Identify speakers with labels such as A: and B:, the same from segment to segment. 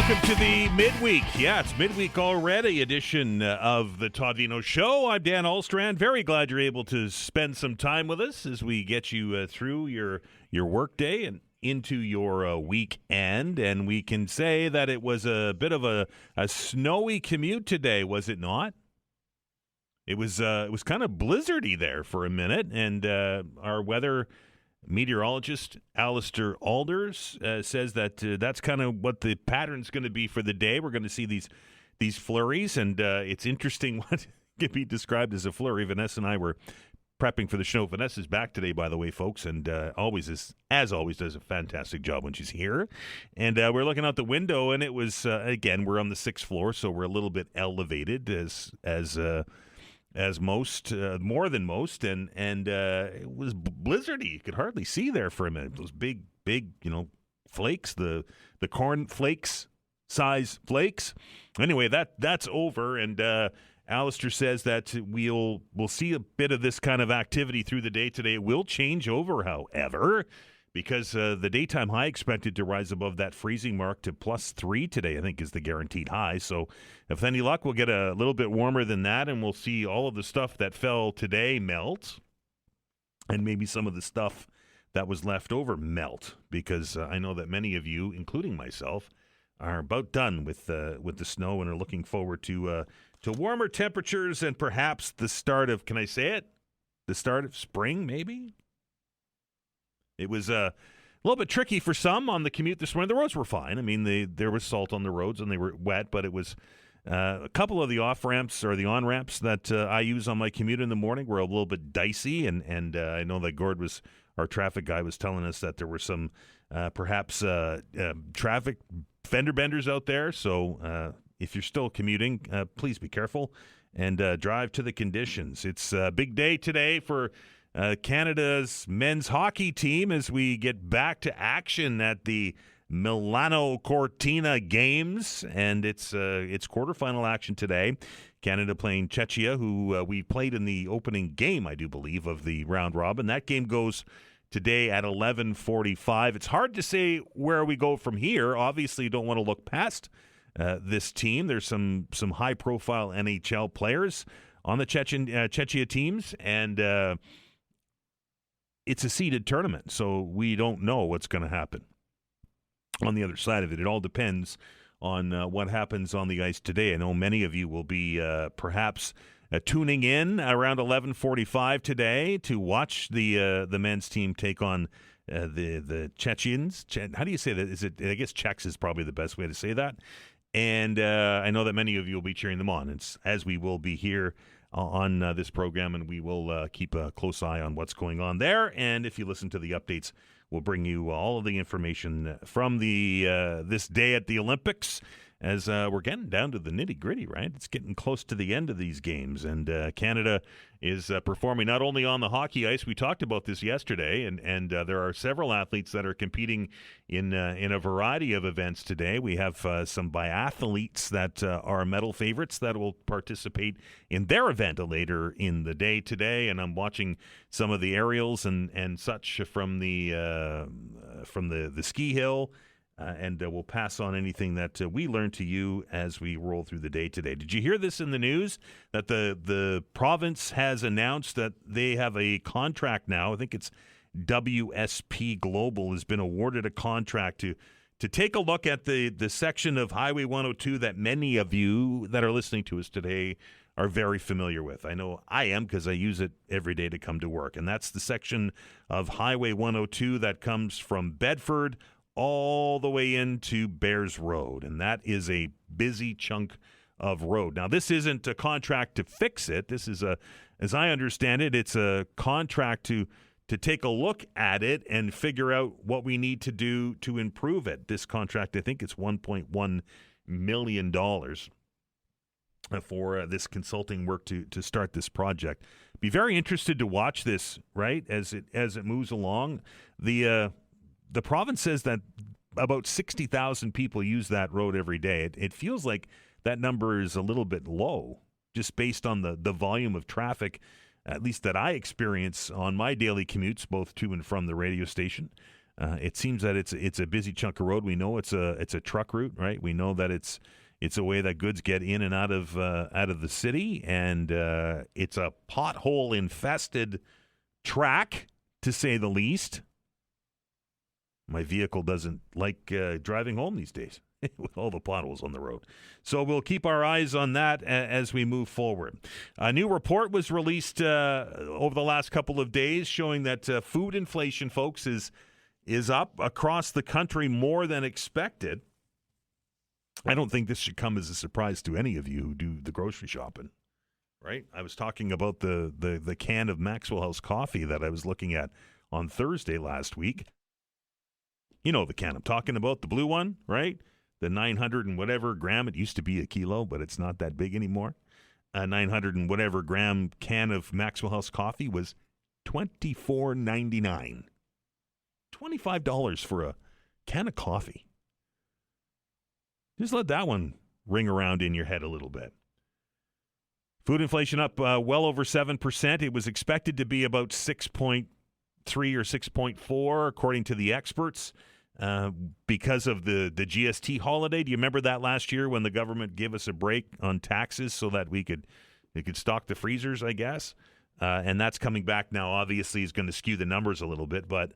A: welcome to the midweek. Yeah, it's midweek already edition of the Todd Veinotte Show. I'm Dan Alstrand. Very glad you're able to spend some time with us as we get you through your work day and into your weekend. And we can say that it was a bit of a snowy commute today, was it not? It was kind of blizzardy there for a minute, and our weather meteorologist Alistair Alders says that that's kind of what the pattern's going to be for the day. We're going to see these flurries, and it's interesting what can be described as a flurry. Vanessa and I were prepping for the show. Vanessa's back today, by the way, folks, and always does a fantastic job when she's here. And we're looking out the window, and it was again, we're on the 6th floor, so we're a little bit elevated as most, more than most, and it was blizzardy. You could hardly see there for a minute. Those big, flakes, the corn flakes, size flakes. Anyway, that's over, and Alistair says that we'll see a bit of this kind of activity through the day today. It will change over, however, because the daytime high expected to rise above that freezing mark to +3 today, I think, is the guaranteed high. So if any luck, we'll get a little bit warmer than that, and we'll see all of the stuff that fell today melt, and maybe some of the stuff that was left over melt, because I know that many of you, including myself, are about done with the snow and are looking forward to warmer temperatures and perhaps the start of, can I say it? The start of spring, maybe? It was a little bit tricky for some on the commute this morning. The roads were fine. I mean, there was salt on the roads and they were wet, but it was a couple of the off-ramps or the on-ramps that I use on my commute in the morning were a little bit dicey, and I know that Gord our traffic guy was telling us that there were some perhaps traffic fender benders out there. So if you're still commuting, please be careful and drive to the conditions. It's a big day today for Canada's men's hockey team as we get back to action at the Milano Cortina Games, and it's quarterfinal action today. Canada playing Czechia, who we played in the opening game, I do believe, of the round robin. That game goes today at 11:45. It's hard to say where we go from here. Obviously, you don't want to look past this team. There's some high-profile NHL players on the Czechia teams, and it's a seeded tournament, so we don't know what's going to happen on the other side of it. It all depends on what happens on the ice today. I know many of you will be perhaps tuning in around 11:45 today to watch the men's team take on the Chechens. How do you say that? I guess Czechs is probably the best way to say that. And I know that many of you will be cheering them on, as we will be here on this program, and we will keep a close eye on what's going on there. And if you listen to the updates, we'll bring you all of the information from this day at the Olympics, as we're getting down to the nitty-gritty, right? It's getting close to the end of these games, and Canada is performing not only on the hockey ice. We talked about this yesterday, and there are several athletes that are competing in a variety of events today. We have some biathletes that are medal favorites that will participate in their event later in the day today, and I'm watching some of the aerials and such from the ski hill. And we'll pass on anything that we learn to you as we roll through the day today. Did you hear this in the news that the province has announced that they have a contract now? I think it's WSP Global has been awarded a contract to take a look at the section of Highway 102 that many of you that are listening to us today are very familiar with. I know I am, because I use it every day to come to work. And that's the section of Highway 102 that comes from Bedford all the way into Bears Road, and that is a busy chunk of road. Now, this isn't a contract to fix it. This is as I understand it, it's a contract to take a look at it and figure out what we need to do to improve it. This contract, I think it's $1.1 million for this consulting work to start this project. Be very interested to watch this, right, as it moves along. The province says that about 60,000 people use that road every day. It feels like that number is a little bit low, just based on the volume of traffic, at least that I experience on my daily commutes, both to and from the radio station. It seems that it's a busy chunk of road. We know it's a truck route, right? We know that it's a way that goods get in and out of the city, and it's a pothole infested track, to say the least. My vehicle doesn't like driving home these days with all the potholes on the road. So we'll keep our eyes on that as we move forward. A new report was released over the last couple of days showing that food inflation, folks, is up across the country more than expected. I don't think this should come as a surprise to any of you who do the grocery shopping, right? I was talking about the can of Maxwell House coffee that I was looking at on Thursday last week. You know the can I'm talking about, the blue one, right? The 900 and whatever gram. It used to be a kilo, but it's not that big anymore. 900 and whatever gram can of Maxwell House coffee was $24.99. $25 for a can of coffee. Just let that one ring around in your head a little bit. Food inflation up well over 7%. It was expected to be about 6.3 or 6.4, according to the experts, because of the GST holiday. Do you remember that last year when the government gave us a break on taxes so that we could stock the freezers, I guess? And that's coming back now. Obviously, is going to skew the numbers a little bit, but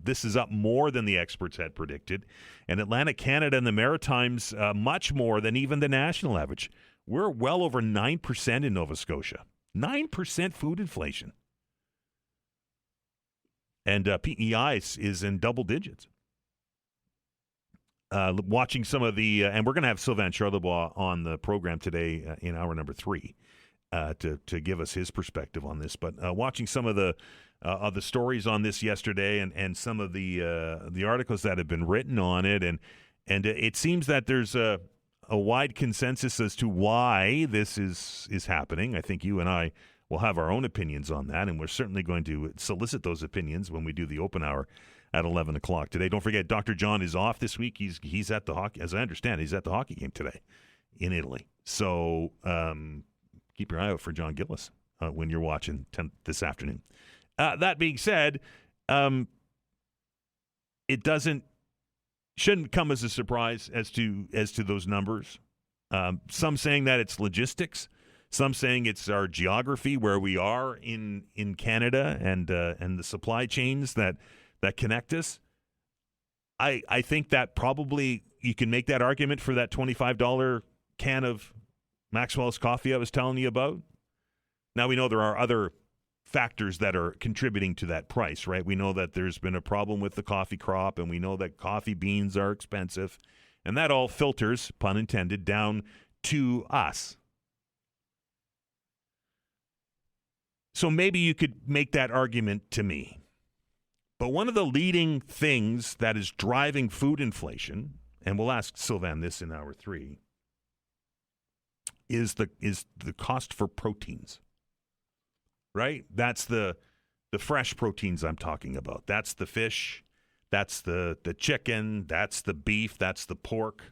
A: this is up more than the experts had predicted. And Atlantic Canada and the Maritimes, much more than even the national average. We're well over 9% in Nova Scotia. 9% food inflation. And PEI is in double digits. Watching some of the, and we're going to have Sylvain Charlebois on the program today in hour number 3 to give us his perspective on this. But watching some of the stories on this yesterday and some of the articles that have been written on it, and it seems that there's a wide consensus as to why this is happening. I think you and I will have our own opinions on that, and we're certainly going to solicit those opinions when we do the open hour at 11 o'clock today. Don't forget, Dr. John is off this week. He's at the hockey, as I understand, he's at the hockey game today in Italy. So keep your eye out for John Gillis when you're watching this afternoon. That being said, it shouldn't come as a surprise as to those numbers. Some saying that it's logistics. Some saying it's our geography, where we are in Canada, and the supply chains that connect us. I think that probably you can make that argument for that $25 can of Maxwell's coffee I was telling you about. Now, we know there are other factors that are contributing to that price, right? We know that there's been a problem with the coffee crop, and we know that coffee beans are expensive, and that all filters, pun intended, down to us. So maybe you could make that argument to me. But one of the leading things that is driving food inflation, and we'll ask Sylvain this in hour 3, is the cost for proteins. Right? That's the fresh proteins I'm talking about. That's the fish, that's the chicken, that's the beef, that's the pork.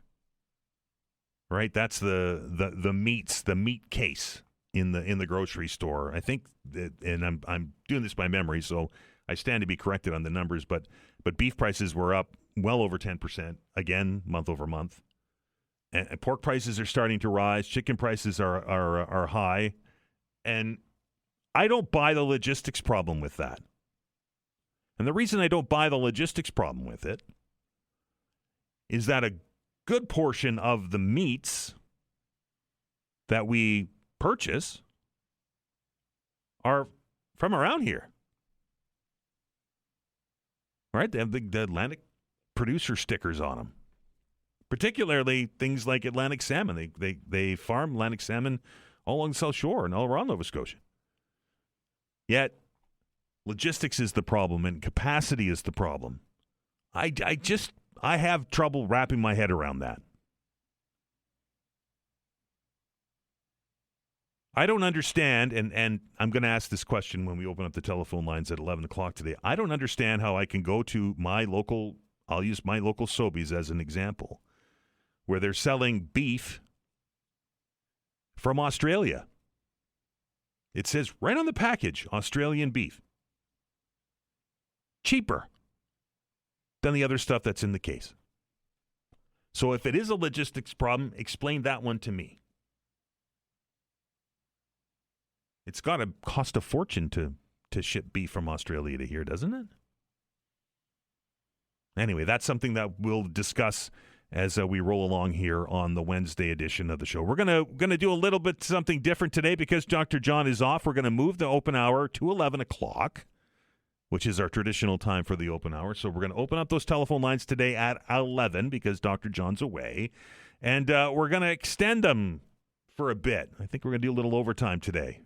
A: Right? That's the meats, the meat case in the grocery store. I think that, and I'm doing this by memory, so I stand to be corrected on the numbers, but beef prices were up well over 10%, again, month over month. And pork prices are starting to rise. Chicken prices are high. And I don't buy the logistics problem with that. And the reason I don't buy the logistics problem with it is that a good portion of the meats that we purchase are from around here. Right? They have the Atlantic producer stickers on them. Particularly things like Atlantic salmon. They farm Atlantic salmon all along the South Shore and all around Nova Scotia. Yet, logistics is the problem and capacity is the problem. I have trouble wrapping my head around that. I don't understand, and I'm going to ask this question when we open up the telephone lines at 11 o'clock today. I don't understand how I can go to I'll use my local Sobeys as an example, where they're selling beef from Australia. It says right on the package, Australian beef. Cheaper. than the other stuff that's in the case. So if it is a logistics problem, explain that one to me. It's got to cost a fortune to ship beef from Australia to here, doesn't it? Anyway, that's something that we'll discuss as we roll along here on the Wednesday edition of the show. We're gonna do a little bit something different today because Dr. John is off. We're going to move the open hour to 11 o'clock, which is our traditional time for the open hour. So we're going to open up those telephone lines today at 11 because Dr. John's away. And we're going to extend them for a bit. I think we're going to do a little overtime today,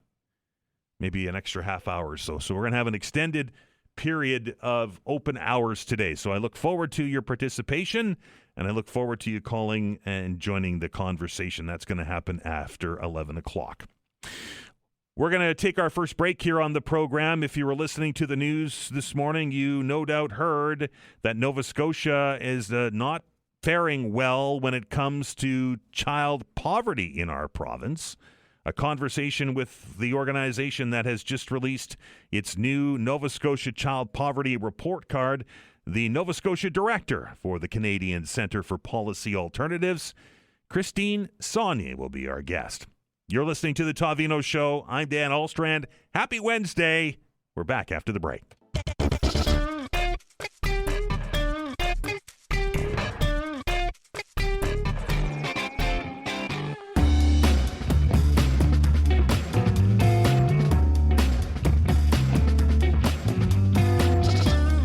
A: maybe an extra half hour or so. So we're going to have an extended period of open hours today. So I look forward to your participation, and I look forward to you calling and joining the conversation. That's going to happen after 11 o'clock. We're going to take our first break here on the program. If you were listening to the news this morning, you no doubt heard that Nova Scotia is not faring well when it comes to child poverty in our province. A conversation with the organization that has just released its new Nova Scotia Child Poverty Report Card, the Nova Scotia Director for the Canadian Centre for Policy Alternatives, Christine Saulnier, will be our guest. You're listening to the Todd Veinotte Show. I'm Dan Alstrand. Happy Wednesday. We're back after the break.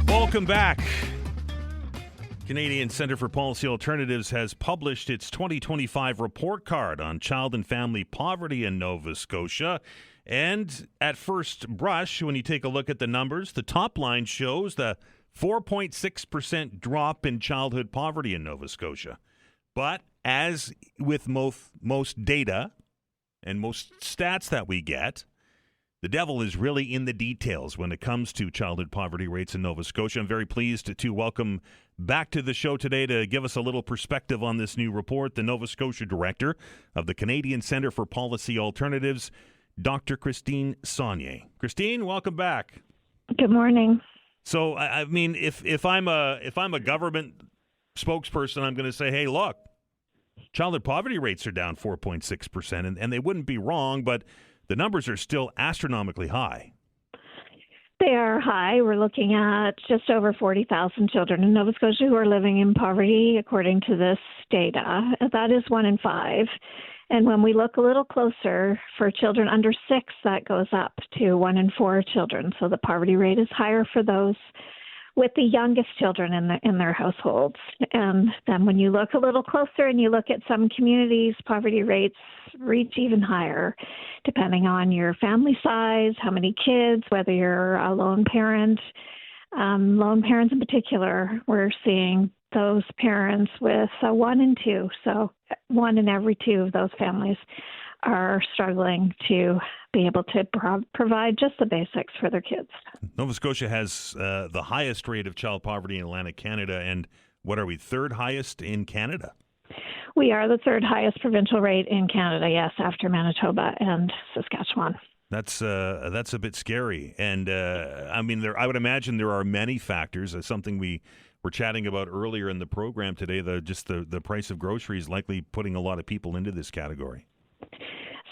A: Welcome back. Canadian Centre for Policy Alternatives has published its 2025 report card on child and family poverty in Nova Scotia. And at first brush, when you take a look at the numbers, the top line shows the 4.6% drop in childhood poverty in Nova Scotia. But as with most data and most stats that we get, the devil is really in the details when it comes to childhood poverty rates in Nova Scotia. I'm very pleased to welcome back to the show today to give us a little perspective on this new report, the Nova Scotia Director of the Canadian Centre for Policy Alternatives, Dr. Christine Saulnier. Christine, welcome back.
B: Good morning.
A: So, I mean, if I'm a government spokesperson, I'm going to say, hey, look, childhood poverty rates are down 4.6%, and they wouldn't be wrong, but the numbers are still astronomically high.
B: They are high. We're looking at just over 40,000 children in Nova Scotia who are living in poverty, according to this data. That is 1 in 5. And when we look a little closer, for children under 6, that goes up to 1 in 4 children. So the poverty rate is higher for those with the youngest children in their households. And then when you look a little closer and you look at some communities, poverty rates reach even higher, depending on your family size, how many kids, whether you're a lone parent. Lone parents in particular, we're seeing those parents with 1 in 2. So 1 in every 2 of those families are struggling to be able to provide just the basics for their kids.
A: Nova Scotia has the highest rate of child poverty in Atlantic Canada, and what are we, third highest in Canada?
B: We are the third highest provincial rate in Canada, yes, after Manitoba and Saskatchewan.
A: That's a bit scary, and I mean, I would imagine there are many factors. Something we were chatting about earlier in the program today. The price of groceries likely putting a lot of people into this category.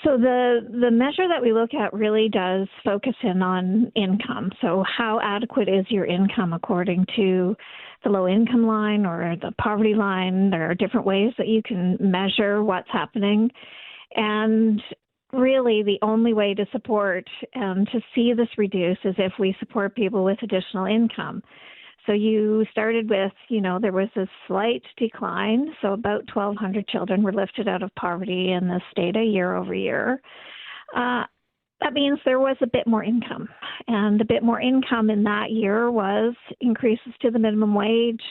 B: So the measure that we look at really does focus in on income. So how adequate is your income according to the low income line or the poverty line? There are different ways that you can measure what's happening. And really the only way to support and to see this reduce is if we support people with additional income. So you started with, there was a slight decline. So about 1,200 children were lifted out of poverty in this data year over year. That means there was a bit more income. And a bit more income in that year was increases to the minimum wage.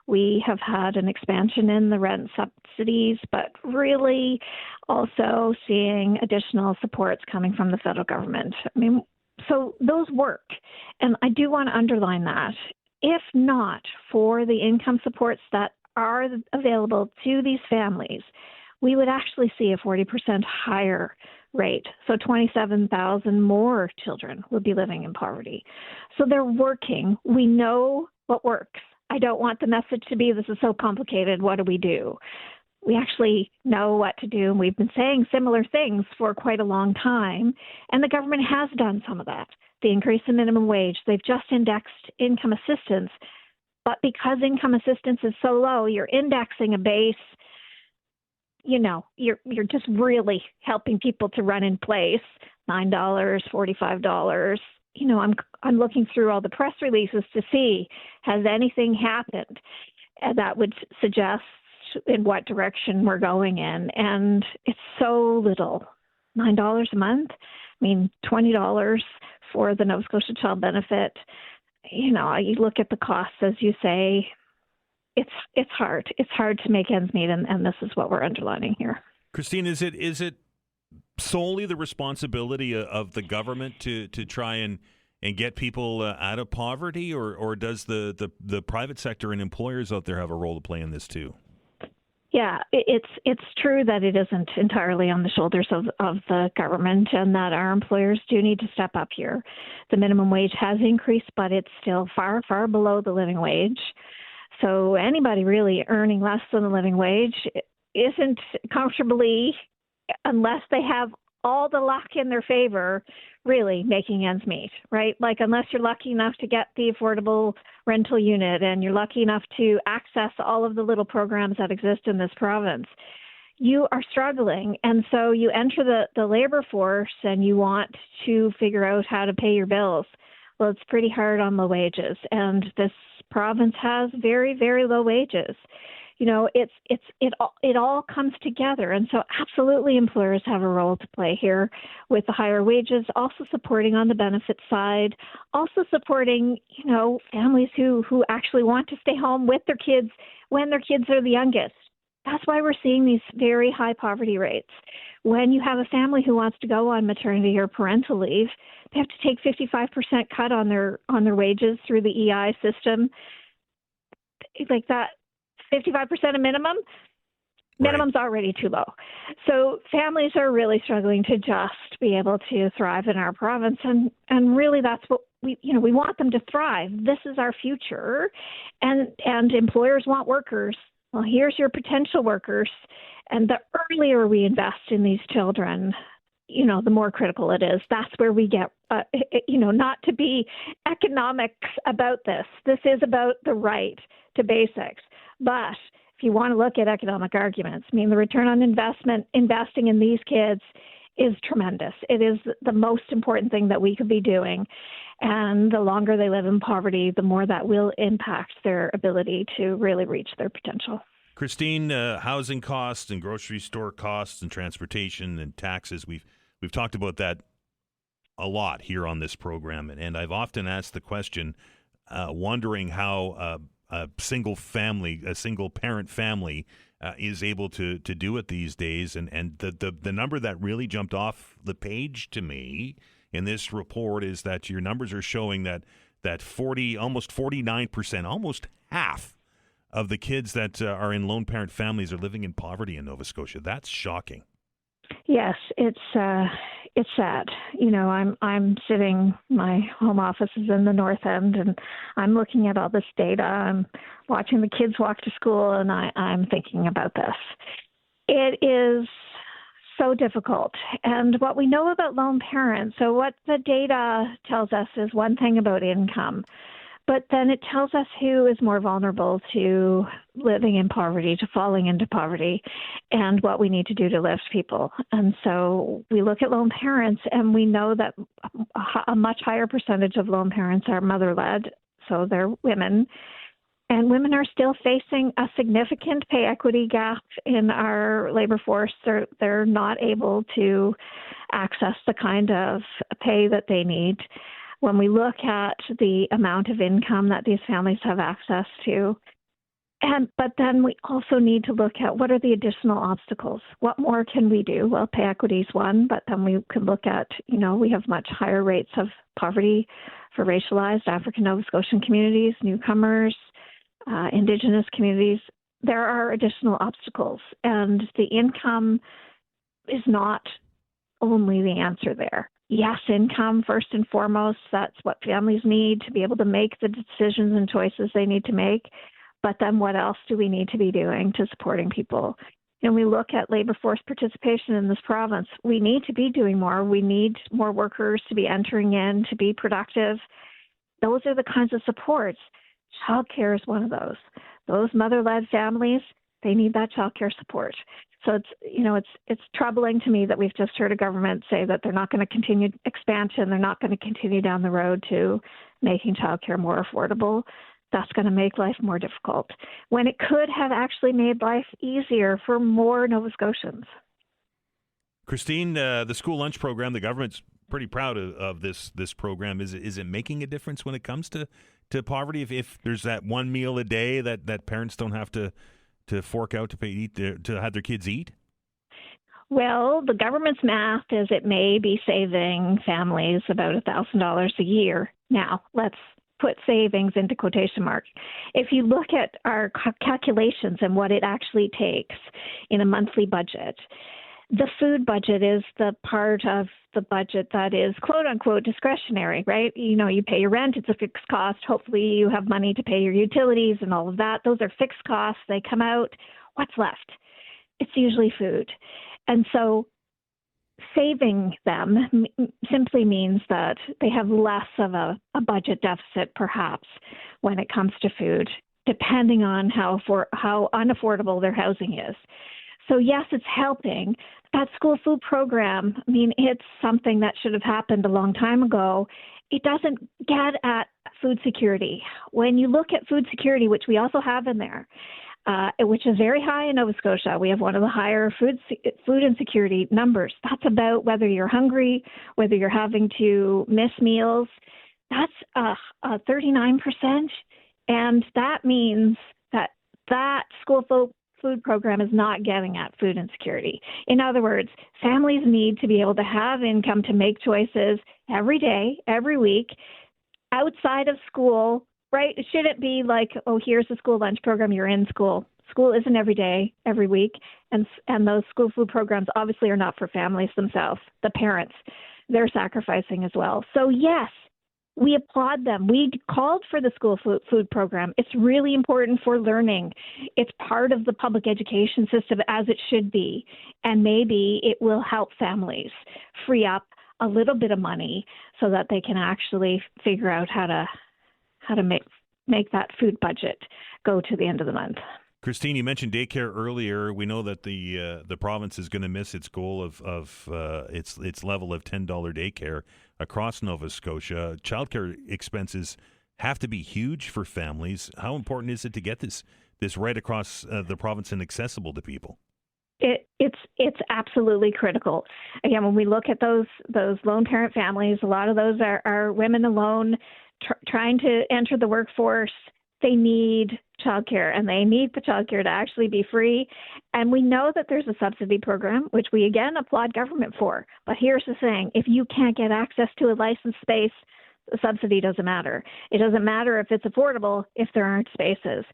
B: We have had an expansion in the rent subsidies, but really also seeing additional supports coming from the federal government. I mean, so those work. And I do want to underline that. If not for the income supports that are available to these families, we would actually see a 40% higher rate. So 27,000 more children would be living in poverty. So they're working. We know what works. I don't want the message to be, this is so complicated, what do we do? We actually know what to do, and we've been saying similar things for quite a long time, and the government has done some of that. The increase in minimum wage, they've just indexed income assistance, but because income assistance is so low, you're indexing a base, you're just really helping people to run in place, $9, $45. I'm looking through all the press releases to see, has anything happened that would suggest in what direction we're going in, and it's so little. $9 a month, $20 for the Nova Scotia Child Benefit. You look at the costs, as you say, it's hard. It's hard to make ends meet, and this is what we're underlining here.
A: Christine, is it solely the responsibility of the government to try and get people out of poverty, or does the private sector and employers out there have a role to play in this too?
B: Yeah, it's true that it isn't entirely on the shoulders of the government, and that our employers do need to step up here. The minimum wage has increased, but it's still far, far below the living wage. So anybody really earning less than the living wage isn't comfortably, unless they have all the luck in their favor, really making ends meet, right? Like, unless you're lucky enough to get the affordable rental unit and you're lucky enough to access all of the little programs that exist in this province, you are struggling. And so you enter the labor force and you want to figure out how to pay your bills. Well, it's pretty hard on low wages, and this province has very, very low wages. It all comes together, and so absolutely employers have a role to play here with the higher wages, also supporting on the benefit side, also supporting families who actually want to stay home with their kids when their kids are the youngest. That's why we're seeing these very high poverty rates. When you have a family who wants to go on maternity or parental leave, they have to take 55% cut on their wages through the EI system. Like that, 55% a minimum. Minimum's already too low. So families are really struggling to just be able to thrive in our province, and really that's what we want them to thrive. This is our future, and employers want workers. Well, here's your potential workers, and the earlier we invest in these children, the more critical it is. That's where we get, not to be economics about this. This is about the right to basics. But if you want to look at economic arguments, the return on investment, investing in these kids is tremendous. It is the most important thing that we could be doing. And the longer they live in poverty, the more that will impact their ability to really reach their potential.
A: Christine, housing costs and grocery store costs and transportation and taxes, we've talked about that a lot here on this program. And I've often asked the question, wondering how a single parent family is able to do it these days. And the number that really jumped off the page to me in this report is that your numbers are showing that almost 49%, almost half of the kids that are in lone parent families are living in poverty in Nova Scotia. That's shocking.
B: Yes, it's sad. I'm sitting, my home office is in the North End, and I'm looking at all this data. I'm watching the kids walk to school, and I'm thinking about this. It is so difficult. And what we know about lone parents, so what the data tells us is one thing about income, but then it tells us who is more vulnerable to living in poverty, to falling into poverty, and what we need to do to lift people. And so we look at lone parents, and we know that a much higher percentage of lone parents are mother-led, so they're women. And women are still facing a significant pay equity gap in our labor force. They're not able to access the kind of pay that they need. When we look at the amount of income that these families have access to, but then we also need to look at what are the additional obstacles. What more can we do? Well, pay equity is one, but then we could look at, we have much higher rates of poverty for racialized African Nova Scotian communities, newcomers, Indigenous communities. There are additional obstacles, and the income is not only the answer there. Yes, income first and foremost. That's what families need to be able to make the decisions and choices they need to make. But then what else do we need to be doing to supporting people? And we look at labor force participation in this province. We need to be doing more. We need more workers to be entering in, to be productive. Those are the kinds of supports. Childcare is one of those. Those mother-led families, they need that childcare support. So it's troubling to me that we've just heard a government say that they're not going to continue expansion. They're not going to continue down the road to making childcare more affordable. That's going to make life more difficult when it could have actually made life easier for more Nova Scotians.
A: Christine, the school lunch program, the government's pretty proud of this program. Is it making a difference when it comes to poverty? If there's that one meal a day that parents don't have to fork out to have their kids eat?
B: Well, the government's math is it may be saving families about $1,000 a year. Now, let's put savings into quotation marks. If you look at our calculations and what it actually takes in a monthly budget, the food budget is the part of the budget that is quote unquote discretionary, right? You pay your rent, it's a fixed cost. Hopefully you have money to pay your utilities and all of that. Those are fixed costs. They come out. What's left? It's usually food. And so saving them simply means that they have less of a budget deficit, perhaps, when it comes to food, depending on how unaffordable their housing is. So yes, it's helping. That school food program, it's something that should have happened a long time ago. It doesn't get at food security. When you look at food security, which we also have in there, which is very high in Nova Scotia, we have one of the higher food insecurity numbers. That's about whether you're hungry, whether you're having to miss meals. That's 39%. And that means that school food program is not getting at food insecurity. In other words, families need to be able to have income to make choices every day, every week, outside of school, right? It shouldn't be like, oh, here's the school lunch program, you're in school. School isn't every day, every week. And those school food programs obviously are not for families themselves, the parents. They're sacrificing as well. So yes, we applaud them. We called for the school food program. It's really important for learning. It's part of the public education system as it should be. And maybe it will help families free up a little bit of money so that they can actually figure out how to make that food budget go to the end of the month.
A: Christine, you mentioned daycare earlier. We know that the province is going to miss its goal of its level of $10 daycare across Nova Scotia. Childcare expenses have to be huge for families. How important is it to get this right across the province and accessible to people?
B: It's absolutely critical. Again, when we look at those lone parent families, a lot of those are women alone trying to enter the workforce. They need childcare, and they need the childcare to actually be free. And we know that there's a subsidy program, which we again applaud government for. But here's the thing: if you can't get access to a licensed space, the subsidy doesn't matter. It doesn't matter if it's affordable if there aren't spaces.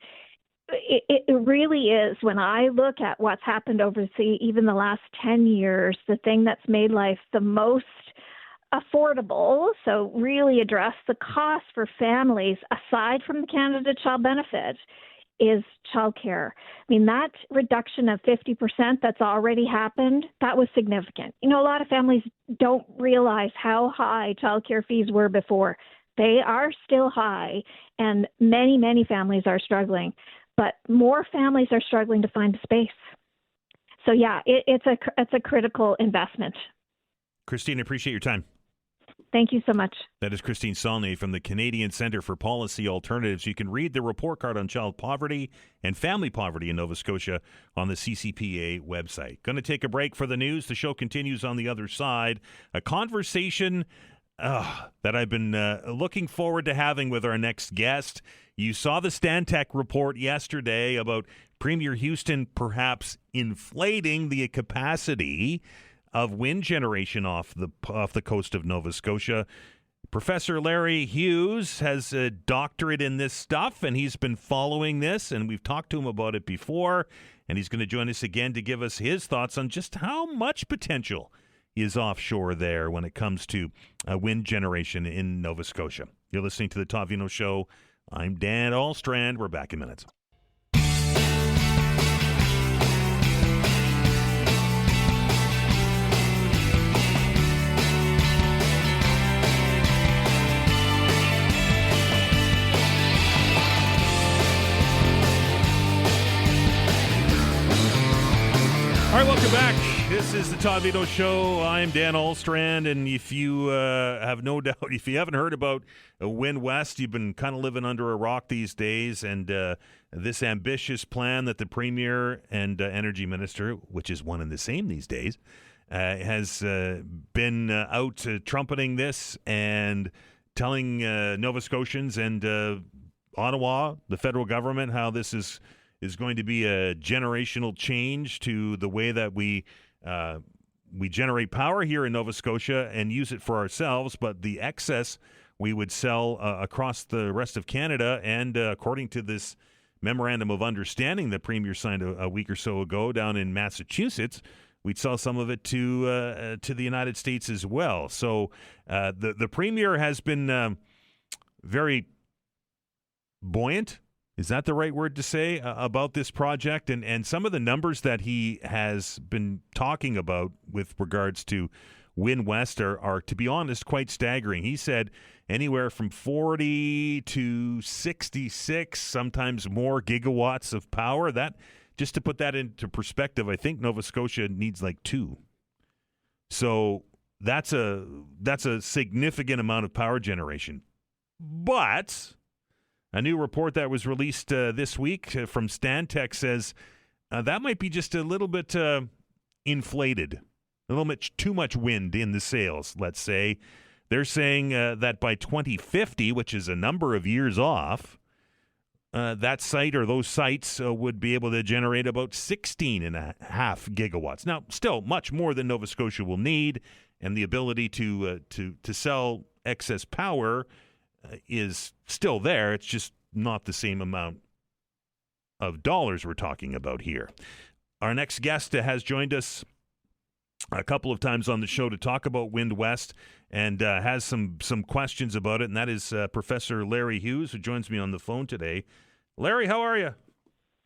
B: It really is. When I look at what's happened over even the last 10 years, the thing that's made life the most affordable, so really address the cost for families aside from the Canada Child Benefit, is childcare. That reduction of 50% that's already happened, that was significant. A lot of families don't realize how high childcare fees were before. They are still high, and many, many families are struggling, but more families are struggling to find a space. So yeah, it's a critical investment.
A: Christine, I appreciate your time.
B: Thank you so much.
A: That is Christine Saulnier from the Canadian Centre for Policy Alternatives. You can read the report card on child poverty and family poverty in Nova Scotia on the CCPA website. Going to take a break for the news. The show continues on the other side. A conversation that I've been looking forward to having with our next guest. You saw the Stantec report yesterday about Premier Houston perhaps inflating the capacity of wind generation off the coast of Nova Scotia. Professor Larry Hughes has a doctorate in this stuff, and he's been following this, and we've talked to him about it before, and he's going to join us again to give us his thoughts on just how much potential is offshore there when it comes to wind generation in Nova Scotia. You're listening to the Todd Veinotte Show. I'm Dan Alstrand. We're back in minutes. All right, welcome back. This is the Todd Veinotte Show. I'm Dan Alstrand, and if you have no doubt, if you haven't heard about Wind West, you've been kind of living under a rock these days, and this ambitious plan that the Premier and Energy Minister, which is one and the same these days, has been out trumpeting this and telling Nova Scotians and Ottawa, the federal government, how this is going to be a generational change to the way that we generate power here in Nova Scotia and use it for ourselves, but the excess we would sell across the rest of Canada. And according to this memorandum of understanding the Premier signed a week or so ago down in Massachusetts, we'd sell some of it to the United States as well. So the Premier has been very buoyant. Is that the right word to say about this project? And some of the numbers that he has been talking about with regards to Wind West are, to be honest, quite staggering. He said anywhere from 40 to 66, sometimes more gigawatts of power. That, just to put that into perspective, I think Nova Scotia needs like 2. So that's a significant amount of power generation. But a new report that was released this week from Stantec says that might be just a little bit inflated, a little bit too much wind in the sails, let's say. They're saying that by 2050, which is a number of years off, that site or those sites would be able to generate about 16.5 gigawatts. Now, still much more than Nova Scotia will need, and the ability to sell excess power is still there. It's just not the same amount of dollars we're talking about here. Our next guest has joined us a couple of times on the show to talk about Wind West and has some questions about it, and that is Professor Larry Hughes, who joins me on the phone today. Larry, how are you?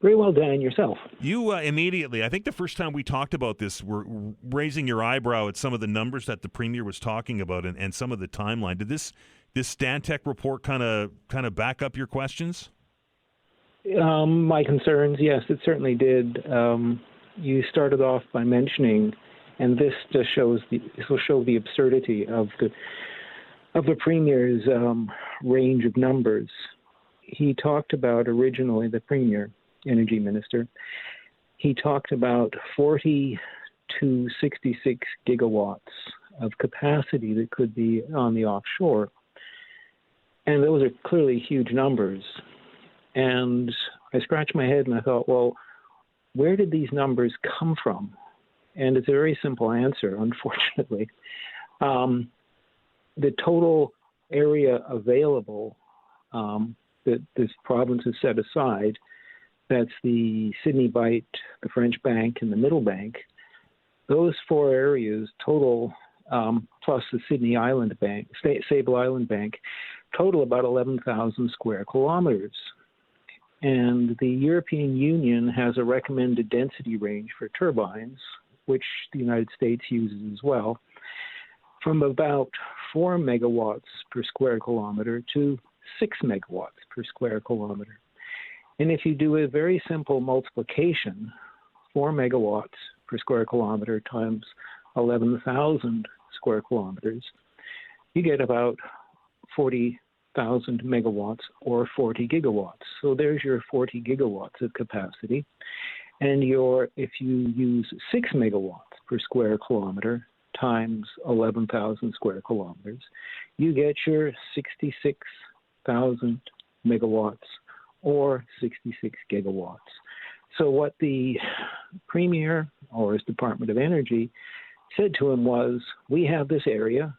C: Very well, Dan. Yourself? You
A: immediately, I think the first time we talked about this, were raising your eyebrow at some of the numbers that the Premier was talking about and some of the timeline. Did this Stantec report kind of back up your questions?
C: My concerns, yes, it certainly did. You started off by mentioning, and this just this will show the absurdity of the Premier's range of numbers. He talked about originally, the Premier, Energy Minister, he talked about 40 to 66 gigawatts of capacity that could be on the offshore. And those are clearly huge numbers. And I scratched my head and I thought, well, where did these numbers come from? And it's a very simple answer, unfortunately. The total area available that this province has set aside, that's the Sydney Bight, the French Bank, and the Middle Bank, those 4 areas total, plus the Sydney Island Bank, Sable Island Bank, total about 11,000 square kilometers. And the European Union has a recommended density range for turbines, which the United States uses as well, from about 4 megawatts per square kilometer to 6 megawatts per square kilometer. And if you do a very simple multiplication, 4 megawatts per square kilometer times 11,000 square kilometers, you get about 40,000 megawatts or 40 gigawatts. So there's your 40 gigawatts of capacity. And if you use 6 megawatts per square kilometer times 11,000 square kilometers, you get your 66,000 megawatts or 66 gigawatts. So what the Premier or his Department of Energy said to him was, we have this area.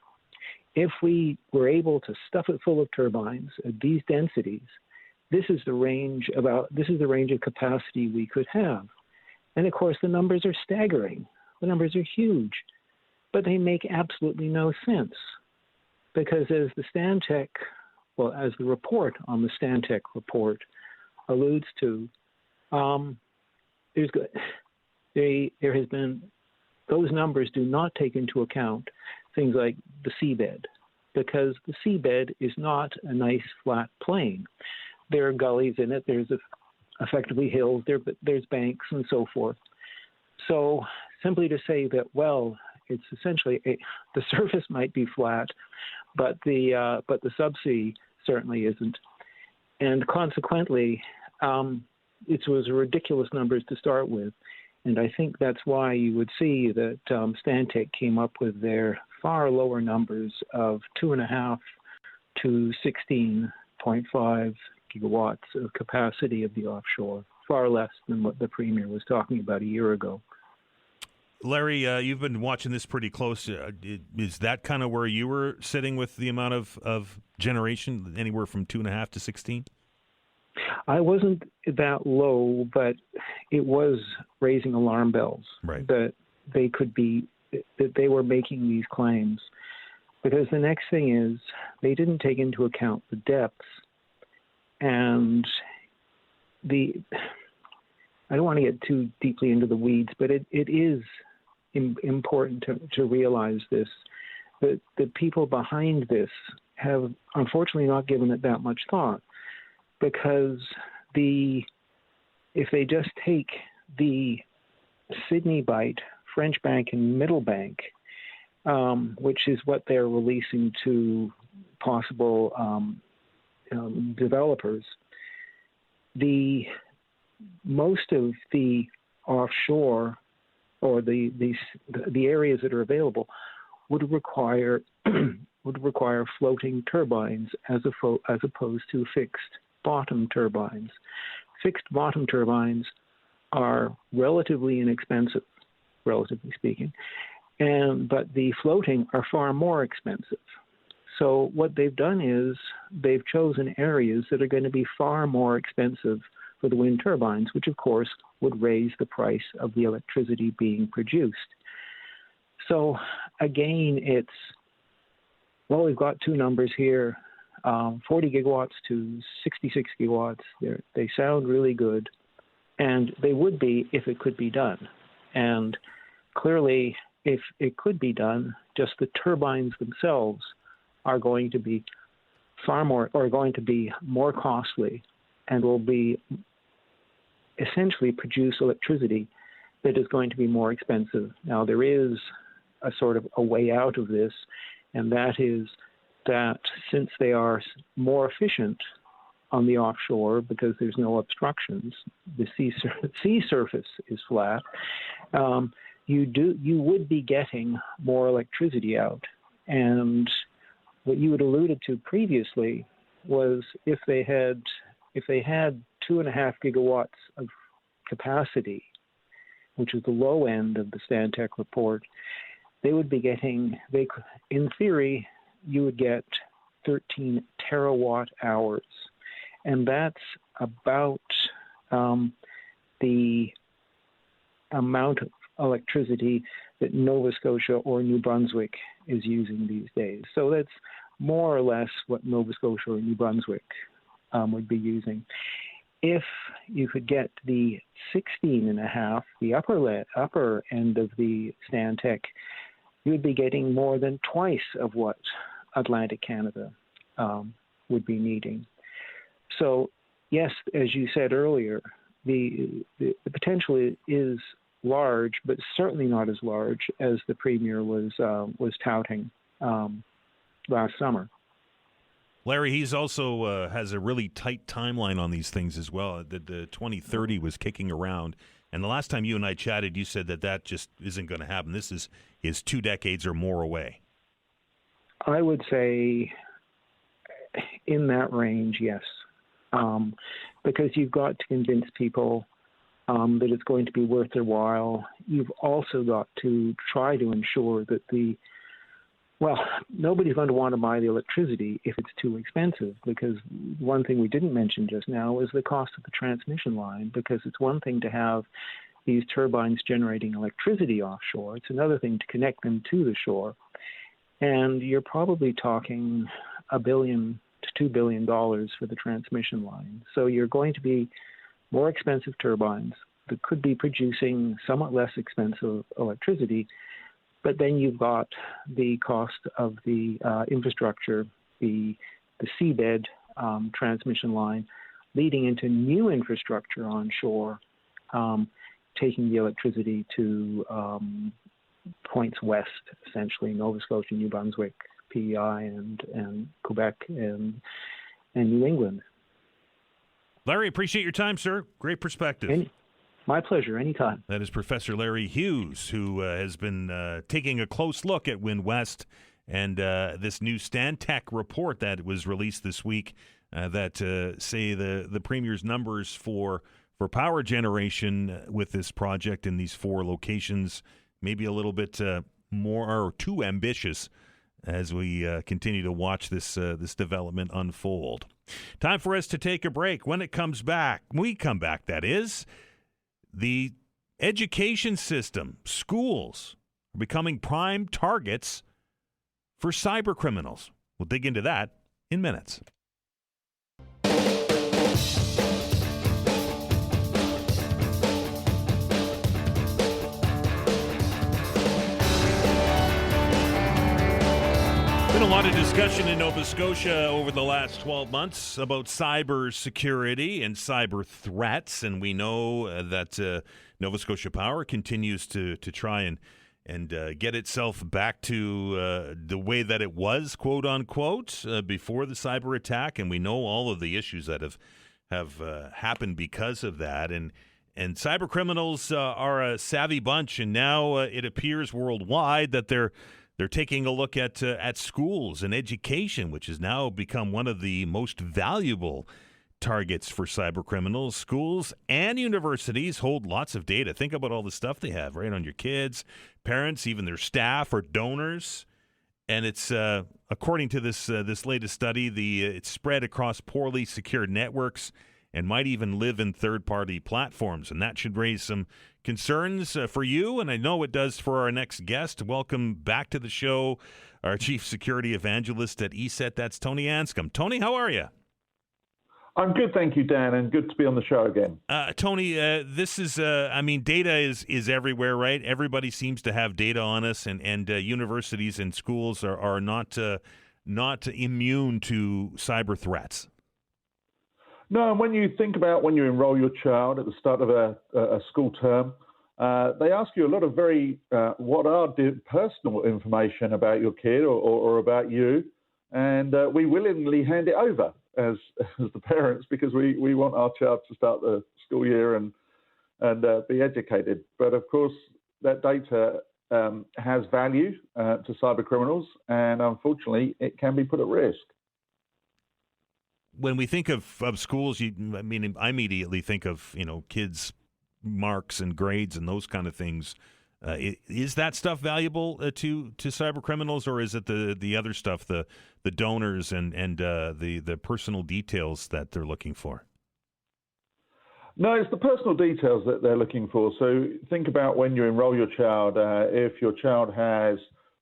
C: If we were able to stuff it full of turbines at these densities, this is the range of capacity we could have. And of course, the numbers are staggering. The numbers are huge. but they make absolutely no sense because as the report on the Stantec report alludes to, there has been, those numbers do not take into account things like the seabed, because the seabed is not a nice flat plain. There are gullies in it, there's effectively hills, there's banks and so forth. So simply to say that, well, it's essentially the surface might be flat, but the subsea certainly isn't, and consequently, it was ridiculous numbers to start with, and I think that's why you would see that Stantec came up with their far lower numbers of 2.5 to 16.5 gigawatts of capacity of the offshore, far less than what the Premier was talking about a year ago.
A: Larry, you've been watching this pretty close. Is that kind of where you were sitting with the amount of generation, anywhere from 2.5 to 16?
C: I wasn't that low, but it was raising alarm bells that they were making these claims. Because the next thing is they didn't take into account the depths and I don't want to get too deeply into the weeds, but it is important to realize this, that the people behind this have unfortunately not given it that much thought, because if they just take the Sydney Bight, French Bank, and Middle Bank, which is what they're releasing to possible developers, most of the offshore or the areas that are available would require floating turbines as opposed to fixed bottom turbines. Fixed bottom turbines are relatively inexpensive, relatively speaking, but the floating are far more expensive. So what they've done is they've chosen areas that are going to be far more expensive for the wind turbines, which of course would raise the price of the electricity being produced. So again, we've got two numbers here, 40 gigawatts to 66 gigawatts. They sound really good, and they would be if it could be done. And clearly, if it could be done, just the turbines themselves are going to be more costly and will be essentially produce electricity that is going to be more expensive. Now, there is a sort of a way out of this, and that is that since they are more efficient on the offshore because there's no obstructions, the sea surface is flat, you would be getting more electricity out. And what you had alluded to previously was if they had 2.5 gigawatts of capacity, which is the low end of the Stantec report, they would be getting, in theory, you would get 13 terawatt hours. And that's about the amount of electricity that Nova Scotia or New Brunswick is using these days. So that's more or less what Nova Scotia or New Brunswick would be using. If you could get the 16.5, the upper end of the Stantec, you would be getting more than twice of what Atlantic Canada would be needing. So yes, as you said earlier, the potential is large, but certainly not as large as the Premier was touting last summer.
A: Larry, he's also has a really tight timeline on these things as well. The 2030 was kicking around, and the last time you and I chatted, you said that just isn't going to happen. This is 2 decades or more away.
C: I would say in that range, yes, because you've got to convince people that it's going to be worth their while. You've also got to try to ensure that nobody's going to want to buy the electricity if it's too expensive, because one thing we didn't mention just now is the cost of the transmission line, because it's one thing to have these turbines generating electricity offshore. It's another thing to connect them to the shore. And you're probably talking $1 billion to $2 billion for the transmission line. So you're going to be more expensive turbines that could be producing somewhat less expensive electricity, but then you've got the cost of the infrastructure, the seabed transmission line, leading into new infrastructure onshore, taking the electricity to points west, essentially, Nova Scotia, New Brunswick, PEI, and Quebec, and New England.
A: Larry, appreciate your time, sir. Great perspective.
C: My pleasure, anytime.
A: That is Professor Larry Hughes, who has been taking a close look at Wind West and this new Stantec report that was released this week that say the Premier's numbers for power generation with this project in these 4 locations maybe a little bit more or too ambitious as we continue to watch this development unfold. Time for us to take a break. When we come back, that is, the education system, schools, are becoming prime targets for cyber criminals. We'll dig into that in minutes. Been a lot of discussion in Nova Scotia over the last 12 months about cyber security and cyber threats, and we know that Nova Scotia Power continues to try and get itself back to the way that it was, quote unquote, before the cyber attack, and we know all of the issues that have happened because of that, and cyber criminals are a savvy bunch, and now it appears worldwide that they're taking a look at schools and education, which has now become one of the most valuable targets for cyber criminals. Schools and universities hold lots of data. Think about all the stuff they have, right, on your kids, parents, even their staff or donors. And it's according to this latest study, it's spread across poorly secured networks and might even live in third-party platforms. And that should raise some concerns for you, and I know it does for our next guest. Welcome back to the show, our Chief Security Evangelist at ESET. That's Tony Anscombe. Tony, how are you?
D: I'm good, thank you, Dan, and good to be on the show again.
A: Tony, this is, data is everywhere, right? Everybody seems to have data on us, and universities and schools are not immune to cyber threats.
D: No, and when you think about when you enroll your child at the start of a school term, they ask you a lot of very what are personal information about your kid or about you, and we willingly hand it over as the parents because we want our child to start the school year and be educated. But of course, that data has value to cyber criminals, and unfortunately, it can be put at risk.
A: When we think of schools, I immediately think of, kids' marks and grades and those kind of things. Is that stuff valuable to cyber criminals, or is it the other stuff, the donors and the personal details that they're looking for?
D: No, it's the personal details that they're looking for. So think about when you enroll your child. If your child has,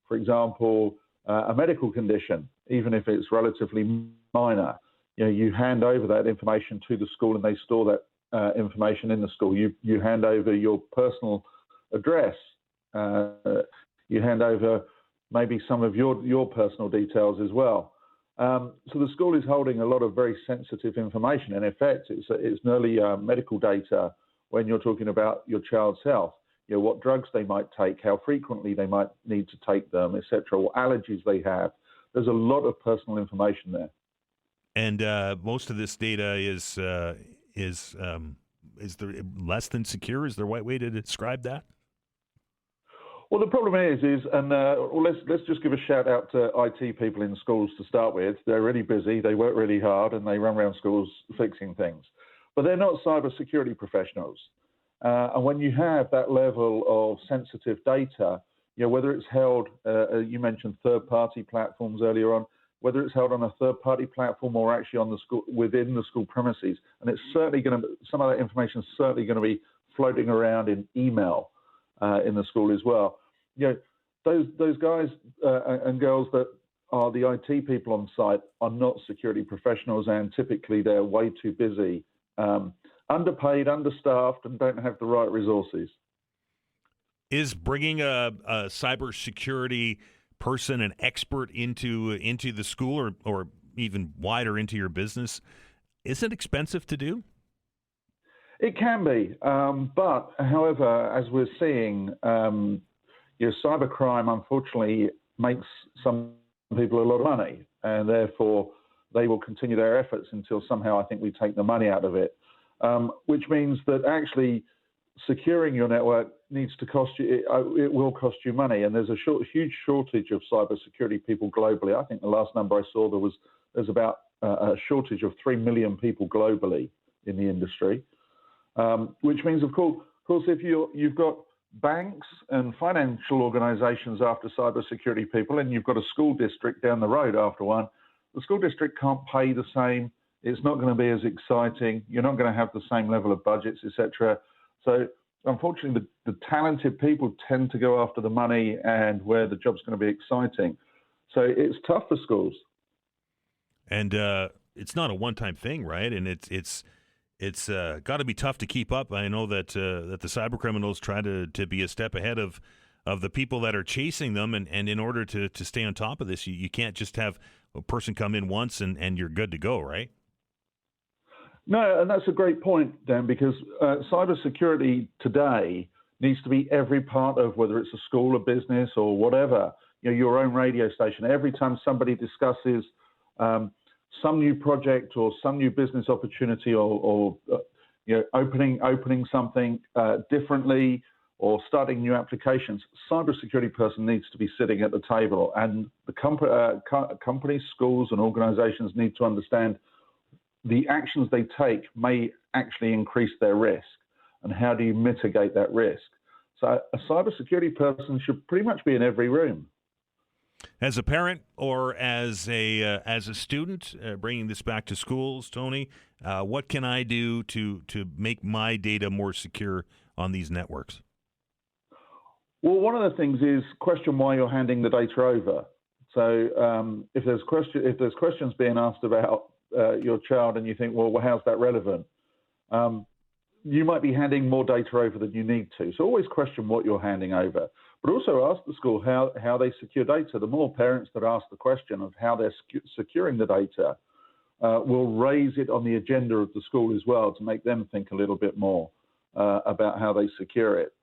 D: for example, a medical condition, even if it's relatively minor, you hand over that information to the school and they store that information in the school. You hand over your personal address. You hand over maybe some of your personal details as well. So the school is holding a lot of very sensitive information. In effect, it's nearly medical data when you're talking about your child's health. What drugs they might take, how frequently they might need to take them, etc. What allergies they have. There's a lot of personal information there.
A: And most of this data is there less than secure? Is there a right way to describe that?
D: Well, the problem is, let's just give a shout out to IT people in schools to start with. They're really busy, they work really hard, and they run around schools fixing things. But they're not cybersecurity professionals. And when you have that level of sensitive data, whether it's held, you mentioned third-party platforms earlier on, whether it's held on a third-party platform or actually on the school within the school premises, and it's certainly some of that information is certainly going to be floating around in email in the school as well. Those guys and girls that are the IT people on site are not security professionals, and typically they're way too busy, underpaid, understaffed, and don't have the right resources.
A: Is bringing a cybersecurity person, an expert into the school or even wider into your business, is it expensive to do?
D: It can be, but however, as we're seeing, cybercrime unfortunately makes some people a lot of money, and therefore they will continue their efforts until somehow I think we take the money out of it, which means that actually securing your network needs to cost you. It will cost you money, and there's a huge shortage of cybersecurity people globally. I think the last number I saw there's about a shortage of 3 million people globally in the industry, which means, of course, if you've got banks and financial organizations after cybersecurity people, and you've got a school district down the road after one, the school district can't pay the same. It's not going to be as exciting. You're not going to have the same level of budgets, etc. So unfortunately, the talented people tend to go after the money and where the job's going to be exciting. So it's tough for schools.
A: And it's not a one-time thing, right? And it's got to be tough to keep up. I know that the cyber criminals try to be a step ahead of the people that are chasing them, and in order to stay on top of this, you can't just have a person come in once and you're good to go, right?
D: No, and that's a great point, Dan, because cybersecurity today needs to be every part of whether it's a school, a business, or whatever. Your own radio station. Every time somebody discusses some new project or some new business opportunity, or opening something differently, or starting new applications, cybersecurity person needs to be sitting at the table, and the companies, schools, and organizations need to understand the actions they take may actually increase their risk, and how do you mitigate that risk? So a cybersecurity person should pretty much be in every room.
A: As a parent or as a student, bringing this back to schools, Tony, what can I do to make my data more secure on these networks?
D: Well, one of the things is question why you're handing the data over. So if there's questions being asked about your child, and you think, well, how's that relevant? You might be handing more data over than you need to. So always question what you're handing over. But also ask the school how they secure data. The more parents that ask the question of how they're securing the data will raise it on the agenda of the school as well, to make them think a little bit more about how they secure it.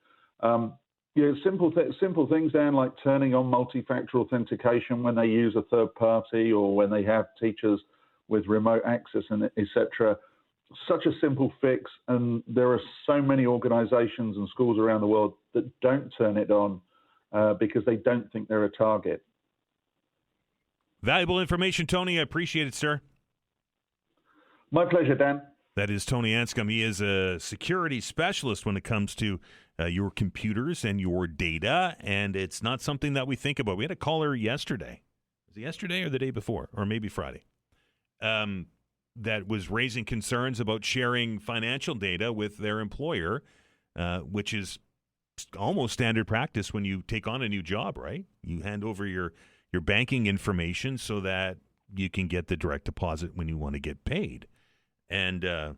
D: Simple things, Dan, like turning on multi-factor authentication when they use a third party, or when they have teachers with remote access, and etc. Such a simple fix, and there are so many organizations and schools around the world that don't turn it on because they don't think they're a target.
A: Valuable information, Tony. I appreciate it, sir.
D: My pleasure, Dan.
A: That is Tony Anscombe. He is a security specialist when it comes to your computers and your data, and it's not something that we think about. We had a caller yesterday. Was it yesterday or the day before? Or maybe Friday. That was raising concerns about sharing financial data with their employer, which is almost standard practice when you take on a new job, right? You hand over your banking information so that you can get the direct deposit when you want to get paid. And,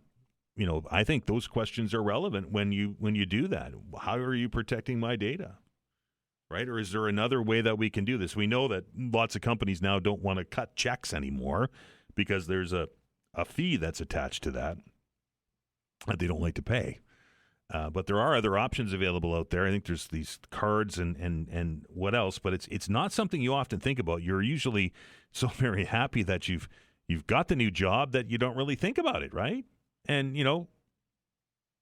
A: I think those questions are relevant when you do that. How are you protecting my data? Right? Or is there another way that we can do this? We know that lots of companies now don't want to cut checks anymore because there's a fee that's attached to that they don't like to pay. But there are other options available out there. I think there's these cards and what else, but it's not something you often think about. You're usually so very happy that you've got the new job that you don't really think about it, right? And,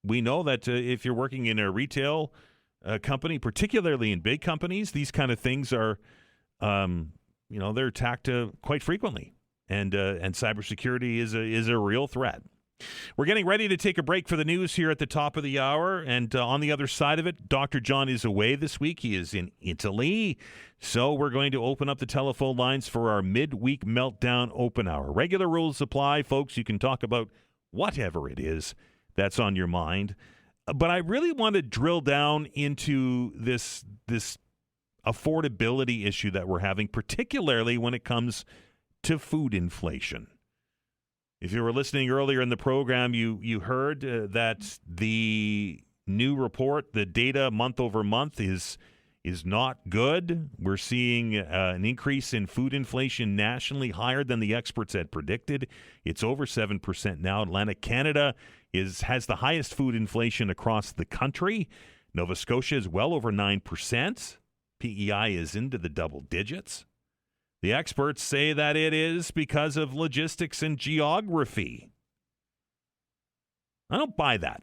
A: we know that if you're working in a retail company, particularly in big companies, these kind of things are, they're attacked quite frequently. And cybersecurity is a real threat. We're getting ready to take a break for the news here at the top of the hour. And on the other side of it, Dr. John is away this week. He is in Italy. So we're going to open up the telephone lines for our Mid-Week Meltdown open hour. Regular rules apply, folks. You can talk about whatever it is that's on your mind. But I really want to drill down into this affordability issue that we're having, particularly when it comes to food inflation. If you were listening earlier in the program, you heard that the new report, the data month over month is not good. We're seeing an increase in food inflation nationally, higher than the experts had predicted. It's over 7% now. Atlantic Canada has the highest food inflation across the country. Nova Scotia is well over 9%. PEI is into the double digits. The experts say that it is because of logistics and geography. I don't buy that.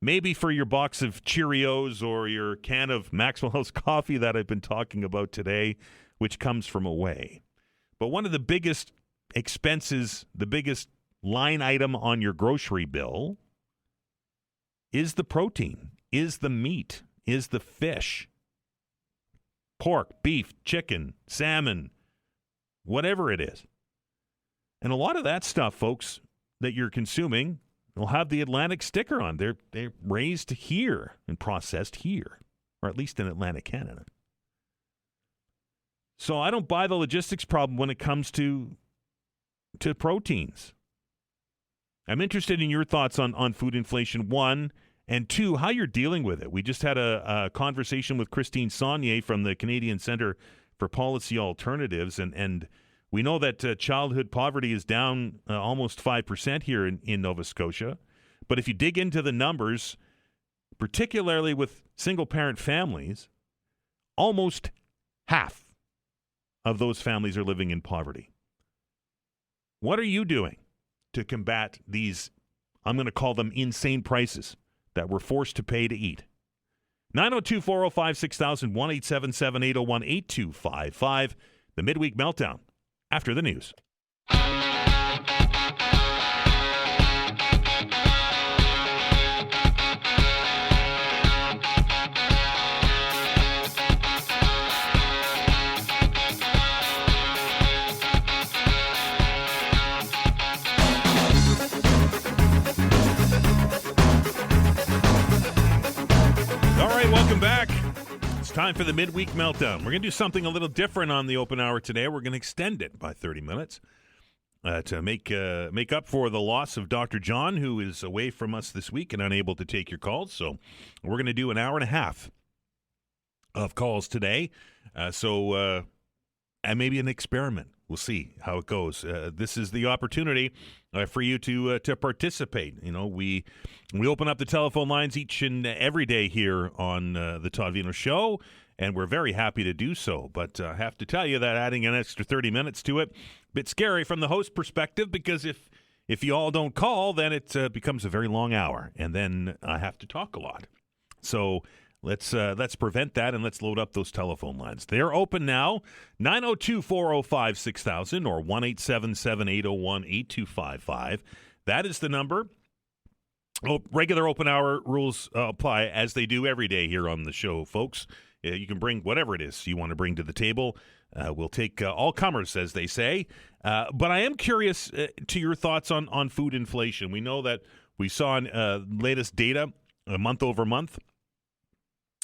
A: Maybe for your box of Cheerios or your can of Maxwell House coffee that I've been talking about today, which comes from away. But one of the biggest expenses, the biggest line item on your grocery bill is the protein, is the meat, is the fish. Pork, beef, chicken, salmon, whatever it is. And a lot of that stuff, folks, that you're consuming will have the Atlantic sticker on. They're raised here and processed here, or at least in Atlantic Canada. So I don't buy the logistics problem when it comes to proteins. I'm interested in your thoughts on food inflation, one, and two, how you're dealing with it. We just had a conversation with Christine Saulnier from the Canadian Centre for Policy Alternatives, and we know that childhood poverty is down almost 5% here in Nova Scotia. But if you dig into the numbers, particularly with single-parent families, almost half of those families are living in poverty. What are you doing to combat these, I'm going to call them insane prices, that we're forced to pay to eat? 902-405-6000, 1-877-801-8255. The Midweek Meltdown, after the news. All right, welcome back. It's time for the Midweek Meltdown. We're going to do something a little different on the open hour today. We're going to extend it by 30 minutes to make up for the loss of Dr. John, who is away from us this week and unable to take your calls. So we're going to do an hour and a half of calls today. And maybe an experiment. We'll see how it goes. This is the opportunity for you to participate. You know, we open up the telephone lines each and every day here on the Todd Veinotte Show, and we're very happy to do so. But I have to tell you that adding an extra 30 minutes to it, a bit scary from the host perspective, because if you all don't call, then it becomes a very long hour, and then I have to talk a lot. So let's prevent that, and let's load up those telephone lines. They're open now, 902-405-6000 or 1-877-801-8255. That is the number. Regular open hour rules apply as they do every day here on the show, folks. You can bring whatever it is you want to bring to the table. We'll take all comers, as they say. But I am curious to your thoughts on food inflation. We know that we saw latest data month over month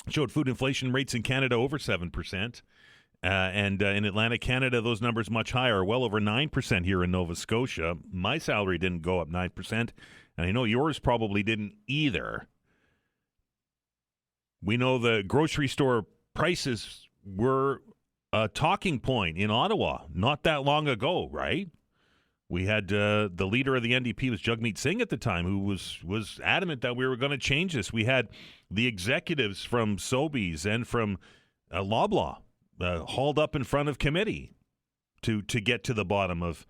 A: showed food inflation rates in Canada over 7%. And in Atlantic Canada, those numbers much higher, well over 9% here in Nova Scotia. My salary didn't go up 9%, and I know yours probably didn't either. We know the grocery store prices were a talking point in Ottawa not that long ago, right? We had the leader of the NDP was Jagmeet Singh at the time, who was adamant that we were going to change this. We had the executives from Sobeys and from Loblaw hauled up in front of committee to get to the bottom of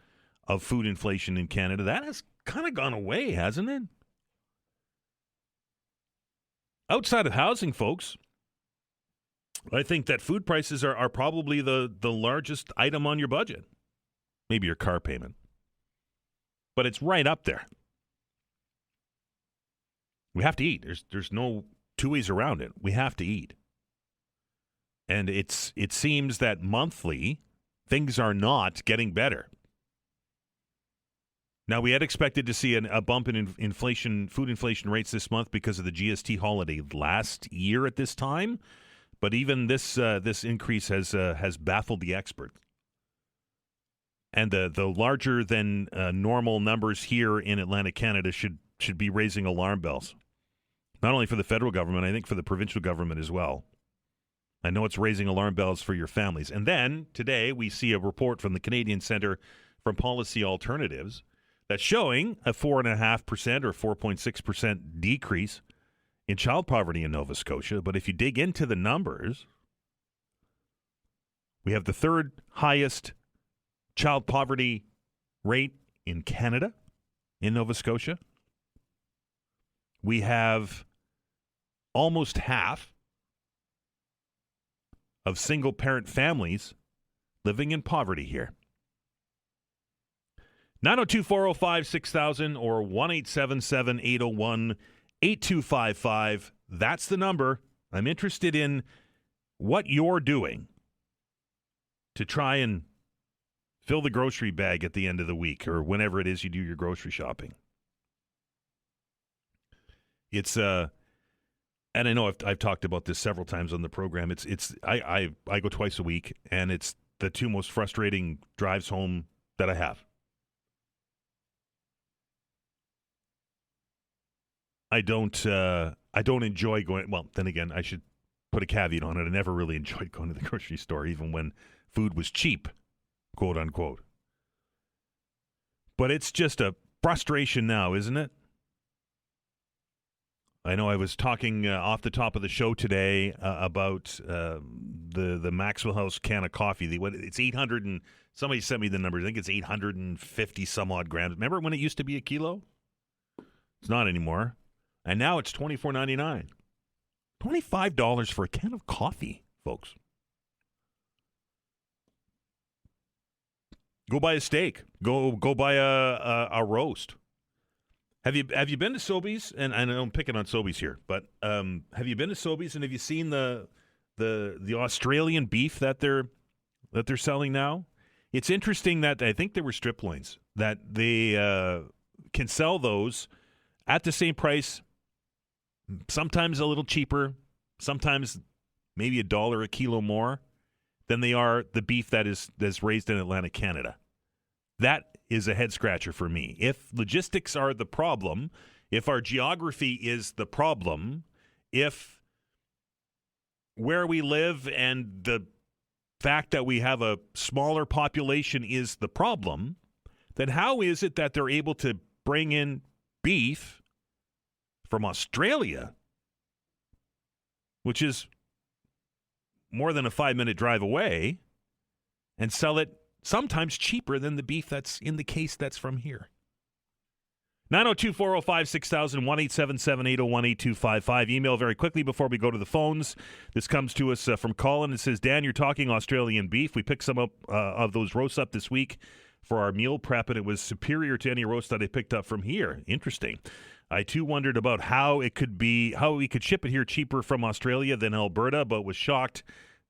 A: food inflation in Canada. That has kind of gone away, hasn't it? Outside of housing, folks, I think that food prices are probably the largest item on your budget. Maybe your car payment. But it's right up there. We have to eat. There's no two ways around it. We have to eat. And it seems that monthly, things are not getting better. Now, we had expected to see a bump in food inflation rates this month because of the GST holiday last year at this time, but even this increase has baffled the experts. And the larger than normal numbers here in Atlantic Canada should be raising alarm bells, not only for the federal government, I think for the provincial government as well. I know it's raising alarm bells for your families. And then today we see a report from the Canadian Centre for Policy Alternatives that's showing a 4.5% or 4.6% decrease in child poverty in Nova Scotia. But if you dig into the numbers, we have the third highest child poverty rate in Canada, in Nova Scotia. We have almost half of single-parent families living in poverty here. 902-405-6000 or 1-877-801-8255. That's the number. I'm interested in what you're doing to try and fill the grocery bag at the end of the week or whenever it is you do your grocery shopping. It's and I know I've talked about this several times on the program. I go twice a week, and it's the two most frustrating drives home that I have. I don't enjoy going. Well, then again, I should put a caveat on it. I never really enjoyed going to the grocery store, even when food was cheap, quote unquote. But it's just a frustration now, isn't it? I know I was talking off the top of the show today about the Maxwell House can of coffee. It's 800 and somebody sent me the numbers. I think it's 850 some odd grams. Remember when it used to be a kilo? It's not anymore. And now it's $24.99. $25 for a can of coffee, folks. Go buy a steak. Go buy a roast. Have you been to Sobeys? And I know I'm picking on Sobeys here, but have you been to Sobeys and have you seen the Australian beef that they're selling now? It's interesting that I think there were strip loins that they can sell those at the same price, sometimes a little cheaper, sometimes maybe $1 a kilo more than they are the beef that's raised in Atlantic Canada. That is a head scratcher for me. If logistics are the problem, if our geography is the problem, if where we live and the fact that we have a smaller population is the problem, then how is it that they're able to bring in beef from Australia, which is more than a 5-minute drive away, and sell it sometimes cheaper than the beef that's in the case that's from here? 902-405-6000, 1-877-801-8255. Email very quickly before we go to the phones. This comes to us from Colin. It says, Dan, you're talking Australian beef. We picked some up of those roasts up this week for our meal prep, and it was superior to any roast that I picked up from here. Interesting. I, too, wondered about how we could ship it here cheaper from Australia than Alberta, but was shocked.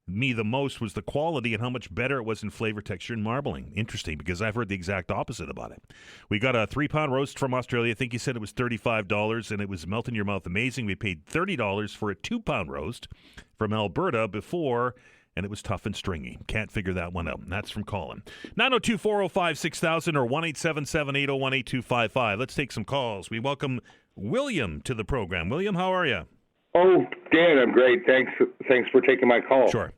A: Me the most was the quality and how much better it was in flavor, texture, and marbling. Interesting, because I've heard the exact opposite about it. We got a 3-pound roast from Australia. I think you said it was $35, and it was melt in your mouth amazing. We paid $30 for a 2-pound roast from Alberta before, and it was tough and stringy. Can't figure that one out. And that's from Colin. 902-405-6000 or 1-877-801-8255. Let's take some calls. We welcome William to the program. William, how are you?
E: Oh, Dan, I'm great. Thanks for taking my call.
A: Sure.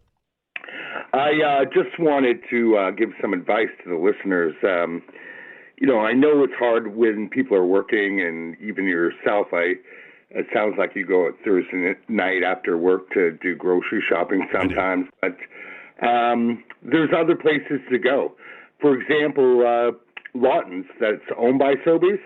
E: I just wanted to give some advice to the listeners. I know it's hard when people are working, and even yourself, it sounds like you go at Thursday night after work to do grocery shopping sometimes. But there's other places to go. For example, Lawton's, that's owned by Sobeys.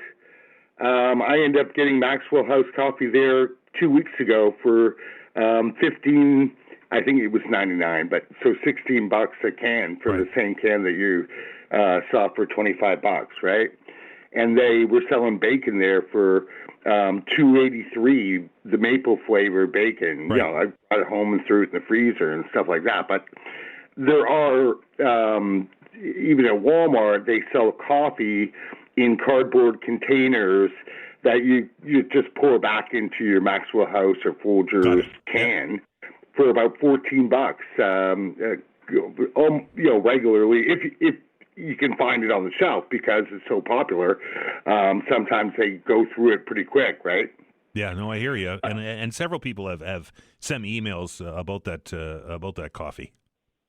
E: I end up getting Maxwell House coffee there 2 weeks ago for $15. I think it was $99, but so $16 a can for the same can that you saw for $25, right? And they were selling bacon there for $2.83, the maple flavor bacon.
A: Right.
E: I brought it home and threw it in the freezer and stuff like that. But there are even at Walmart, they sell coffee in cardboard containers that you just pour back into your Maxwell House or Folgers can for about $14. Regularly, if you can find it on the shelf because it's so popular. Sometimes they go through it pretty quick, right?
A: Yeah, no, I hear you. And several people have sent me emails about that coffee.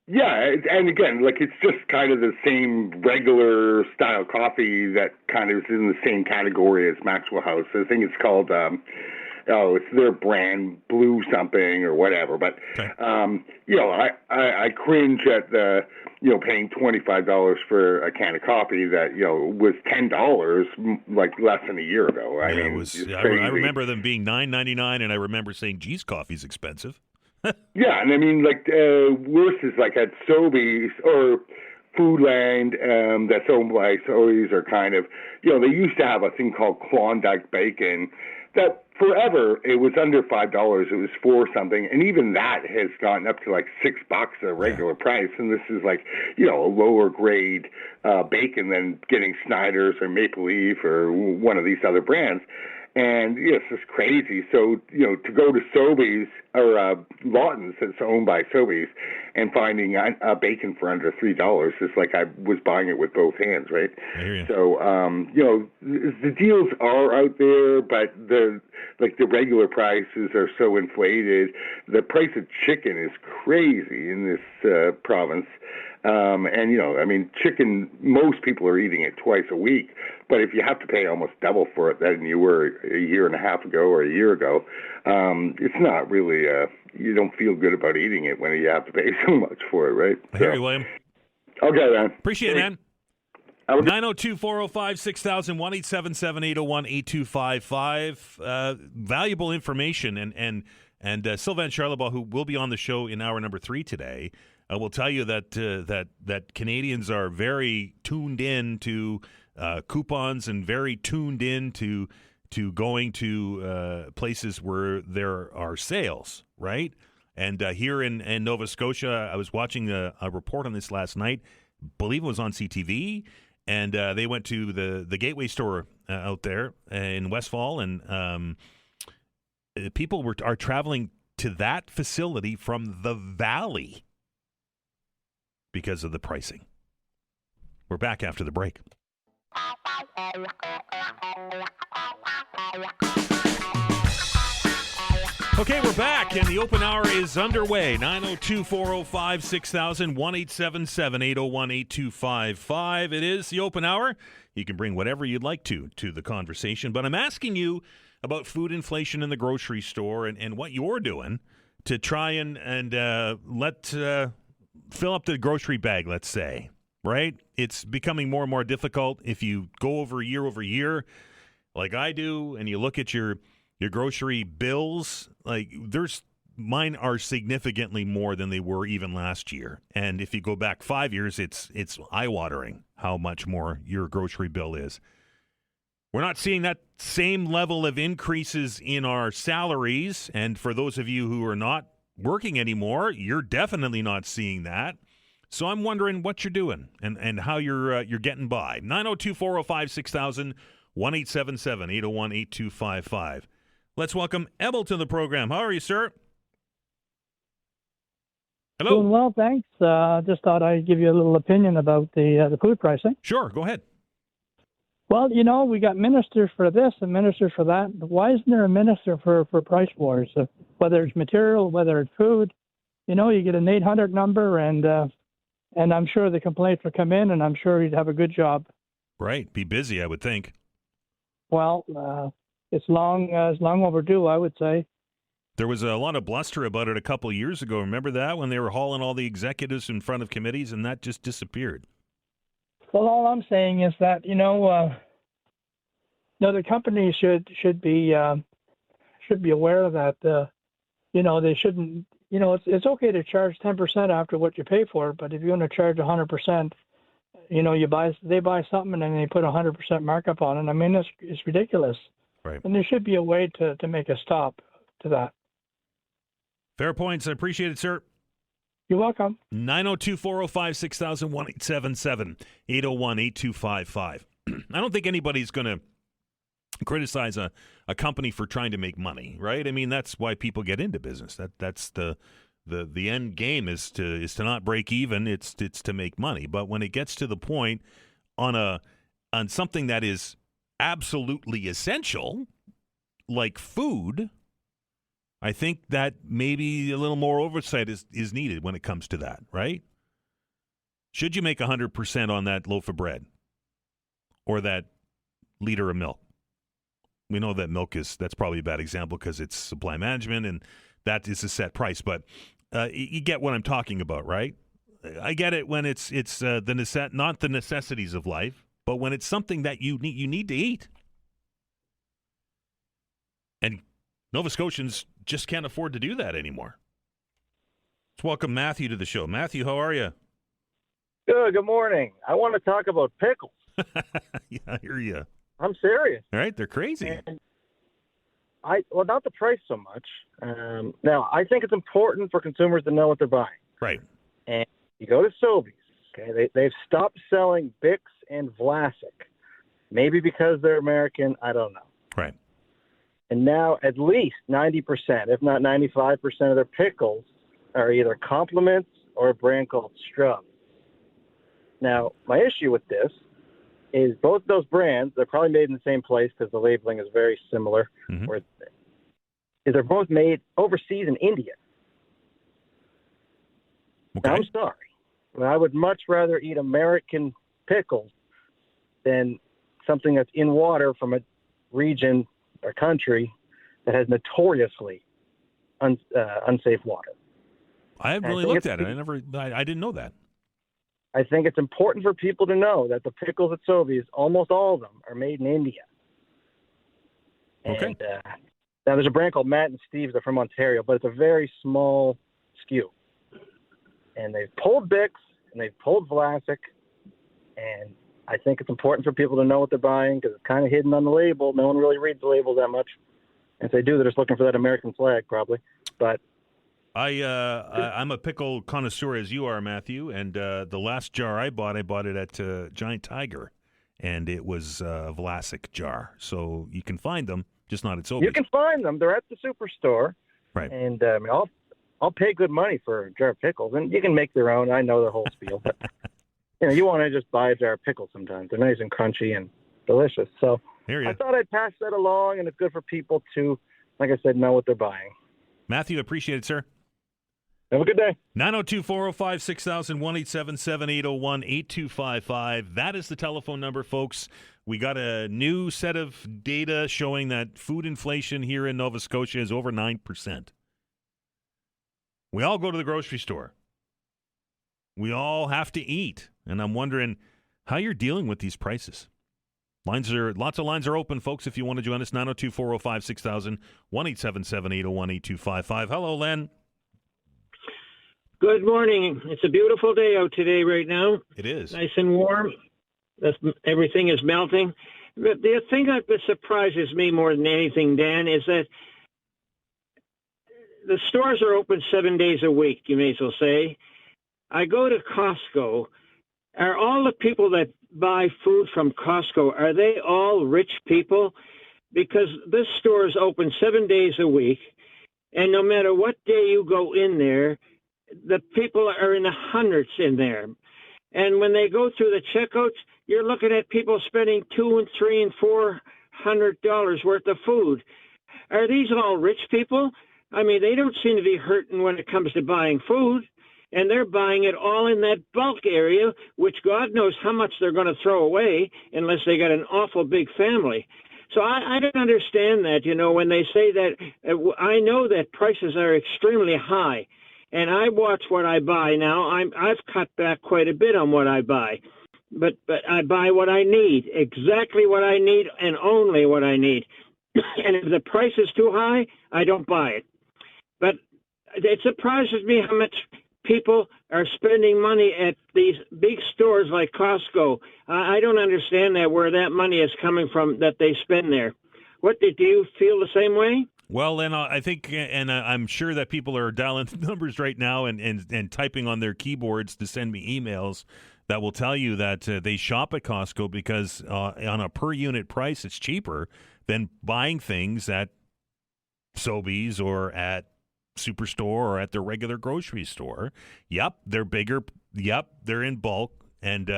E: Yeah, and again, like it's just kind of the same regular style coffee that kind of is in the same category as Maxwell House. I think it's called, it's their brand, Blue something or whatever. But,
A: okay.
E: I cringe at the, paying $25 for a can of coffee that, was $10 like less than a year ago. I mean,
A: I remember them being $9.99, and I remember saying, geez, coffee's expensive.
E: Yeah, and I mean, worse is like at Sobeys or Foodland that's owned by Sobeys or kind of, they used to have a thing called Klondike Bacon that forever it was under $5. It was $4 something, and even that has gotten up to like $6 a regular price. And this is like, a lower grade bacon than getting Snyder's or Maple Leaf or one of these other brands. And it's just crazy. So, to go to Sobeys or Lawton's that's owned by Sobeys and finding a bacon for under $3 is like I was buying it with both hands, right?
A: I hear you.
E: So, the deals are out there, but the regular prices are so inflated. The price of chicken is crazy in this province. Chicken, most people are eating it twice a week, but if you have to pay almost double for it than you were a year and a half ago or a year ago, it's not really, you don't feel good about eating it when you have to pay so much for it, right?
A: I hear you, William.
E: Okay, man.
A: Appreciate it, man. 902-405-6000, 1-877-801-8255. Valuable information, and Sylvain Charlebois, who will be on the show in hour number 3 today, will tell you that Canadians are very tuned in to coupons and very tuned in to going to places where there are sales, right? And here in Nova Scotia, I was watching a report on this last night. I believe it was on CTV, and they went to the Gateway store out there in Westfall, and people are traveling to that facility from the Valley because of the pricing. We're back after the break. Okay, we're back, and the open hour is underway. 902-405-6000, 1-877-801-8255. It is the open hour. You can bring whatever you'd like to the conversation, but I'm asking you about food inflation in the grocery store and what you're doing to try and fill up the grocery bag, let's say, right? It's becoming more and more difficult if you go over year like I do, and you look at your grocery bills, like mine are significantly more than they were even last year. And if you go back 5 years, it's eye-watering how much more your grocery bill is. We're not seeing that same level of increases in our salaries, and for those of you who are not working anymore, you're definitely not seeing that. So I'm wondering what you're doing and how you're getting by. 902-405-6000, 1-877-801-8255. Let's welcome Ebel to the program. How are you, sir? Hello.
F: Doing well, thanks. Just thought I'd give you a little opinion about the food pricing.
A: Sure, go ahead.
F: Well, we got ministers for this and ministers for that. Why isn't there a minister for price wars? Whether it's material, whether it's food, you get an 800 number, and I'm sure the complaints will come in, and I'm sure he'd have a good job.
A: Right, be busy, I would think.
F: Well, it's long overdue, I would say.
A: There was a lot of bluster about it a couple of years ago. Remember that, when they were hauling all the executives in front of committees, and that just disappeared? Well,
F: all I'm saying is that the company should be aware that they shouldn't. It's okay to charge 10% after what you pay for, but if you're going to charge 100%, they buy something and then they put 100% markup on it. I mean, it's ridiculous.
A: Right.
F: And there should be a way to make a stop to that.
A: Fair points. I appreciate it, sir.
F: You're welcome.
A: 902-405-6000, 1-877-801-8255. I don't think anybody's going to criticize a company for trying to make money, right? I mean, that's why people get into business. That's the end game is to not break even. It's to make money. But when it gets to the point on something that is absolutely essential, like food, I think that maybe a little more oversight is needed when it comes to that, right? Should you make 100% on that loaf of bread or that liter of milk? We know that milk that's probably a bad example because it's supply management and that is a set price. But you get what I'm talking about, right? I get it when it's not the necessities of life, but when it's something that you need to eat. And Nova Scotians just can't afford to do that anymore. Let's welcome Matthew to the show. Matthew, how are you?
G: Good morning. I want to talk about pickles.
A: Yeah, I hear you.
G: I'm serious.
A: All right, they're crazy.
G: And not the price so much. Now, I think it's important for consumers to know what they're buying.
A: Right.
G: And you go to Sobeys, okay, they've stopped selling Bix and Vlasic. Maybe because they're American, I don't know.
A: Right.
G: And now at least 90%, if not 95% of their pickles are either compliments or a brand called Strub. Now, my issue with this is both those brands, they're probably made in the same place because the labeling is very similar.
A: Mm-hmm.
G: They're both made overseas in India.
A: Okay.
G: Now, I'm sorry. I would much rather eat American pickles than something that's in water from a region or country that has notoriously unsafe water.
A: I haven't really looked at it. I didn't know that.
G: I think it's important for people to know that the pickles at Sobeys, almost all of them, are made in India.
A: Okay.
G: And, now, there's a brand called Matt and Steve's. They're from Ontario, but it's a very small SKU. And they've pulled Bix and they've pulled Vlasic. And I think it's important for people to know what they're buying because it's kind of hidden on the label. No one really reads the label that much. And if they do, they're just looking for that American flag probably. But
A: I'm a pickle connoisseur as you are, Matthew, and the last jar I bought it at Giant Tiger, and it was a Vlasic jar. So you can find them, just not at Sobeys.
G: You can find them. They're at the superstore.
A: Right.
G: And I'll pay good money for a jar of pickles, and you can make their own. I know the whole spiel, but you want to just buy a jar of pickles sometimes. They're nice and crunchy and delicious. So I thought I'd pass that along, and it's good for people to, like I said, know what they're buying.
A: Matthew, appreciate it, sir.
G: Have a good day.
A: 902-405-6000, 1-877-801-8255. That is the telephone number, folks. We got a new set of data showing that food inflation here in Nova Scotia is over 9%. We all go to the grocery store. We all have to eat. And I'm wondering how you're dealing with these prices. Lots of lines are open, folks, if you want to join us. 902-405-6000, 1-877-801-8255. Hello, Len.
H: Good morning. It's a beautiful day out today right now.
A: It is.
H: Nice and warm. Everything is melting. But the thing that surprises me more than anything, Dan, is that the stores are open 7 days a week, you may as well say. I go to Costco. Are all the people that buy food from Costco, are they all rich people? Because this store is open 7 days a week, and no matter what day you go in there, the people are in the hundreds in there. And when they go through the checkouts, you're looking at people spending $200 and $300 and $400 worth of food. Are these all rich people? I mean, they don't seem to be hurting when it comes to buying food. And they're buying it all in that bulk area, which God knows how much they're going to throw away unless they got an awful big family. So I don't understand that, when they say that. I know that prices are extremely high. And I watch what I buy now. I've cut back quite a bit on what I buy, but I buy what I need, exactly what I need, and only what I need. And if the price is too high, I don't buy it. But it surprises me how much people are spending money at these big stores like Costco. I don't understand where that money is coming from that they spend there. Do you feel the same way?
A: Well, and I think, and I'm sure that people are dialing numbers right now and typing on their keyboards to send me emails. that will tell you that they shop at Costco because on a per unit price, it's cheaper than buying things at Sobeys or at Superstore or at their regular grocery store. Yep, they're bigger. Yep, they're in bulk. And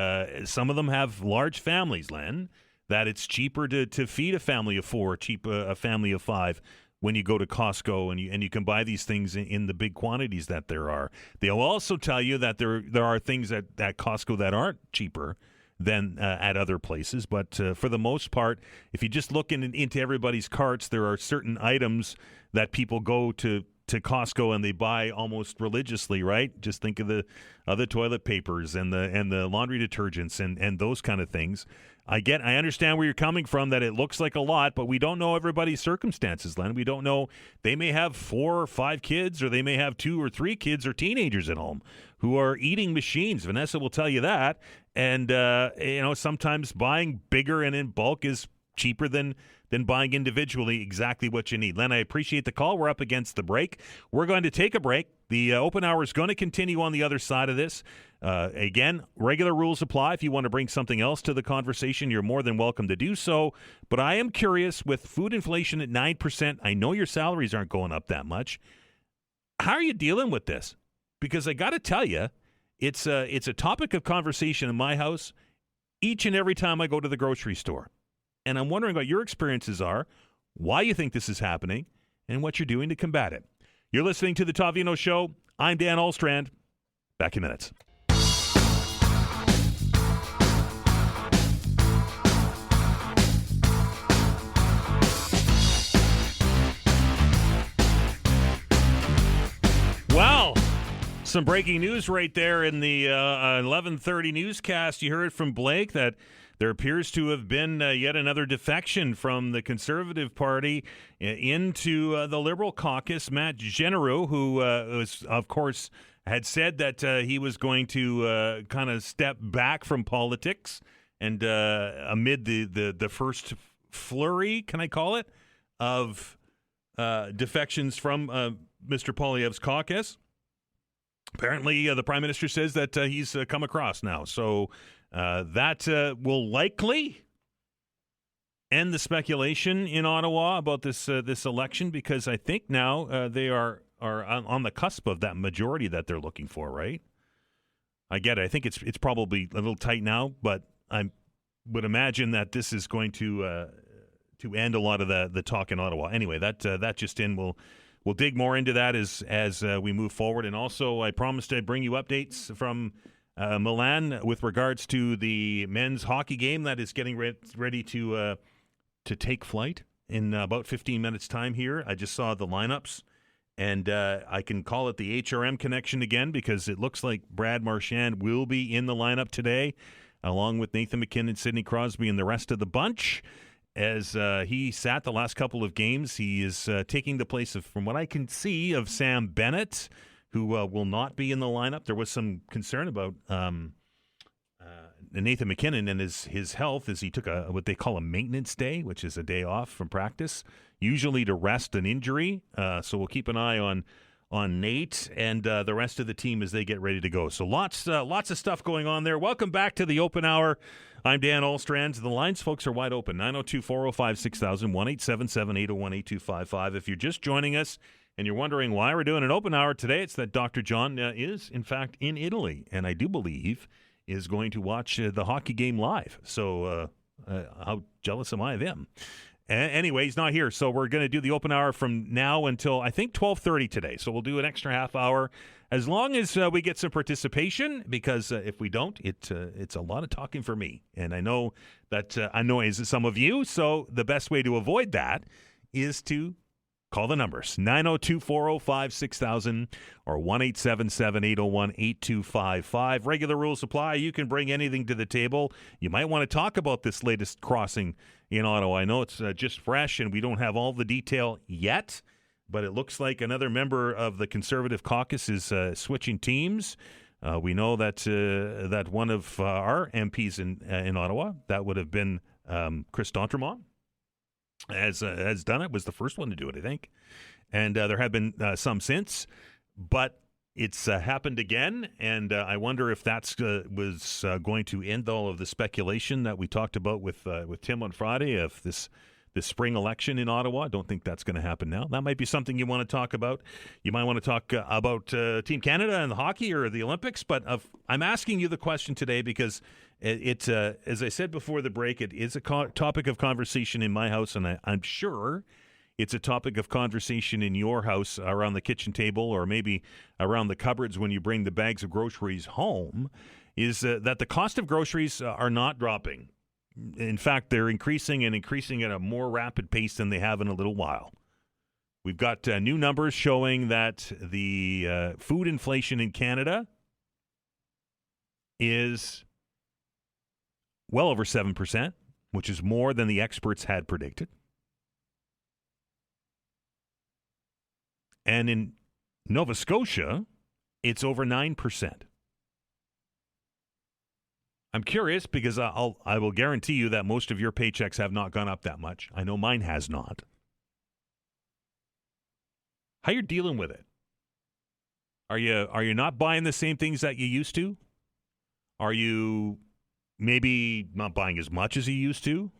A: some of them have large families, Len, that it's cheaper to feed a family of 4, a family of 5 when you go to Costco and you can buy these things in the big quantities that there are. They'll also tell you that there are things at Costco that aren't cheaper than at other places. But for the most part, if you just look into everybody's carts, there are certain items that people go to Costco and they buy almost religiously, right? Just think of the other toilet papers and the laundry detergents and those kind of things. I understand where you're coming from, that it looks like a lot, but we don't know everybody's circumstances, Len. We don't know. They may have 4 or 5 kids, or they may have 2 or 3 kids or teenagers at home who are eating machines. Vanessa will tell you that. And, sometimes buying bigger and in bulk is cheaper than buying individually exactly what you need. Len, I appreciate the call. We're up against the break. We're going to take a break. The open hour is going to continue on the other side of this. Again, regular rules apply. If you want to bring something else to the conversation, you're more than welcome to do so. But I am curious, with food inflation at 9%, I know your salaries aren't going up that much. How are you dealing with this? Because I got to tell you, it's a topic of conversation in my house each and every time I go to the grocery store. And I'm wondering what your experiences are, why you think this is happening, and what you're doing to combat it. You're listening to The Todd Veinotte Show. I'm Dan Ahlstrand. Back in minutes. Well, some breaking news right there in the 11:30 newscast. You heard from Blake that there appears to have been yet another defection from the Conservative Party into the Liberal caucus. Matt Genereux, who was, of course, had said that he was going to kind of step back from politics, and amid the first flurry, can I call it, of defections from Mr. Poilievre's caucus, apparently the Prime Minister says that he's come across now. So that will likely end the speculation in Ottawa about this election, because I think now they are on the cusp of that majority that they're looking for, right? I get it. I think it's probably a little tight now, but I would imagine that this is going to end a lot of the talk in Ottawa. Anyway, that just in. We'll dig more into that as we move forward. And also, I promised I'd bring you updates from Milan with regards to the men's hockey game that is getting ready to take flight in about 15 minutes' time here. I just saw the lineups, and I can call it the HRM connection again, because it looks like Brad Marchand will be in the lineup today, along with Nathan McKinnon, Sidney Crosby, and the rest of the bunch. As he sat the last couple of games, he is taking the place of, from what I can see, of Sam Bennett, who will not be in the lineup. There was some concern about Nathan McKinnon and his health, as he took what they call a maintenance day, which is a day off from practice, usually to rest an injury. So we'll keep an eye on Nate and the rest of the team as they get ready to go. So lots of stuff going on there. Welcome back to the Open Hour. I'm Dan Ahlstrand. The lines, folks, are wide open. 902-405-6000, 1-877-801-8255. If you're just joining us and you're wondering why we're doing an Open Hour today, it's that Dr. John is, in fact, in Italy, and I do believe is going to watch the hockey game live. So how jealous am I of him? Anyway, he's not here, so we're going to do the Open Hour from now until, I think, 12:30 today. So we'll do an extra half hour, as long as we get some participation, because if we don't, it's a lot of talking for me. And I know that annoys some of you, so the best way to avoid that is to call the numbers, 902-405-6000 or 1-877-801-8255. Regular rules apply. You can bring anything to the table. You might want to talk about this latest crossing in Ottawa. I know it's just fresh and we don't have all the detail yet, but it looks like another member of the Conservative caucus is switching teams. We know that one of our MPs in Ottawa, that would have been Chris D'Entremont, has done it, was the first one to do it, I think. And there have been some since. But It's happened again, and I wonder if that's was going to end all of the speculation that we talked about with Tim on Friday of this spring election in Ottawa. I don't think that's going to happen now. That might be something you want to talk about. You might want to talk about Team Canada and the hockey or the Olympics, but I'm asking you the question today because it's, as I said before the break, it is a topic of conversation in my house, and I'm sure it's a topic of conversation in your house around the kitchen table or maybe around the cupboards when you bring the bags of groceries home, is that the cost of groceries are not dropping. In fact, they're increasing at a more rapid pace than they have in a little while. We've got new numbers showing that the food inflation in Canada is well over 7%, which is more than the experts had predicted. And in Nova Scotia, it's over 9%. I'm curious because I will guarantee you that most of your paychecks have not gone up that much. I know mine has not. How you're dealing with it? Are you not buying the same things that you used to? Are you maybe not buying as much as you used to?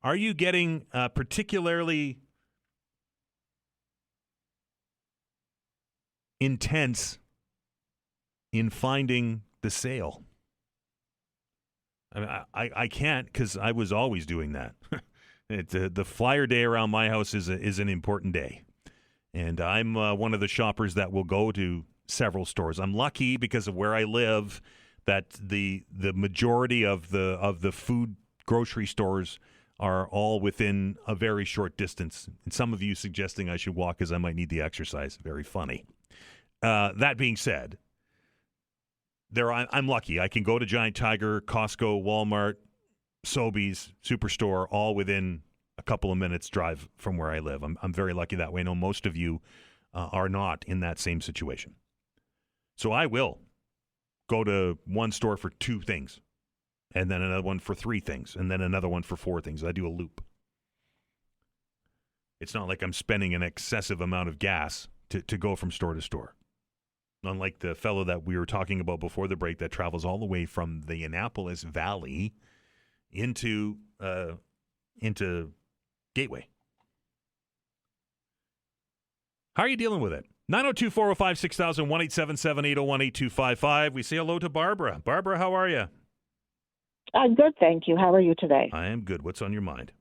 A: Are you getting particularly intense in finding the sale? I mean, I can't because I was always doing that. The flyer day around my house is an important day, and I'm one of the shoppers that will go to several stores. I'm lucky because of where I live that the majority of the food grocery stores are all within a very short distance. And some of you suggesting I should walk because I might need the exercise. Very funny. That being said, I'm lucky. I can go to Giant Tiger, Costco, Walmart, Sobeys, Superstore, all within a couple of minutes drive from where I live. I'm very lucky that way. I know most of you are not in that same situation. So I will go to one store for 2 things, and then another one for 3 things, and then another one for 4 things. I do a loop. It's not like I'm spending an excessive amount of gas to go from store to store. Unlike the fellow that we were talking about before the break that travels all the way from the Annapolis Valley into Gateway. How are you dealing with it? 902-405-6000, 1-877-801-8255. We say hello to Barbara. Barbara, how are you?
I: I'm good, thank you. How are you today?
A: I am good. What's on your mind?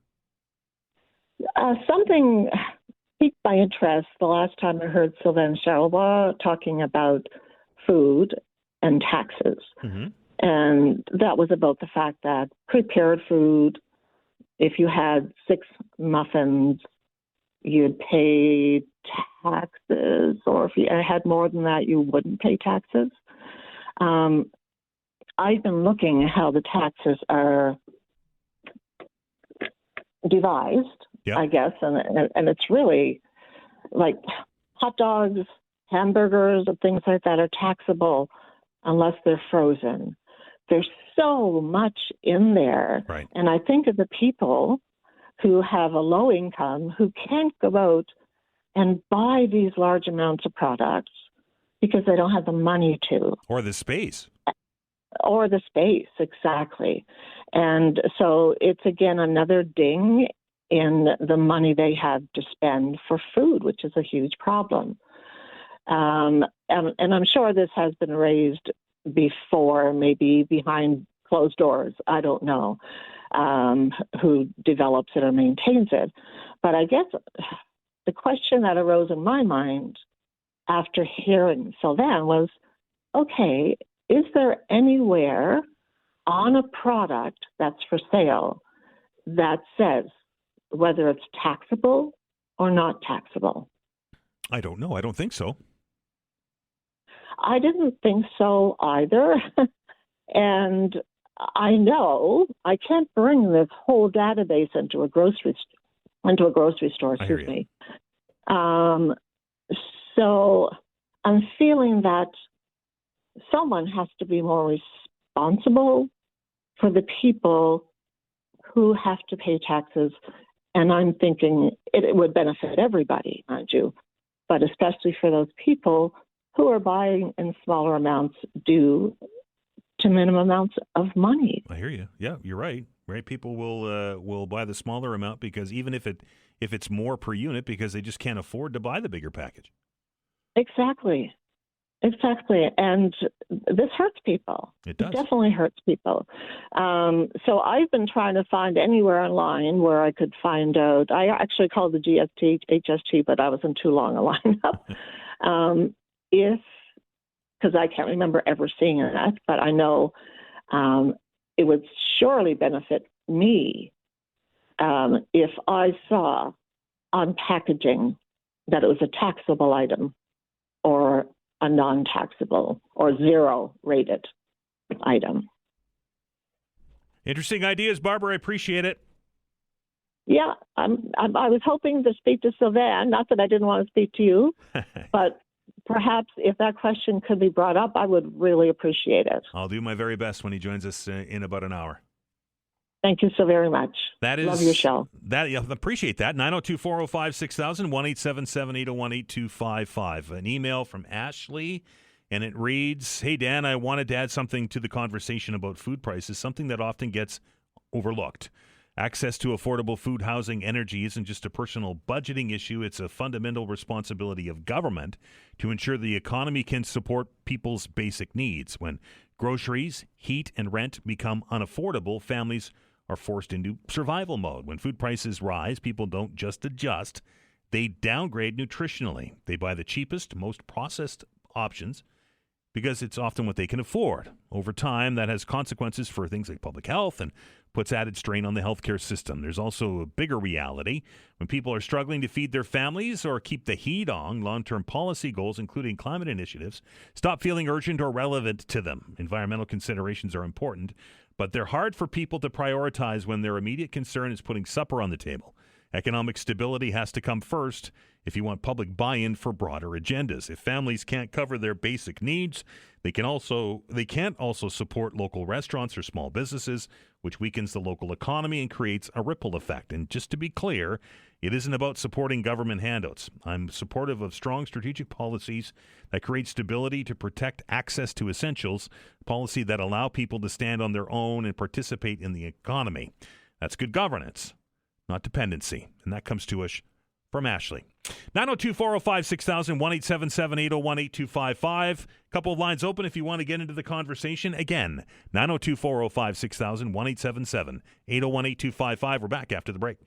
I: Something piqued my interest the last time I heard Sylvain Charlebois talking about food and taxes.
A: Mm-hmm.
I: And that was about the fact that prepared food, if you had 6 muffins, you'd pay taxes, or if you had more than that, you wouldn't pay taxes. I've been looking at how the taxes are devised,
A: yeah.
I: I guess, and it's really like hot dogs, hamburgers, and things like that are taxable unless they're frozen. There's so much in there.
A: Right.
I: And I think of the people who have a low income who can't go out and buy these large amounts of products because they don't have the money to.
A: Or the space.
I: Or the space, exactly. And so it's, again, another ding in the money they have to spend for food, which is a huge problem. And I'm sure this has been raised before, maybe behind closed doors. I don't know who develops it or maintains it. But I guess the question that arose in my mind after hearing Sylvain was, okay, is there anywhere on a product that's for sale that says whether it's taxable or not taxable?
A: I don't know. I don't think so.
I: I didn't think so either. And I know I can't bring this whole database into a grocery store, excuse me. So I'm feeling that someone has to be more responsible for the people who have to pay taxes. And I'm thinking it would benefit everybody, mind you, but especially for those people who are buying in smaller amounts due to minimum amounts of money.
A: I hear you. Yeah, you're right. Right, people will buy the smaller amount because even if it's more per unit, because they just can't afford to buy the bigger package.
I: Exactly. And this hurts people.
A: It does.
I: It definitely hurts people. So I've been trying to find anywhere online where I could find out. I actually called the HST, but I was in too long a lineup. Because I can't remember ever seeing that, but I know it would surely benefit me if I saw on packaging that it was a taxable item or a non-taxable or zero-rated item.
A: Interesting ideas, Barbara. I appreciate it.
I: Yeah, I was hoping to speak to Sylvain. Not that I didn't want to speak to you, but perhaps if that question could be brought up, I would really appreciate it.
A: I'll do my very best when he joins us in about an hour.
I: Thank you so very much. Love your show.
A: Appreciate that. 902-405-6000, 1-877-801-8255. An email from Ashley, and it reads, "Hey, Dan, I wanted to add something to the conversation about food prices, something that often gets overlooked. Access to affordable food, housing, energy isn't just a personal budgeting issue. It's a fundamental responsibility of government to ensure the economy can support people's basic needs. When groceries, heat, and rent become unaffordable, families are forced into survival mode. When food prices rise, people don't just adjust, they downgrade nutritionally. They buy the cheapest, most processed options because it's often what they can afford. Over time, that has consequences for things like public health and puts added strain on the healthcare system. There's also a bigger reality. When people are struggling to feed their families or keep the heat on, long-term policy goals, including climate initiatives, stop feeling urgent or relevant to them. Environmental considerations are important, but they're hard for people to prioritize when their immediate concern is putting supper on the table. Economic stability has to come first if you want public buy-in for broader agendas. If families can't cover their basic needs, they can't also support local restaurants or small businesses, which weakens the local economy and creates a ripple effect. And just to be clear, it isn't about supporting government handouts. I'm supportive of strong strategic policies that create stability to protect access to essentials, policy that allow people to stand on their own and participate in the economy. That's good governance, not dependency. And that comes to us from Ashley. 902-405-6000, 1-877-801-8255. Couple of lines open if you want to get into the conversation. Again, 902-405-6000, 1-877-801-8255. We're back after the break.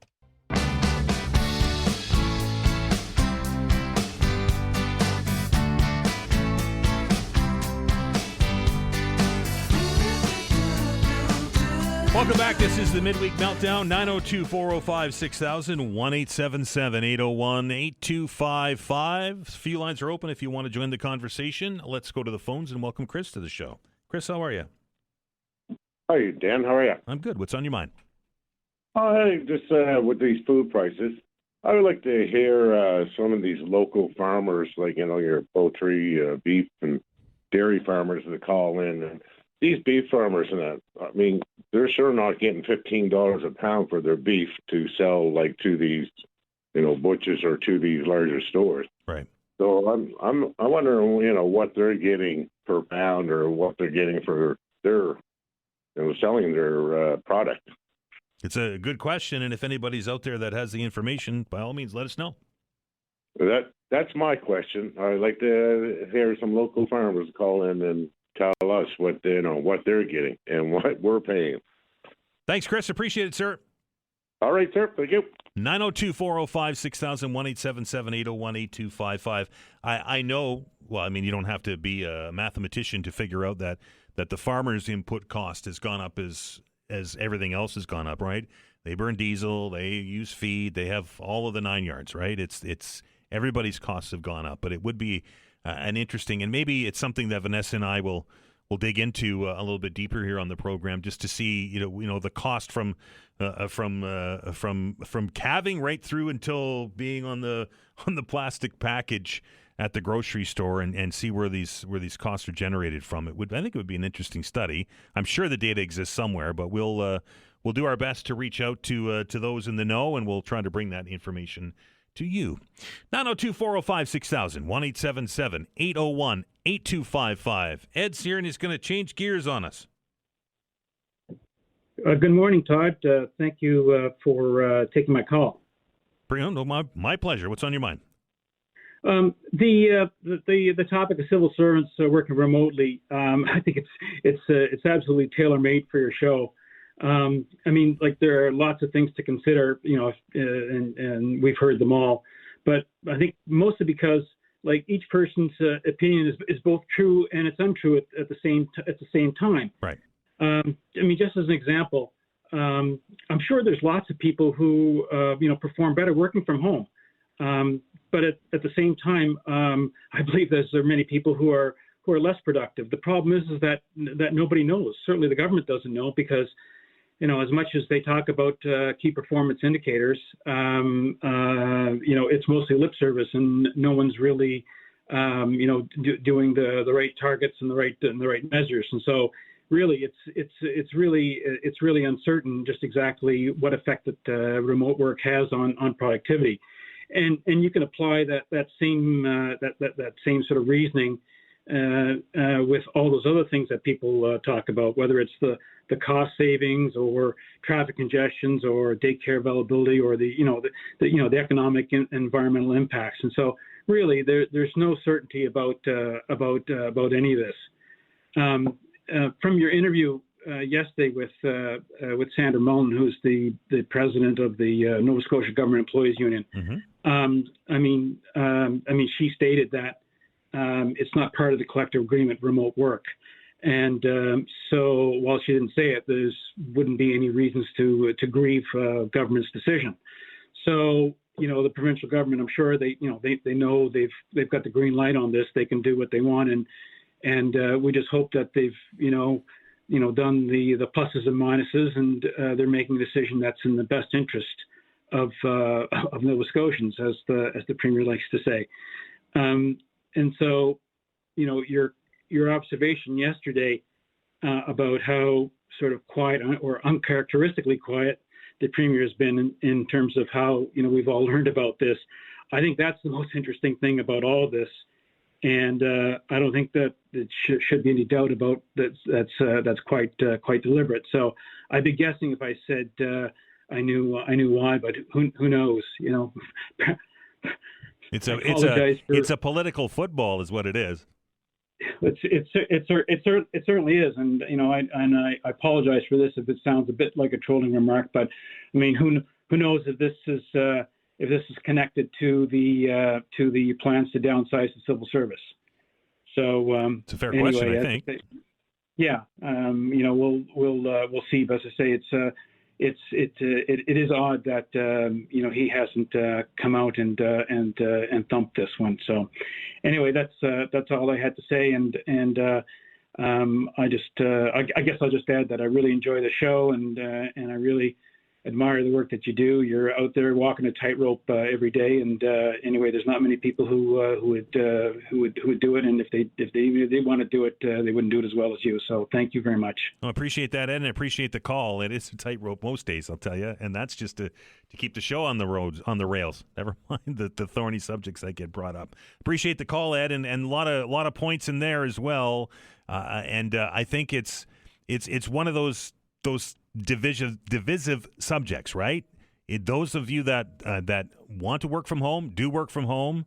A: Welcome back. This is the Mid-Week Meltdown. 902-405-6000, 1-877-801-8255. A few lines are open if you want to join the conversation. Let's go to the phones and welcome Chris to the show. Chris, how are you?
J: Hi, Dan. How are you?
A: I'm good. What's on your mind?
J: Just with these food prices, I would like to hear some of these local farmers, like, your poultry, beef, and dairy farmers that call in. And these beef farmers, they're sure not getting $15 a pound for their beef to sell, like, to these, butchers or to these larger stores.
A: Right.
J: So I'm wondering, what they're getting per pound or what they're getting for their, selling their product.
A: It's a good question, and if anybody's out there that has the information, by all means, let us know.
J: That's my question. I'd like to hear some local farmers call in and tell us what they're getting and what we're paying.
A: Thanks, Chris. Appreciate it, sir.
J: All right, sir. Thank you.
A: 902-405-6000, 1-877-801-8255. I know, you don't have to be a mathematician to figure out that the farmer's input cost has gone up as everything else has gone up, right? They burn diesel, they use feed, they have all of the 9 yards, right? It's everybody's costs have gone up, but it would be an interesting, and maybe it's something that Vanessa and I will dig into a little bit deeper here on the program, just to see the cost from calving right through until being on the plastic package at the grocery store, and see where these costs are generated from. I think it would be an interesting study. I'm sure the data exists somewhere, but we'll do our best to reach out to those in the know, and we'll try to bring that information to you. 902-405-6000, 1-877-801-8255. Ed's here, and he's going to change gears on us.
K: Good morning, Todd. Thank you for taking my call.
A: No, my pleasure. What's on your mind?
K: The topic of civil servants working remotely. I think it's absolutely tailor-made for your show. I mean, like, there are lots of things to consider, and we've heard them all. But I think mostly because, like, each person's opinion is both true and it's untrue at the same time.
A: Right.
K: I mean, just as an example, I'm sure there's lots of people who perform better working from home. But at the same time, I believe there are many people who are less productive. The problem is that nobody knows. Certainly, the government doesn't know because, as much as they talk about key performance indicators, it's mostly lip service, and no one's really, doing the right targets and the right measures. And so, really, it's really uncertain just exactly what effect that remote work has on productivity. And you can apply that same sort of reasoning with all those other things that people talk about, whether it's the cost savings or traffic congestions or daycare availability or the economic and environmental impacts. And so really there's no certainty about any of this. From your interview yesterday with Sandra Mullen, who's the president of the Nova Scotia Government Employees Union.
A: Mm-hmm.
K: She stated that it's not part of the collective agreement, remote work, and so while she didn't say it, there wouldn't be any reasons to grieve government's decision. So the provincial government, I'm sure they know they've got the green light on this. They can do what they want, and we just hope that they've done the pluses and minuses, and they're making a decision that's in the best interest of Nova Scotians, as the Premier likes to say. And so, your observation yesterday about how sort of quiet or uncharacteristically quiet the Premier has been in terms of how we've all learned about this, I think that's the most interesting thing about all of this. And I don't think that it should be any doubt about that. That's quite deliberate. So I'd be guessing if I said I knew why, but who knows?
A: It's a political football, is what it is.
K: It certainly is, and I apologize for this if it sounds a bit like a trolling remark, but I mean, who knows if this is connected to the plans to downsize the civil service. So
A: it's a fair question, I think.
K: We'll see. But as I say, it is odd that he hasn't come out and thumped this one. So anyway, that's all I had to say. And I guess I'll just add that I really enjoy the show, and I really admire the work that you do. You're out there walking a tightrope every day, and anyway, there's not many people who would do it. And if they want to do it, they wouldn't do it as well as you. So thank you very much.
A: I appreciate that, Ed, and I appreciate the call. It is a tightrope most days, I'll tell you, and that's just to keep the show on the rails. Never mind the thorny subjects that get brought up. Appreciate the call, Ed, and a lot of points in there as well. And I think it's one of those divisive subjects, right? Those of you that want to work from home, do work from home,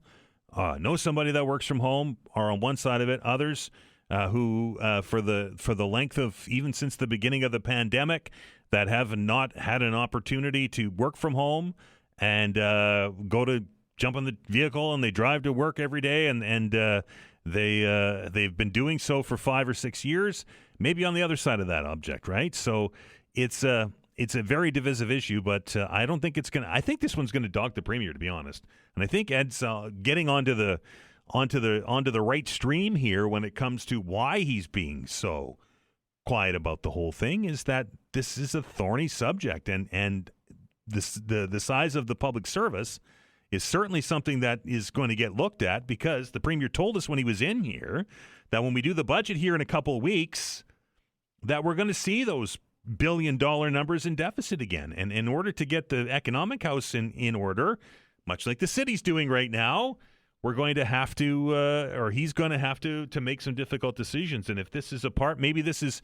A: know somebody that works from home, are on one side of it. Others who, for the length of, even since the beginning of the pandemic, that have not had an opportunity to work from home and jump on the vehicle and they drive to work every day, and they've been doing so for 5 or 6 years, maybe on the other side of that object, right? So it's a very divisive issue, but I don't think it's going to. I think this one's going to dog the Premier, to be honest. And I think Ed's getting onto the right stream here when it comes to why he's being so quiet about the whole thing. Is that this is a thorny subject, and the size of the public service is certainly something that is going to get looked at, because the Premier told us when he was in here that when we do the budget here in a couple of weeks, that we're going to see those billion-dollar numbers in deficit again. And in order to get the economic house in order, much like the city's doing right now, we're going to have to, or he's going to have to make some difficult decisions. And if this is a part, maybe this is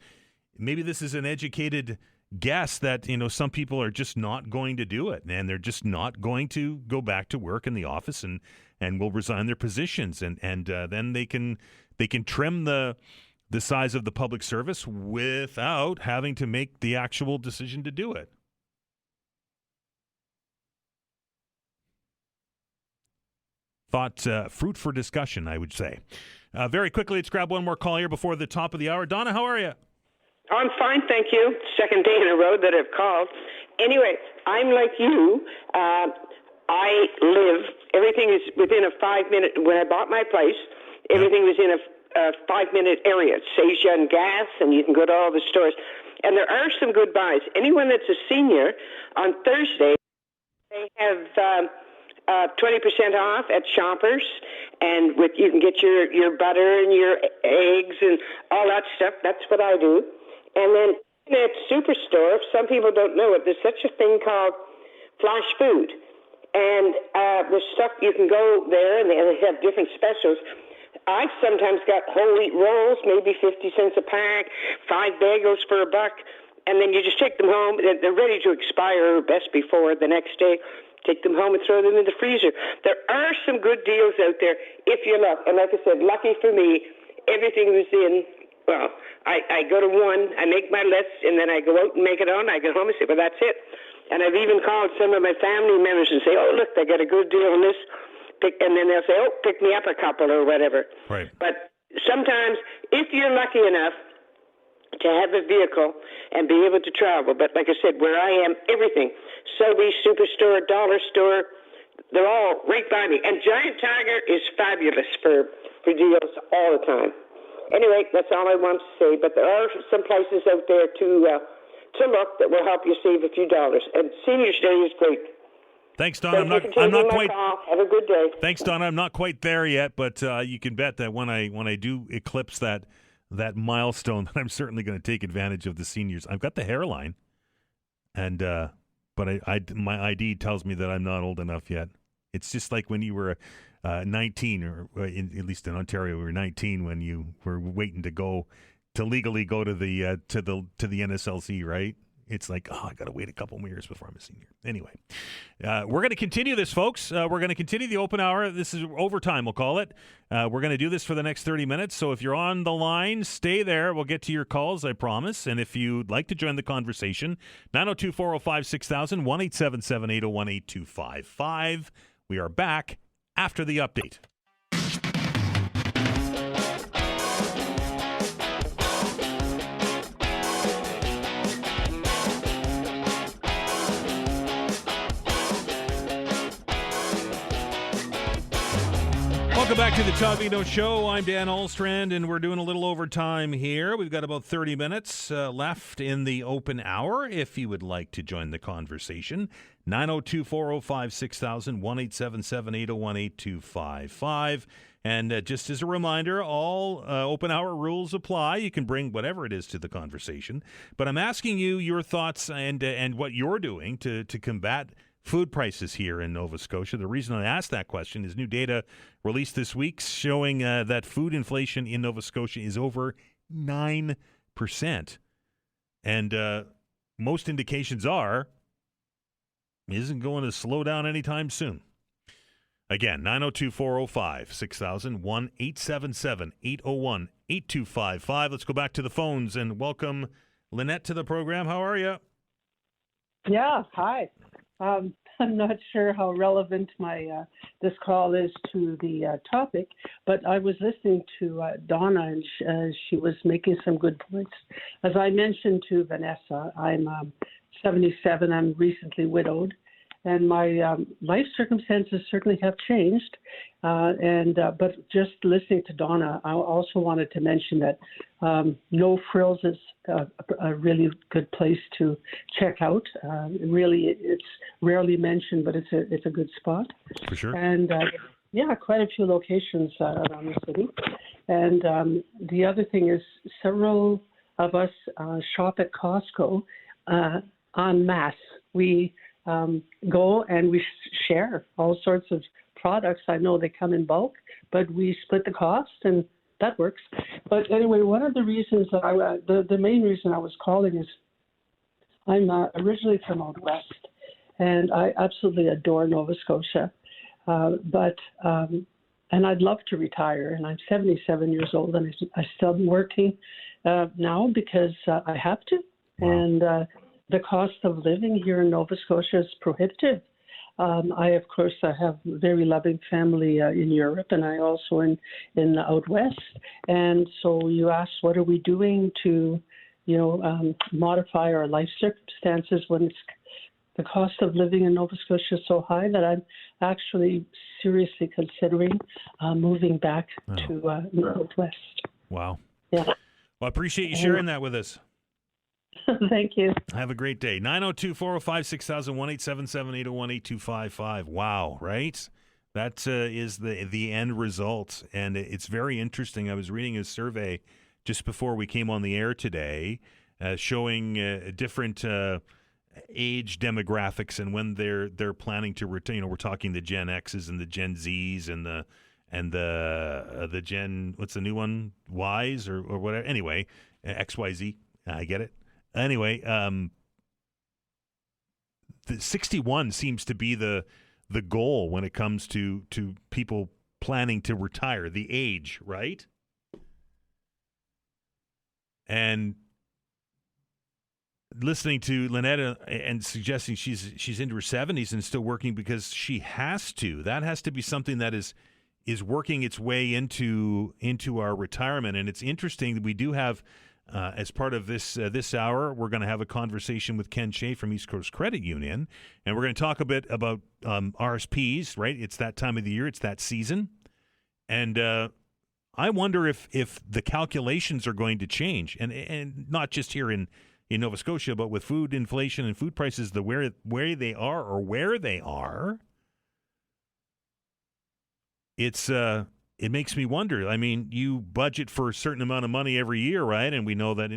A: an educated guess that, some people are just not going to do it, and they're just not going to go back to work in the office and will resign their positions, and then they can trim the size of the public service without having to make the actual decision to do it. Thought fruit for discussion, I would say. Very quickly, let's grab one more call here before the top of the hour. Donna, how are you?
L: I'm fine, thank you. Second day in a row that I've called. Anyway, I'm like you. Everything is within a 5-minute, when I bought my place, everything was in a 5-minute area. It saves you on gas, and you can go to all the stores. And there are some good buys. Anyone that's a senior, on Thursday, they have 20% off at Shoppers, and you can get your butter and your eggs and all that stuff. That's what I do. And then at Superstore, some people don't know it, there's such a thing called flash food. And there's stuff, you can go there, and they have different specials. I've sometimes got whole wheat rolls, maybe 50 cents a pack, 5 bagels for $1, and then you just take them home. They're ready to expire best before the next day. Take them home and throw them in the freezer. There are some good deals out there if you look. And like I said, lucky for me, everything was in. Well, I go to one, I make my list, and then I go out and make it on. I get home and say, well, that's it. And I've even called some of my family members and say, oh, look, they got a good deal on this. And then they'll say, oh, pick me up a couple or whatever.
A: Right.
L: But sometimes, if you're lucky enough to have a vehicle and be able to travel, but like I said, where I am, everything, Sobeys, Superstore, Dollar Store, they're all right by me. And Giant Tiger is fabulous for deals all the time. Anyway, that's all I want to say. But there are some places out there to look that will help you save a few dollars. And Seniors Day is great.
A: Thanks, Donna.
L: I'm not quite. Have a good day.
A: Thanks, Donna. I'm not quite there yet, but you can bet that when I do eclipse that milestone, that I'm certainly going to take advantage of the seniors. I've got the hairline, and but my ID tells me that I'm not old enough yet. It's just like when you were 19, or at least in Ontario, we were 19 when you were waiting to legally go to the NSLC, right? It's like, I got to wait a couple more years before I'm a senior. Anyway, we're going to continue this, folks. We're going to continue the open hour. This is overtime, we'll call it. We're going to do this for the next 30 minutes. So if you're on the line, stay there. We'll get to your calls, I promise. And if you'd like to join the conversation, 902-405-6000, 1-877-801-8255. We are back after the update. Welcome back to the Todd Veinotte Show. I'm Dan Alstrand, and we're doing a little overtime here. We've got about 30 minutes left in the open hour. If you would like to join the conversation, 902-405-6000, 1-877-801-8255. And just as a reminder, all open hour rules apply. You can bring whatever it is to the conversation. But I'm asking you your thoughts and what you're doing to combat food prices here in Nova Scotia. The reason I asked that question is new data released this week showing that food inflation in Nova Scotia is over 9%. And most indications are it isn't going to slow down anytime soon. Again, 902-405-6000, 1-877-801-8255. Let's go back to the phones and welcome Lynette to the program. How are you?
M: Yeah, hi. I'm not sure how relevant my this call is to the topic, but I was listening to Donna, and she was making some good points. As I mentioned to Vanessa, I'm 77. I'm recently widowed, and my life circumstances certainly have changed. But just listening to Donna, I also wanted to mention that No Frills is a really good place to check out. Really, it's rarely mentioned, but it's a good spot.
A: For sure.
M: And quite a few locations around the city. And the other thing is several of us shop at Costco en masse. We go and we share all sorts of products. I know they come in bulk, but we split the cost, and that works. But anyway, one of the reasons the main reason I was calling is I'm originally from out west, and I absolutely adore Nova Scotia. And I'd love to retire, and I'm 77 years old, and I still am working now because I have to. Wow. And the cost of living here in Nova Scotia is prohibitive. I have a very loving family in Europe, and I also in out west. And so you asked, what are we doing to, modify our life circumstances when the cost of living in Nova Scotia is so high that I'm actually seriously considering moving back to Northwest.
A: Wow.
M: Yeah.
A: Well, I appreciate you sharing that with us.
M: Thank you.
A: Have a great day. 902-405-6000, 1-877-801-8255. Wow, right? That is the end result, and it's very interesting. I was reading a survey just before we came on the air today showing different age demographics and when they're planning to return. We're talking the Gen X's and the Gen Z's and the Gen, what's the new one? Y's or whatever. Anyway, XYZ. I get it. Anyway, the 61 seems to be the goal when it comes to people planning to retire, the age, right? And listening to Lynette and suggesting she's into her 70s and still working because she has to. That has to be something that is working its way into our retirement. And it's interesting that we do have, as part of this hour, we're going to have a conversation with Ken Shea from East Coast Credit Union, and we're going to talk a bit about RSPs. Right, it's that time of the year, it's that season, and I wonder if the calculations are going to change, and not just here in Nova Scotia, but with food inflation and food prices, where they are. It makes me wonder. I mean, you budget for a certain amount of money every year, right? And we know that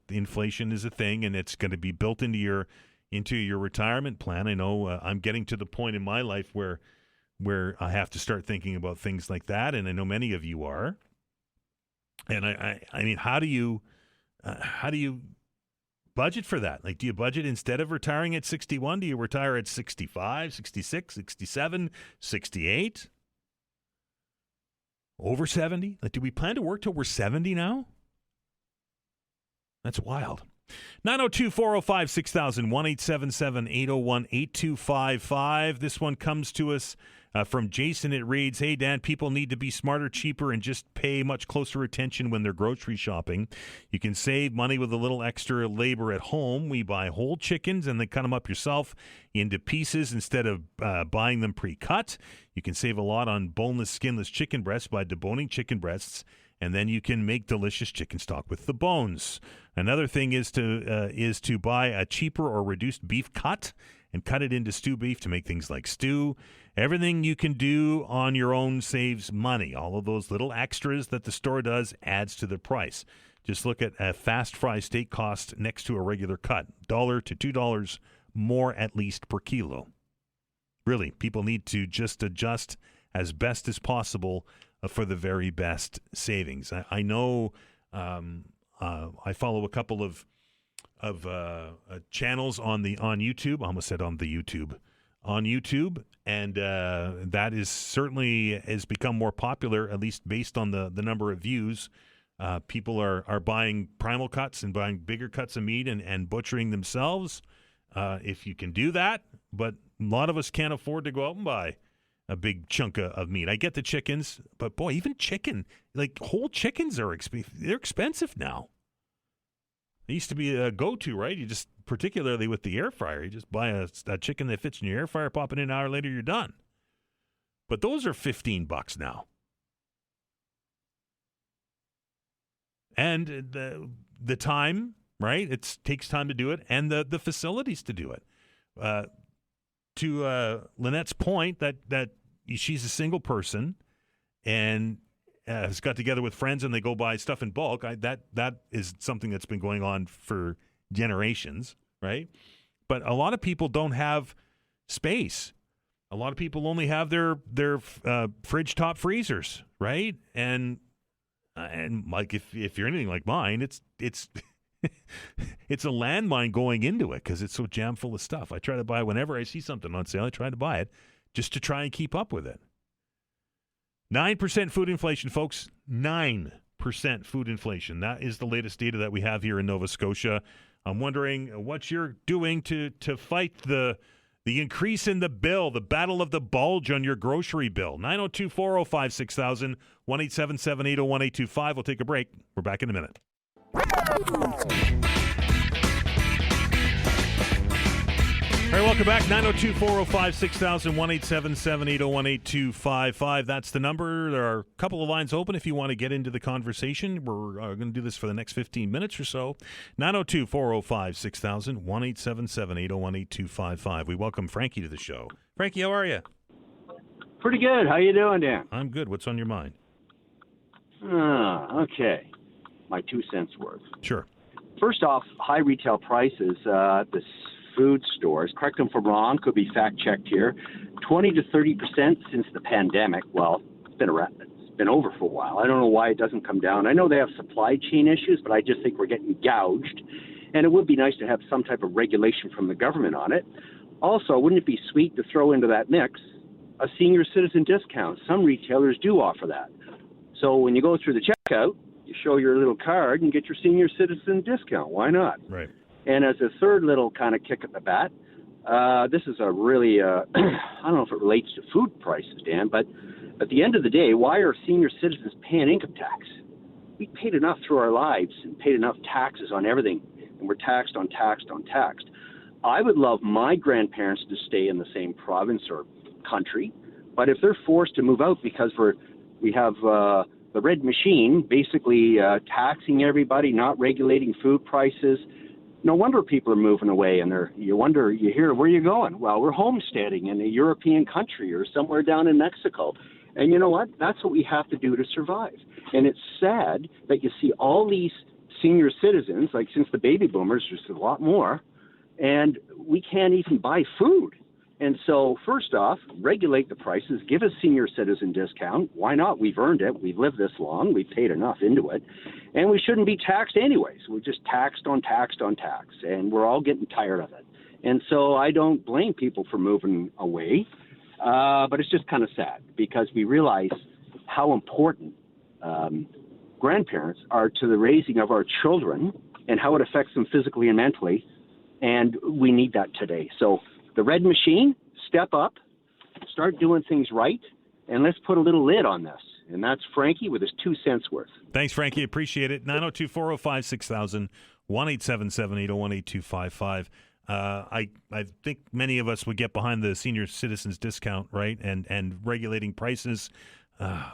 A: inflation is a thing, and it's going to be built into your retirement plan. I know I'm getting to the point in my life where I have to start thinking about things like that, and I know many of you are. And I mean, how do you budget for that? Like, do you budget instead of retiring at 61? Do you retire at 65, 66, 67, 68? Over 70? Like, do we plan to work till we're 70 now? That's wild. 902-405-6000, 1-877-801-8255. This one comes to us from Jason. It reads, "Hey, Dan, people need to be smarter, cheaper, and just pay much closer attention when they're grocery shopping. You can save money with a little extra labor at home. We buy whole chickens and then cut them up yourself into pieces instead of buying them pre-cut. You can save a lot on boneless, skinless chicken breasts by deboning chicken breasts, and then you can make delicious chicken stock with the bones. Another thing is to buy a cheaper or reduced beef cut and cut it into stew beef to make things like stew. Everything you can do on your own saves money. All of those little extras that the store does adds to the price. Just look at a fast fry steak cost next to a regular cut, $1 to $2 more at least per kilo." Really, people need to just adjust as best as possible for the very best savings. I know I follow a couple of channels on YouTube. I almost said on YouTube, and that is certainly has become more popular, at least based on the number of views. People are buying primal cuts and buying bigger cuts of meat and butchering themselves. If you can do that, but a lot of us can't afford to go out and buy a big chunk of meat. I get the chickens, but boy, even chicken, like whole chickens they're expensive now. They used to be a go-to, right? You just, particularly with the air fryer, you just buy a chicken that fits in your air fryer, pop it in, an hour later, you're done. But those are $15 now. And the time, right? It takes time to do it, and the facilities to do it. To Lynette's point that she's a single person and has got together with friends and they go buy stuff in bulk, that is something that's been going on for generations, right? But a lot of people don't have space. A lot of people only have their fridge top freezers, right? And like if you're anything like mine, it's it's a landmine going into it because it's so jam full of stuff. I try to buy whenever I see something on sale. I try to buy it just to try and keep up with it. 9% food inflation, folks. 9% food inflation. That is the latest data that we have here in Nova Scotia. I'm wondering what you're doing to fight the increase in the bill, the battle of the bulge on your grocery bill. 902-405-6000, 1-877-801-825. We'll take a break. We're back in a minute. All right, welcome back. 902-405-6000, 1-877-801-8255. That's the number. There are a couple of lines open if you want to get into the conversation. We're going to do this for the next 15 minutes or so. 902-405-6000, 1-877-801-8255. We welcome Frankie to the show. Frankie, how are you?
N: Pretty good. How you doing, Dan?
A: I'm good. What's on your mind?
N: Okay. My 2 cents worth.
A: Sure.
N: First off, high retail prices. The food stores, correct them if I'm wrong, could be fact-checked here, 20 to 30% since the pandemic. Well, it's been over for a while. I don't know why it doesn't come down. I know they have supply chain issues, but I just think we're getting gouged. And it would be nice to have some type of regulation from the government on it. Also, wouldn't it be sweet to throw into that mix a senior citizen discount? Some retailers do offer that. So when you go through the checkout, you show your little card and get your senior citizen discount. Why not?
A: Right.
N: And as a third little kind of kick at the bat, this is a really, I don't know if it relates to food prices, Dan, but at the end of the day, why are senior citizens paying income tax? We paid enough through our lives and paid enough taxes on everything, and we're taxed on taxed on taxed. I would love my grandparents to stay in the same province or country, but if they're forced to move out because we have the red machine basically taxing everybody, not regulating food prices, no wonder people are moving away, and you hear, where are you going? Well, we're homesteading in a European country or somewhere down in Mexico. And you know what? That's what we have to do to survive. And it's sad that you see all these senior citizens, like since the baby boomers, there's a lot more, and we can't even buy food. And so first off, regulate the prices, give a senior citizen discount. Why not? We've earned it. We've lived this long. We've paid enough into it. And we shouldn't be taxed anyways. We're just taxed on taxed on tax, and we're all getting tired of it. And so I don't blame people for moving away, but it's just kind of sad because we realize how important grandparents are to the raising of our children and how it affects them physically and mentally, and we need that today. So the red machine, step up, start doing things right, and let's put a little lid on this. And that's Frankie with his 2 cents worth.
A: Thanks, Frankie. Appreciate it. 902-405-6000, 1-877-801-8255. I think many of us would get behind the senior citizens discount, right? And regulating prices.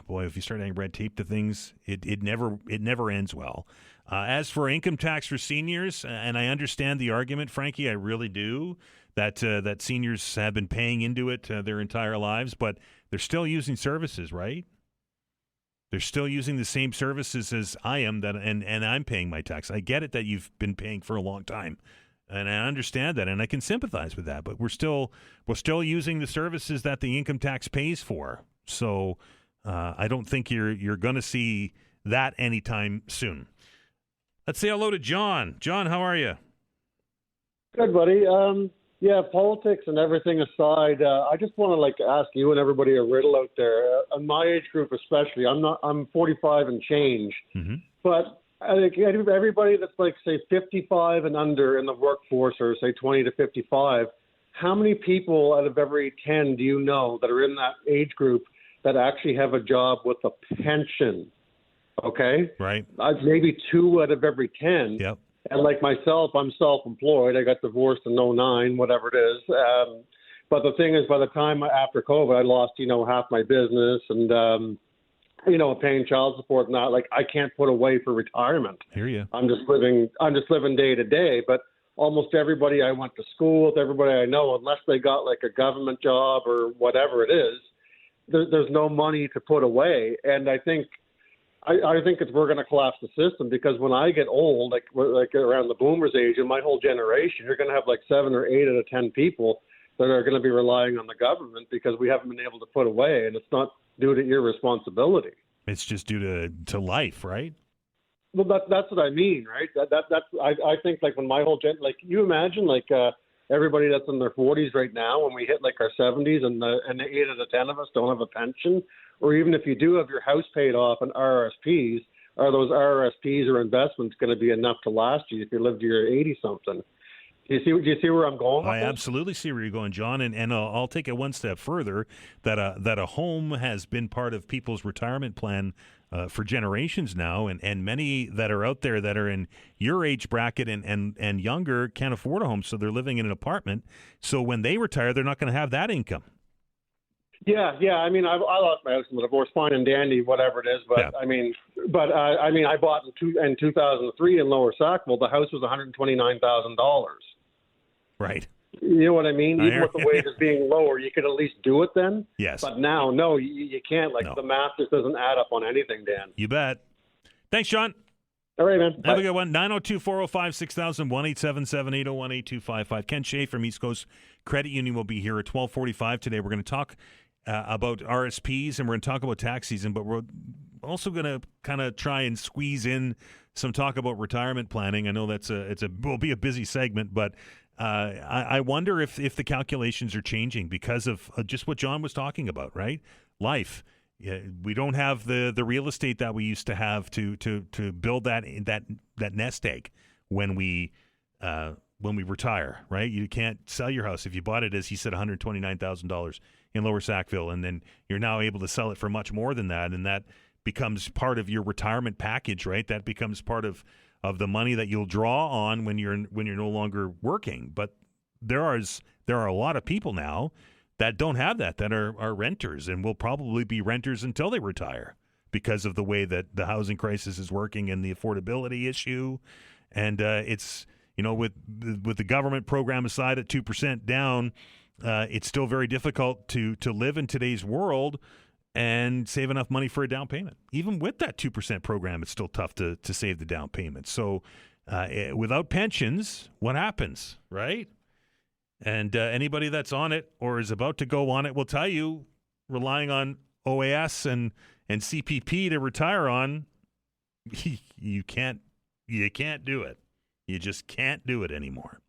A: Boy, if you start adding red tape to things, it never ends well. As for income tax for seniors, and I understand the argument, Frankie, I really do, that seniors have been paying into it their entire lives, but they're still using services, right? They're still using the same services as I am, and I'm paying my tax. I get it that you've been paying for a long time, and I understand that, and I can sympathize with that. But we're still using the services that the income tax pays for. So I don't think you're going to see that anytime soon. Let's say hello to John. John, how are you?
O: Good, buddy. Politics and everything aside, I just want to ask you and everybody a riddle out there. In my age group, especially, I'm 45 and change, but I think everybody that's say 55 and under in the workforce, or say 20 to 55, how many people out of every 10 do you know that are in that age group that actually have a job with a pension? Okay,
A: right.
O: Maybe 2 out of every 10.
A: Yep.
O: And like myself, I'm self-employed. I got divorced in 2009, whatever it is. But the thing is, by the time after COVID, I lost, half my business and, paying child support and that. I can't put away for retirement.
A: Hear you.
O: I'm just living day to day. But almost everybody I went to school with, everybody I know, unless they got a government job or whatever it is, there's no money to put away. And I think we're going to collapse the system because when I get old, like around the boomers age, and my whole generation, you're going to have 7 or 8 out of 10 people that are going to be relying on the government because we haven't been able to put away, and it's not due to irresponsibility.
A: It's just due to life, right?
O: Well, that's what I mean, right? I think like when my whole like you imagine like everybody that's in their 40s right now, when we hit like our 70s and 8 out of 10 of us don't have a pension, or even if you do have your house paid off in RRSPs, are those RRSPs or investments going to be enough to last you if you live to your 80-something? Do you see where I'm going?
A: I absolutely see where you're going, John, and I'll take it one step further. That a home has been part of people's retirement plan for generations now, and many that are out there that are in your age bracket and younger can't afford a home, so they're living in an apartment. So when they retire, they're not going to have that income.
O: Yeah. I mean, I lost my house in the divorce, fine and dandy, whatever it is. But yeah. I bought in 2003 in Lower Sackville. The house was $129,000.
A: Right.
O: You know what I mean? Even with the wages being lower, you could at least do it then.
A: Yes.
O: But now, no, you can't. Like the math just doesn't add up on anything, Dan.
A: You bet. Thanks, John.
O: All right, man.
A: Have a good one. 902-405-6000, 1-877-801-8255. Ken Shea from East Coast Credit Union will be here at 12:45 today. We're going to talk about RSPs, and we're going to talk about tax season, but we're also going to kind of try and squeeze in some talk about retirement planning. I know will be a busy segment, but I wonder if the calculations are changing because of just what John was talking about, right? Life. We don't have the real estate that we used to have to build that nest egg when we retire, right? You can't sell your house if you bought it, as he said, $129,000 in Lower Sackville, and then you're now able to sell it for much more than that, and that becomes part of your retirement package, right? That becomes part of the money that you'll draw on when you're no longer working. But there are a lot of people now that don't have that are renters and will probably be renters until they retire because of the way that the housing crisis is working and the affordability issue. And it's, with the government program aside at 2% down, it's still very difficult to live in today's world and save enough money for a down payment. Even with that 2% program, it's still tough to save the down payment. So without pensions, what happens, right? And anybody that's on it or is about to go on it will tell you, relying on OAS and CPP to retire on, you can't do it. You just can't do it anymore.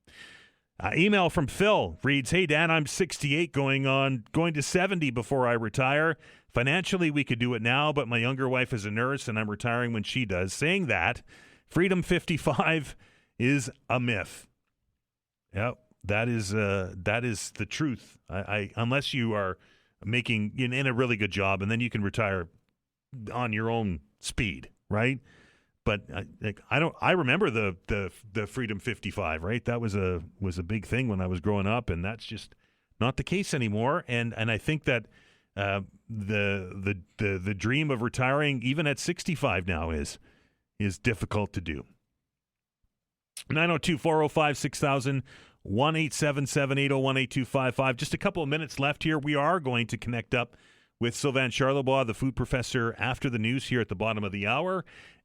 A: Email from Phil reads, "Hey Dan, I'm 68 going to 70 before I retire. Financially, we could do it now, but my younger wife is a nurse and I'm retiring when she does. Saying that, Freedom 55 is a myth." Yep. That is the truth. I unless you are making in a really good job, and then you can retire on your own speed, right? But I remember the Freedom 55, right? That was a big thing when I was growing up, and that's just not the case anymore. And I think that the dream of retiring even at 65 now is difficult to do. 902-405-6000. 1-877-801-8255. Just a couple of minutes left here. We are going to connect up with Sylvain Charlebois, the food professor, after the news here at the bottom of the hour.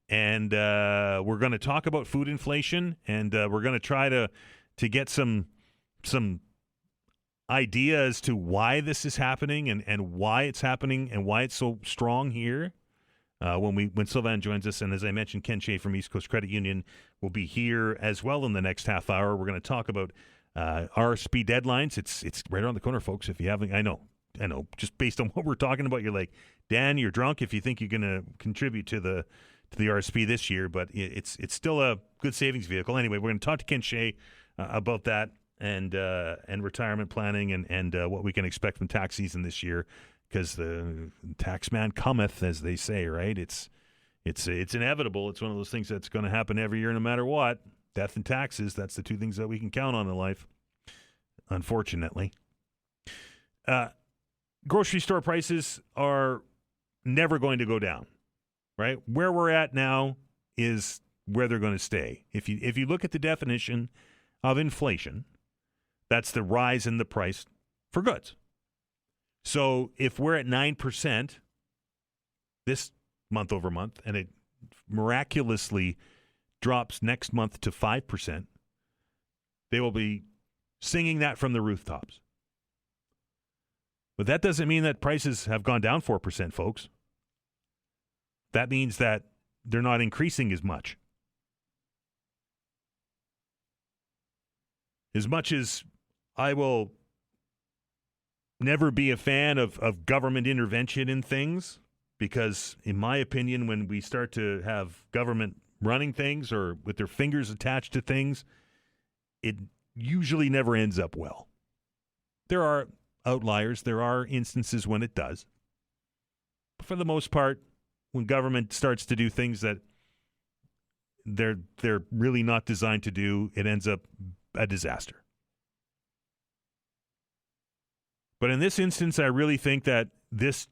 A: And we're going to talk about food inflation, and we're going to try to get some idea as to why this is happening and why it's happening and why it's so strong here. When Sylvain joins us, and as I mentioned, Ken Shea from East Coast Credit Union will be here as well in the next half hour. We're going to talk about RSP deadlines. It's right around the corner, folks. If you haven't, I know. Just based on what we're talking about, you're like, Dan, you're drunk if you think you're going to contribute to the RSP this year, but it's still a good savings vehicle. Anyway, we're going to talk to Ken Shea about that and retirement planning and what we can expect from tax season this year. Because the tax man cometh, as they say, right? It's inevitable. It's one of those things that's going to happen every year, no matter what. Death and taxes. That's the two things that we can count on in life, unfortunately. Grocery store prices are never going to go down, right? Where we're at now is where they're going to stay. If you look at the definition of inflation, that's the rise in the price for goods. So if we're at 9% this month over month, and it miraculously drops next month to 5%, they will be singing that from the rooftops. But that doesn't mean that prices have gone down 4%, folks. That means that they're not increasing as much. As much as I will never be a fan of government intervention in things, because in my opinion, when we start to have government running things or with their fingers attached to things, it usually never ends up well. There are outliers. There are instances when it does. But for the most part, when government starts to do things that they're really not designed to do, it ends up a disaster. But in this instance, I really think that this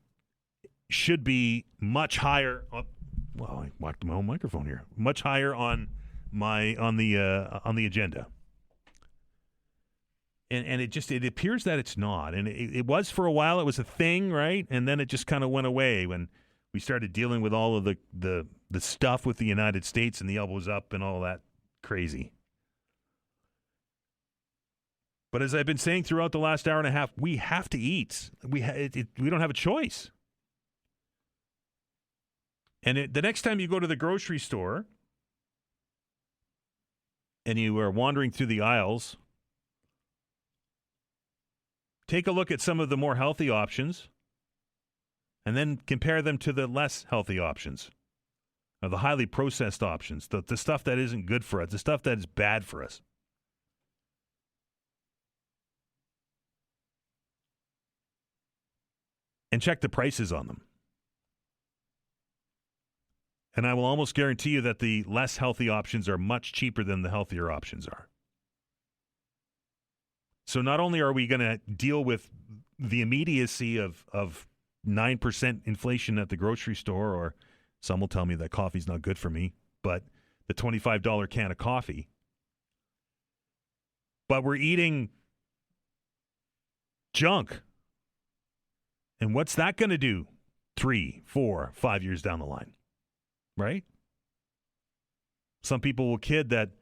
A: should be much higher. Well, I whacked my own microphone here. Much higher on the agenda. And it appears that it's not. And it was for a while. It was a thing, right? And then it just kind of went away when we started dealing with all of the stuff with the United States and the elbows up and all that crazy. But as I've been saying throughout the last hour and a half, we have to eat. We don't have a choice. And the next time you go to the grocery store and you are wandering through the aisles, take a look at some of the more healthy options and then compare them to the less healthy options, or the highly processed options, the stuff that isn't good for us, the stuff that is bad for us. And check the prices on them. And I will almost guarantee you that the less healthy options are much cheaper than the healthier options are. So not only are we going to deal with the immediacy of 9% inflation at the grocery store, or some will tell me that coffee's not good for me, but the $25 can of coffee, but we're eating junk. And what's that going to do 3, 4, 5 years down the line? Right? Some people will kid that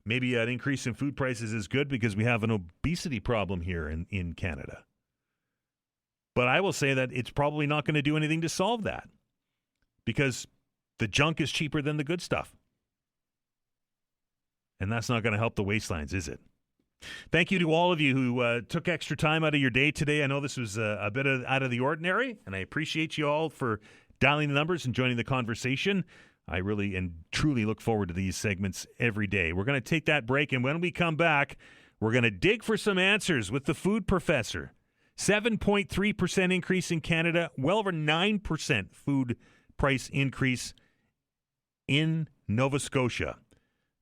A: maybe an increase in food prices is good because we have an obesity problem here in Canada. But I will say that it's probably not going to do anything to solve that, because the junk is cheaper than the good stuff. And that's not going to help the wastelands, is it? Thank you to all of you who took extra time out of your day today. I know this was a bit out of the ordinary, and I appreciate you all for dialing the numbers and joining the conversation. I really and truly look forward to these segments every day. We're going to take that break, and when we come back, we're going to dig for some answers with the food professor. 7.3% increase in Canada, well over 9% food price increase in Nova Scotia.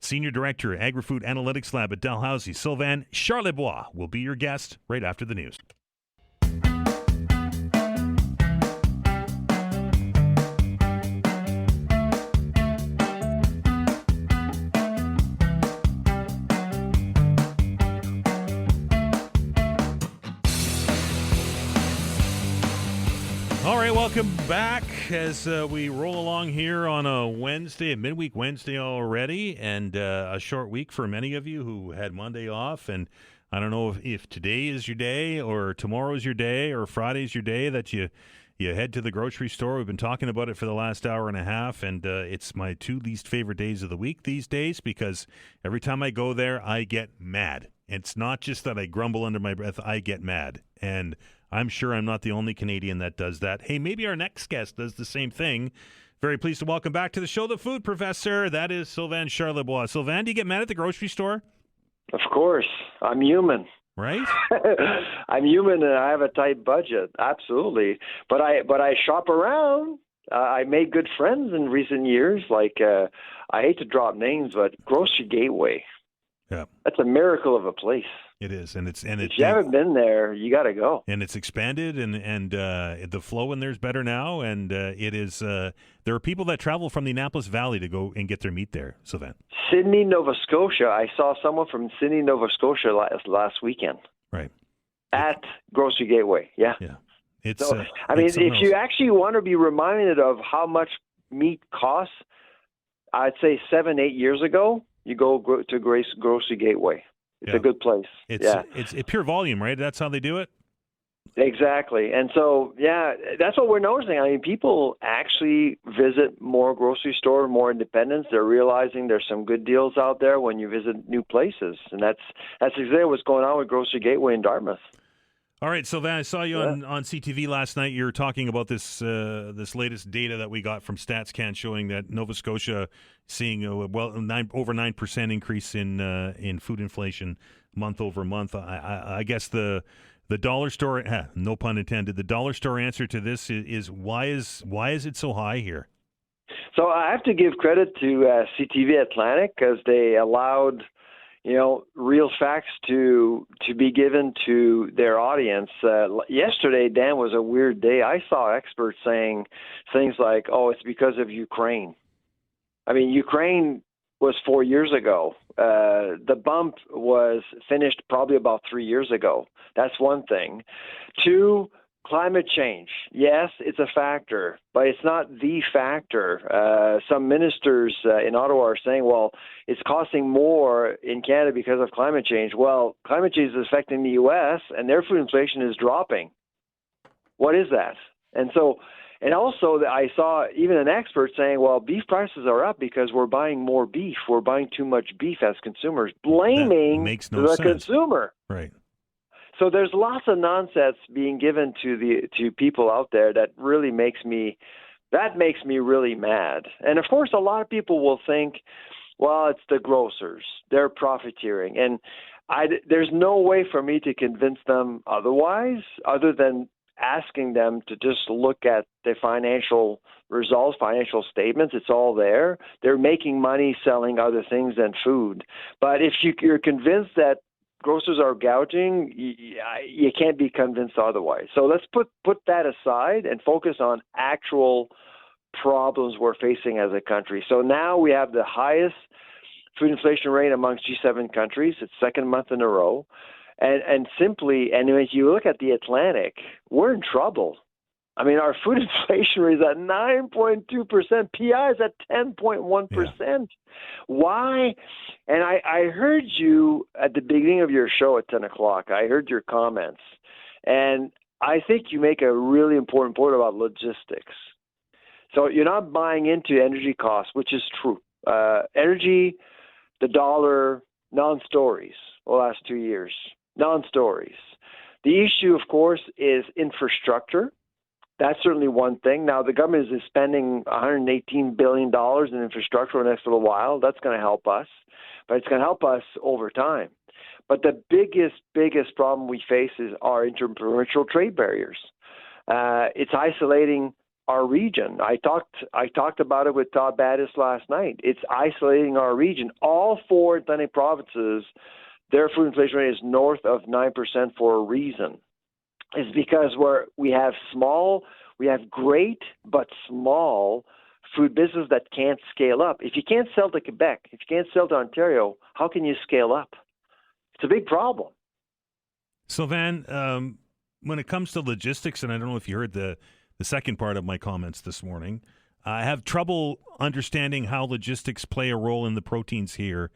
A: Senior Director, Agri-Food Analytics Lab at Dalhousie, Sylvain Charlebois, will be your guest right after the news. All right, welcome back as we roll along here on a Wednesday, a midweek Wednesday already, and a short week for many of you who had Monday off. And I don't know if today is your day or tomorrow is your day or Friday is your day that you head to the grocery store. We've been talking about it for the last hour and a half, and it's my 2 least favorite days of the week these days, because every time I go there, I get mad. It's not just that I grumble under my breath, I get mad. And I'm sure I'm not the only Canadian that does that. Hey, maybe our next guest does the same thing. Very pleased to welcome back to the show the food professor. That is Sylvain Charlebois. Sylvain, do you get mad at the grocery store?
P: Of course. I'm human.
A: Right?
P: I'm human and I have a tight budget. Absolutely. But I shop around. I made good friends in recent years. Like, I hate to drop names, but Grocery Gateway.
A: Yeah.
P: That's a miracle of a place.
A: It is, if
P: you haven't been there, you got to go.
A: And it's expanded, and the flow in there's better now, and it is. There are people that travel from the Annapolis Valley to go and get their meat there, Sylvain.
P: Sydney, Nova Scotia. I saw someone from Sydney, Nova Scotia last weekend.
A: Right.
P: At Grocery Gateway. Yeah.
A: Yeah. It's.
P: So, I mean, if you actually want to be reminded of how much meat costs, I'd say 7-8 years ago, you go to Grocery Gateway. It's a good place.
A: It's pure volume, right? That's how they do it?
P: Exactly. And so, yeah, that's what we're noticing. I mean, people actually visit more grocery stores, more independents. They're realizing there's some good deals out there when you visit new places. And that's exactly what's going on with Grocery Gateway in Dartmouth.
A: All right, Sylvain, I saw you on CTV last night. You were talking about this latest data that we got from StatsCan showing that Nova Scotia seeing over 9% increase in food inflation month over month. I guess the dollar store, no pun intended, the dollar store answer to this is why is it so high here?
P: So I have to give credit to CTV Atlantic because they allowed real facts to be given to their audience. Yesterday, Dan, was a weird day. I saw experts saying things like, "Oh, it's because of Ukraine." I mean, Ukraine was 4 years ago. The bump was finished probably about 3 years ago. That's one thing. Two, climate change. Yes, it's a factor, but it's not the factor. Some ministers in Ottawa are saying, well, it's costing more in Canada because of climate change. Well, climate change is affecting the U.S., and their food inflation is dropping. What is that? And also, I saw even an expert saying, well, beef prices are up because we're buying more beef. We're buying too much beef as consumers, blaming the consumer.
A: Right.
P: So there's lots of nonsense being given to people out there that really makes me really mad. And of course, a lot of people will think, well, it's the grocers. They're profiteering. And there's no way for me to convince them otherwise, other than asking them to just look at the financial results, financial statements. It's all there. They're making money selling other things than food. But if you're convinced that grocers are gouging, you can't be convinced otherwise. So let's put that aside and focus on actual problems we're facing as a country. So now we have the highest food inflation rate amongst G7 countries. It's second month in a row. And as you look at the Atlantic, we're in trouble. I mean, our food inflation rate is at 9.2%. PI is at 10.1%. Yeah. Why? And I heard you at the beginning of your show at 10 o'clock. I heard your comments. And I think you make a really important point about logistics. So you're not buying into energy costs, which is true. Energy, the dollar, non-stories the last 2 years. Non-stories. The issue, of course, is infrastructure. That's certainly one thing. Now, the government is spending $118 billion in infrastructure for the next little while. That's going to help us, but it's going to help us over time. But the biggest problem we face is our interprovincial trade barriers. It's isolating our region. I talked about it with Todd last night. It's isolating our region. All four Atlantic provinces, their food inflation rate is north of 9% for a reason. It's because we have great but small food business that can't scale up. If you can't sell to Quebec, if you can't sell to Ontario, how can you scale up? It's a big problem.
A: Sylvain, when it comes to logistics, and I don't know if you heard the second part of my comments this morning, I have trouble understanding how logistics play a role in the proteins here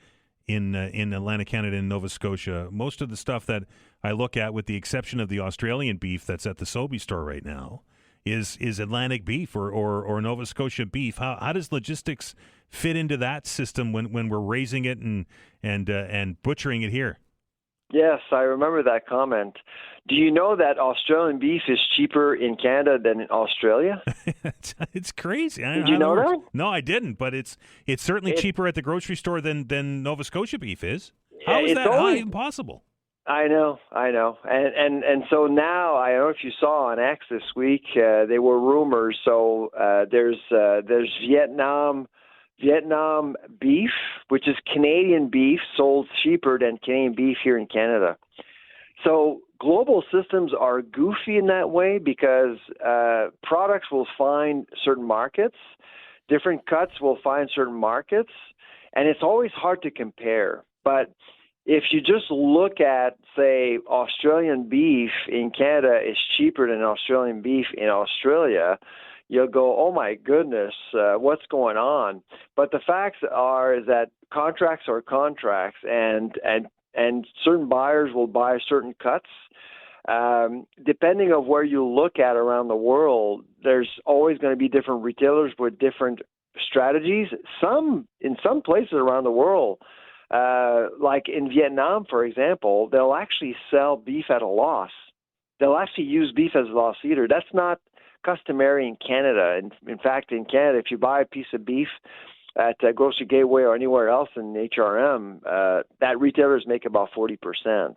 A: in Atlantic Canada and Nova Scotia. Most of the stuff that I look at, with the exception of the Australian beef that's at the Sobe store right now, is Atlantic beef or Nova Scotia beef. How does logistics fit into that system when we're raising it and butchering it here?
P: Yes, I remember that comment. Do you know that Australian beef is cheaper in Canada than in Australia?
A: It's crazy.
P: Did you know that?
A: No, I didn't, but it's certainly cheaper at the grocery store than Nova Scotia beef is. How is that even possible?
P: I know. And so now, I don't know if you saw on X this week, they were rumors. So there's Vietnam beef, which is Canadian beef sold cheaper than Canadian beef here in Canada. So global systems are goofy in that way because products will find certain markets, different cuts will find certain markets, and it's always hard to compare. But if you just look at, say, Australian beef in Canada is cheaper than Australian beef in Australia, you'll go, oh my goodness, what's going on? But the facts is that contracts are contracts, and certain buyers will buy certain cuts. depending on where you look at around the world, there's always going to be different retailers with different strategies. In some places around the world, like in Vietnam, for example, they'll actually sell beef at a loss. They'll actually use beef as a loss leader. That's not customary in Canada. In fact, in Canada, if you buy a piece of beef at Grocery Gateway or anywhere else in HRM, that retailers make about 40%.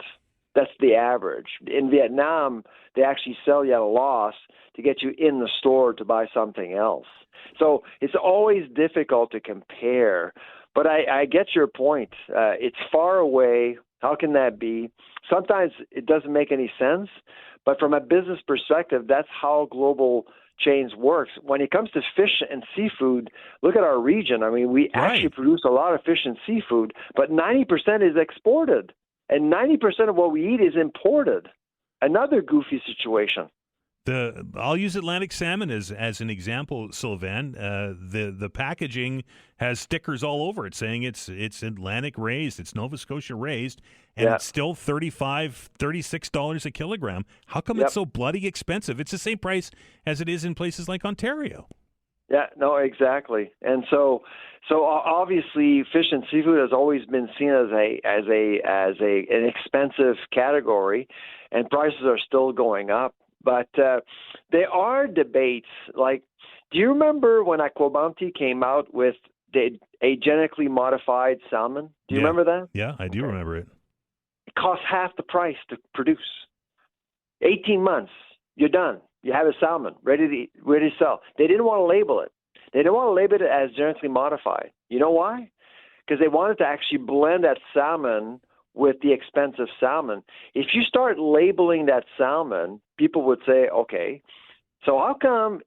P: That's the average. In Vietnam, they actually sell you at a loss to get you in the store to buy something else. So it's always difficult to compare. But I get your point. It's far away. How can that be? Sometimes it doesn't make any sense. But from a business perspective, that's how global chains works. When it comes to fish and seafood, look at our region. I mean, we actually produce a lot of fish and seafood, but 90% is exported. And 90% of what we eat is imported. Another goofy situation.
A: I'll use Atlantic salmon as an example, Sylvain. The packaging has stickers all over it saying it's Atlantic raised, it's Nova Scotia raised, and it's still $35, $36 a kilogram. How come it's so bloody expensive? It's the same price as it is in places like Ontario.
P: Yeah, no, exactly. And so obviously, fish and seafood has always been seen as an expensive category, and prices are still going up. But there are debates. Like, do you remember when Aquabounty came out with a genetically modified salmon? Do you remember that?
A: Yeah, I do remember it.
P: It costs half the price to produce. 18 months, you're done. You have a salmon ready to sell. They didn't want to label it. They didn't want to label it as genetically modified. You know why? Because they wanted to actually blend that salmon with the expensive salmon. If you start labeling that salmon, people would say, okay, so how come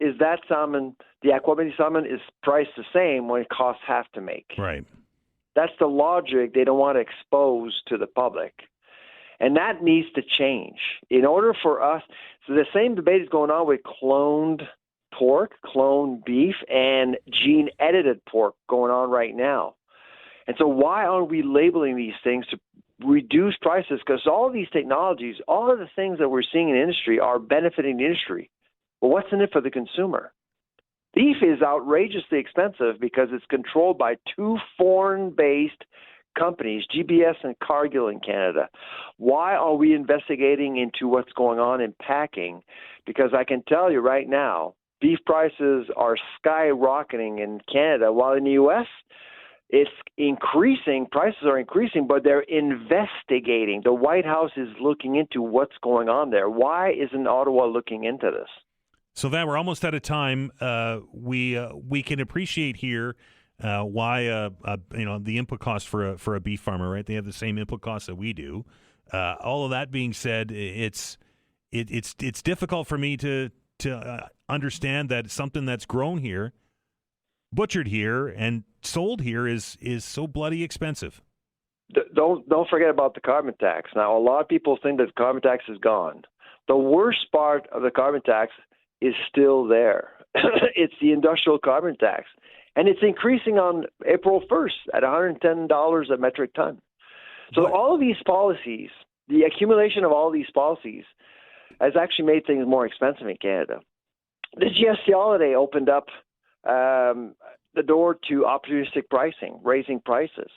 P: is that salmon, the Aquabounty salmon, is priced the same when it costs half to make?
A: Right.
P: That's the logic they don't want to expose to the public. And that needs to change. In order for us, so the same debate is going on with cloned pork, cloned beef, and gene-edited pork going on right now. And so why aren't we labeling these things to reduce prices? Because all of these technologies, all of the things that we're seeing in the industry are benefiting the industry. Well, what's in it for the consumer? Beef is outrageously expensive because it's controlled by two foreign-based companies, GBS and Cargill in Canada. Why are we investigating into what's going on in packing? Because I can tell you right now, beef prices are skyrocketing in Canada, while in the U.S., it's increasing, prices are increasing, but they're investigating. The White House is looking into what's going on there. Why isn't Ottawa looking into this?
A: So that we're almost out of time. We can appreciate here why the input cost for a beef farmer, right? They have the same input costs that we do. All of that being said, it's difficult for me to understand that something that's grown here, butchered here, and sold here is so bloody expensive.
P: Don't forget about the carbon tax. Now, a lot of people think that the carbon tax is gone. The worst part of the carbon tax is still there. It's the industrial carbon tax. And it's increasing on April 1st at $110 a metric ton. So all of these policies, the accumulation of all these policies has actually made things more expensive in Canada. The GST holiday opened up the door to opportunistic pricing, raising prices.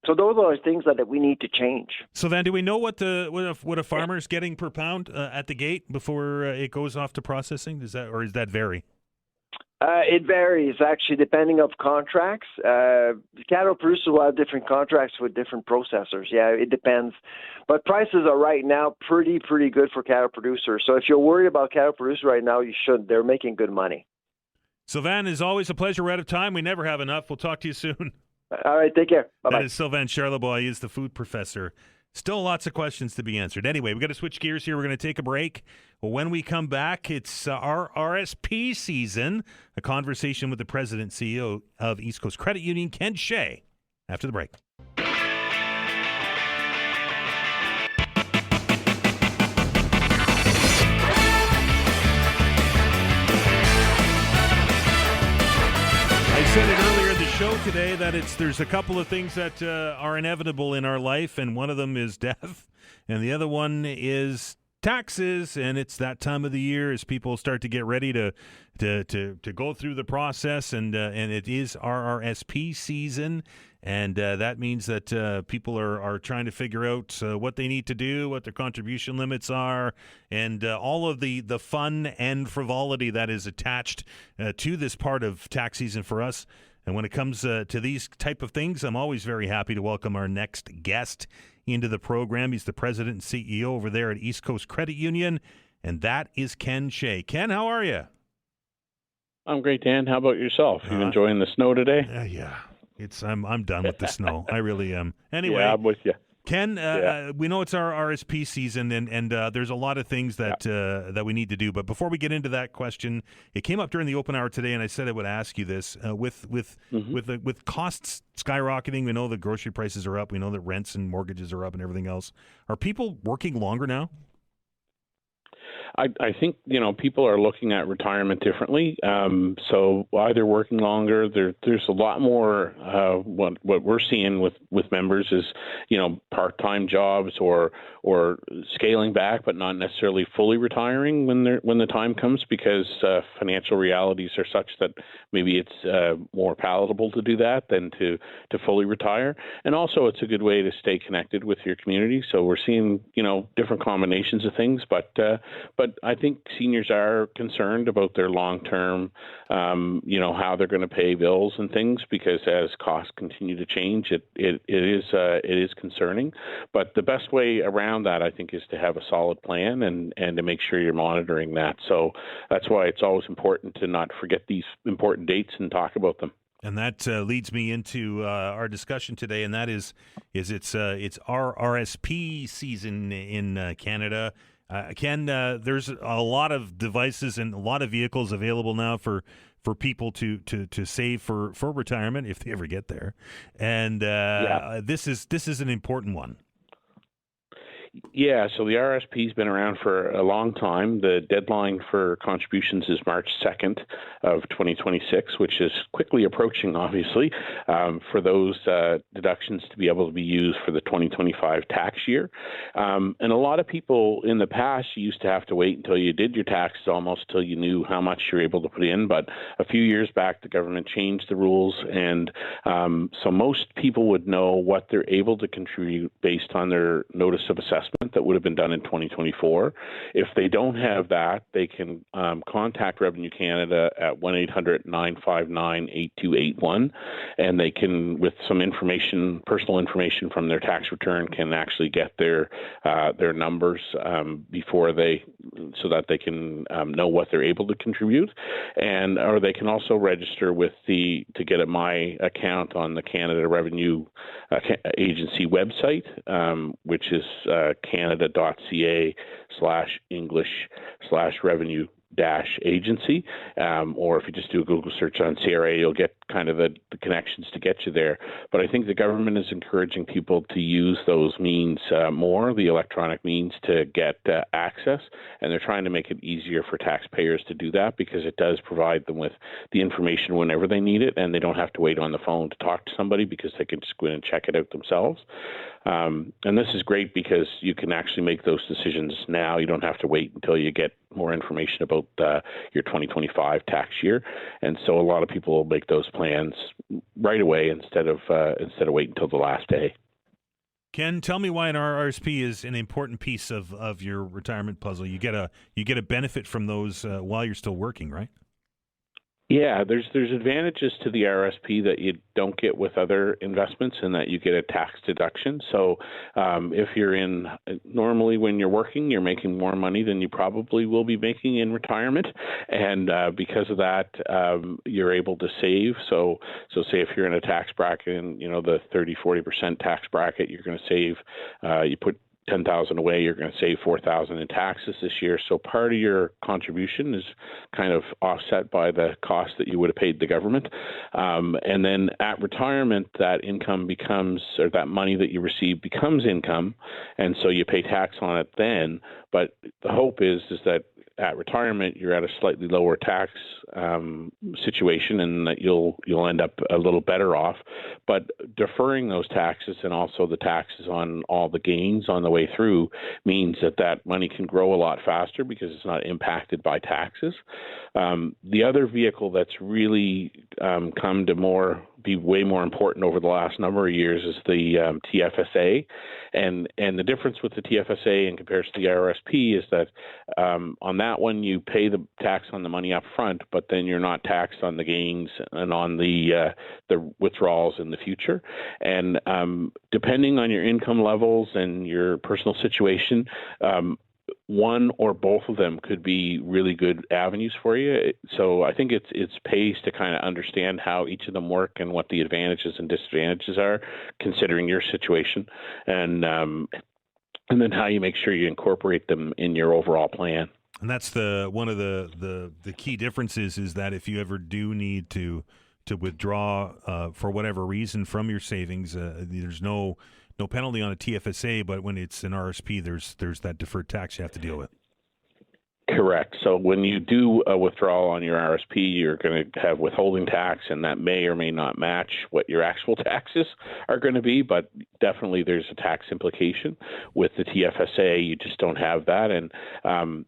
P: So those are things that we need to change.
A: So then, do we know what a farmer is getting per pound at the gate before it goes off to processing? Does that vary?
P: It varies, actually, depending on contracts. Cattle producers will have different contracts with different processors. Yeah, it depends. But prices are right now pretty good for cattle producers. So if you're worried about cattle producers right now, you should. They're making good money.
A: Sylvain, is always a pleasure. We're out of time. We never have enough. We'll talk to you soon.
P: All right, take care. Bye-bye.
A: That is Sylvain Charlebois. He is the food professor. Still lots of questions to be answered. Anyway, we've got to switch gears here. We're going to take a break. Well, when we come back, it's our RSP season, a conversation with the president and CEO of East Coast Credit Union, Ken Shea, after the break. I said it earlier in the show today that there's a couple of things that are inevitable in our life, and one of them is death, and the other one is taxes. And it's that time of the year as people start to get ready to go through the process, and it is RRSP season, and that means that people are trying to figure out what they need to do, what their contribution limits are, and all of the fun and frivolity that is attached to this part of tax season for us. And when it comes to these type of things, I'm always very happy to welcome our next guest into the program. He's the president and CEO over there at East Coast Credit Union, and that is Ken Shea. Ken, how are you?
Q: I'm great, Dan. How about yourself? You enjoying the snow today?
A: Yeah. I'm done with the snow. I really am. Anyway,
Q: yeah, I'm with you.
A: Ken, we know it's our RSP season, and there's a lot of things that we need to do. But before we get into that question, it came up during the open hour today, and I said I would ask you this: with costs skyrocketing, we know the grocery prices are up. We know that rents and mortgages are up, and everything else. Are people working longer now?
Q: I think, people are looking at retirement differently. So either working longer, there's a lot more, what we're seeing with members is, part-time jobs or scaling back, but not necessarily fully retiring when the time comes, because financial realities are such that maybe it's more palatable to do that than to fully retire. And also it's a good way to stay connected with your community. So we're seeing, different combinations of things, but I think seniors are concerned about their long-term, how they're going to pay bills and things, because as costs continue to change, it is concerning. But the best way around that, I think, is to have a solid plan and to make sure you're monitoring that. So that's why it's always important to not forget these important dates and talk about them.
A: And that leads me into our discussion today, and that is it's RRSP season in Canada. Ken, there's a lot of devices and a lot of vehicles available now for people to save for retirement if they ever get there, and this is an important one.
Q: Yeah, so the RSP's been around for a long time. The deadline for contributions is March 2nd of 2026, which is quickly approaching, obviously, for those deductions to be able to be used for the 2025 tax year. And a lot of people in the past, you used to have to wait until you did your taxes almost till you knew how much you're able to put in. But a few years back, the government changed the rules, and so most people would know what they're able to contribute based on their notice of assessment that would have been done in 2024. If they don't have that, they can contact Revenue Canada at 1-800-959-8281, and they can, with some information, personal information from their tax return, can actually get their numbers before so that they can know what they're able to contribute, or they can also register to get a My Account on the Canada Revenue Agency website, which is Canada.ca/English/revenue-agency, or if you just do a Google search on CRA, you'll get kind of the connections to get you there. But I think the government is encouraging people to use those means more, the electronic means, to get access, and they're trying to make it easier for taxpayers to do that, because it does provide them with the information whenever they need it, and they don't have to wait on the phone to talk to somebody, because they can just go in and check it out themselves. And this is great because you can actually make those decisions now. You don't have to wait until you get more information about your 2025 tax year. And so a lot of people will make those plans right away instead of waiting until the last day.
A: Ken, tell me why an RRSP is an important piece of your retirement puzzle. You get a benefit from those while you're still working, right?
Q: Yeah, there's advantages to the RSP that you don't get with other investments, and that you get a tax deduction. So if you're normally when you're working, you're making more money than you probably will be making in retirement. And because of that, you're able to save. So say if you're in a tax bracket, in the 30-40% tax bracket, you're going to save, you put $10,000 away, you're going to save $4,000 in taxes this year. So part of your contribution is kind of offset by the cost that you would have paid the government. And then at retirement, that income becomes, or that money that you receive becomes income. And so you pay tax on it then. But the hope is that at retirement, you're at a slightly lower tax situation, and that you'll end up a little better off. But deferring those taxes and also the taxes on all the gains on the way through means that money can grow a lot faster because it's not impacted by taxes. The other vehicle that's really come to be way more important over the last number of years is the TFSA, and the difference with the TFSA in comparison to the RSP is that on that one you pay the tax on the money up front, but then you're not taxed on the gains and on the withdrawals in the future. And depending on your income levels and your personal situation, one or both of them could be really good avenues for you. So I think it's pays to kind of understand how each of them work and what the advantages and disadvantages are, considering your situation, and then how you make sure you incorporate them in your overall plan.
A: And that's one of the key differences is that if you ever do need to withdraw for whatever reason from your savings, there's no penalty on a TFSA, but when it's an RSP, there's that deferred tax you have to deal with.
Q: Correct. So when you do a withdrawal on your RSP, you're going to have withholding tax, and that may or may not match what your actual taxes are going to be, but definitely there's a tax implication. With the TFSA, you just don't have that. And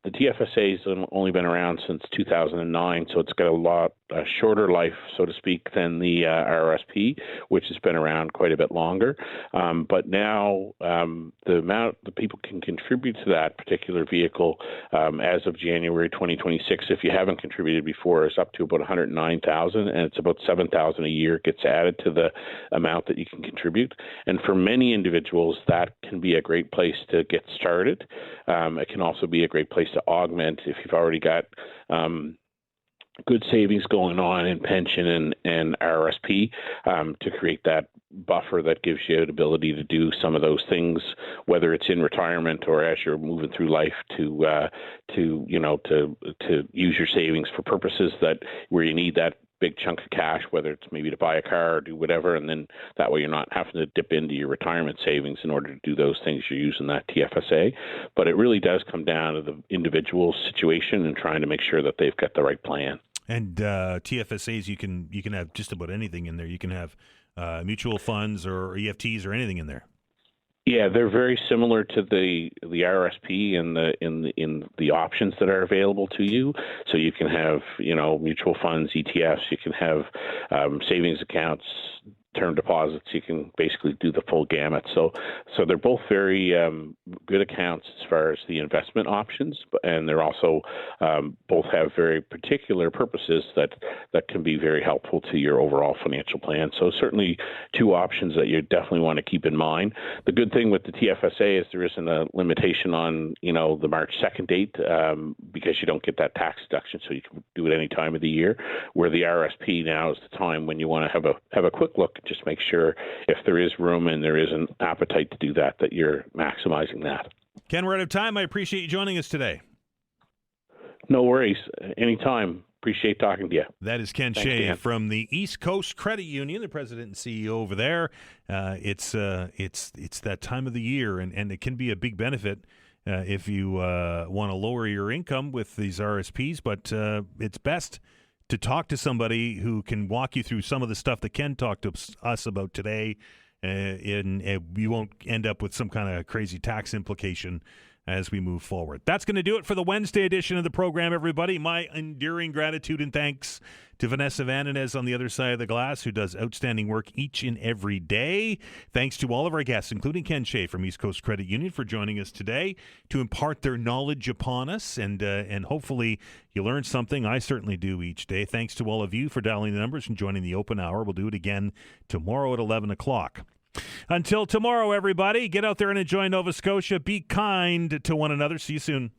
Q: the TFSA has only been around since 2009, so it's got a shorter life, so to speak, than the RSP, which has been around quite a bit longer. But now the amount that people can contribute to that particular vehicle as of January 2026, if you haven't contributed before, is up to about $109,000, and it's about $7,000 a year gets added to the amount that you can contribute. And for many individuals, that can be a great place to get started. It can also be a great place to augment if you've already got good savings going on in pension and RSP, to create that buffer that gives you an ability to do some of those things, whether it's in retirement or as you're moving through life, to use your savings for purposes where you need that big chunk of cash, whether it's maybe to buy a car or do whatever, and then that way you're not having to dip into your retirement savings in order to do those things. You're using that TFSA. But it really does come down to the individual situation and trying to make sure that they've got the right plan.
A: And TFSAs, you can have just about anything in there. You can have mutual funds or EFTs or anything in there.
Q: Yeah, they're very similar to the RSP in the options that are available to you. So you can have mutual funds, ETFs. You can have savings accounts, term deposits. You can basically do the full gamut. So they're both very good accounts as far as the investment options, and they're also both have very particular purposes that can be very helpful to your overall financial plan. So certainly two options that you definitely want to keep in mind. The good thing with the TFSA is there isn't a limitation on the March 2nd date because you don't get that tax deduction, so you can do it any time of the year. Where the RSP now is the time when you want to have a quick look. Just make sure if there is room and there is an appetite to do that you're maximizing that.
A: Ken, we're out of time. I appreciate you joining us today.
Q: No worries. Anytime. Appreciate talking to you.
A: That is Ken Shea from the East Coast Credit Union, the president and CEO over there. It's that time of the year, and it can be a big benefit if you want to lower your income with these RSPs, but it's best to talk to somebody who can walk you through some of the stuff that Ken talked to us about today, and you won't end up with some kind of crazy tax implication as we move forward. That's going to do it for the Wednesday edition of the program, everybody. My enduring gratitude and thanks to Vanessa Vananez on the other side of the glass, who does outstanding work each and every day. Thanks to all of our guests, including Ken Shea from East Coast Credit Union, for joining us today to impart their knowledge upon us, and hopefully you learn something. I certainly do each day. Thanks to all of you for dialing the numbers and joining the open hour. We'll do it again tomorrow at 11 o'clock. Until tomorrow, everybody, get out there and enjoy Nova Scotia. Be kind to one another. See you soon.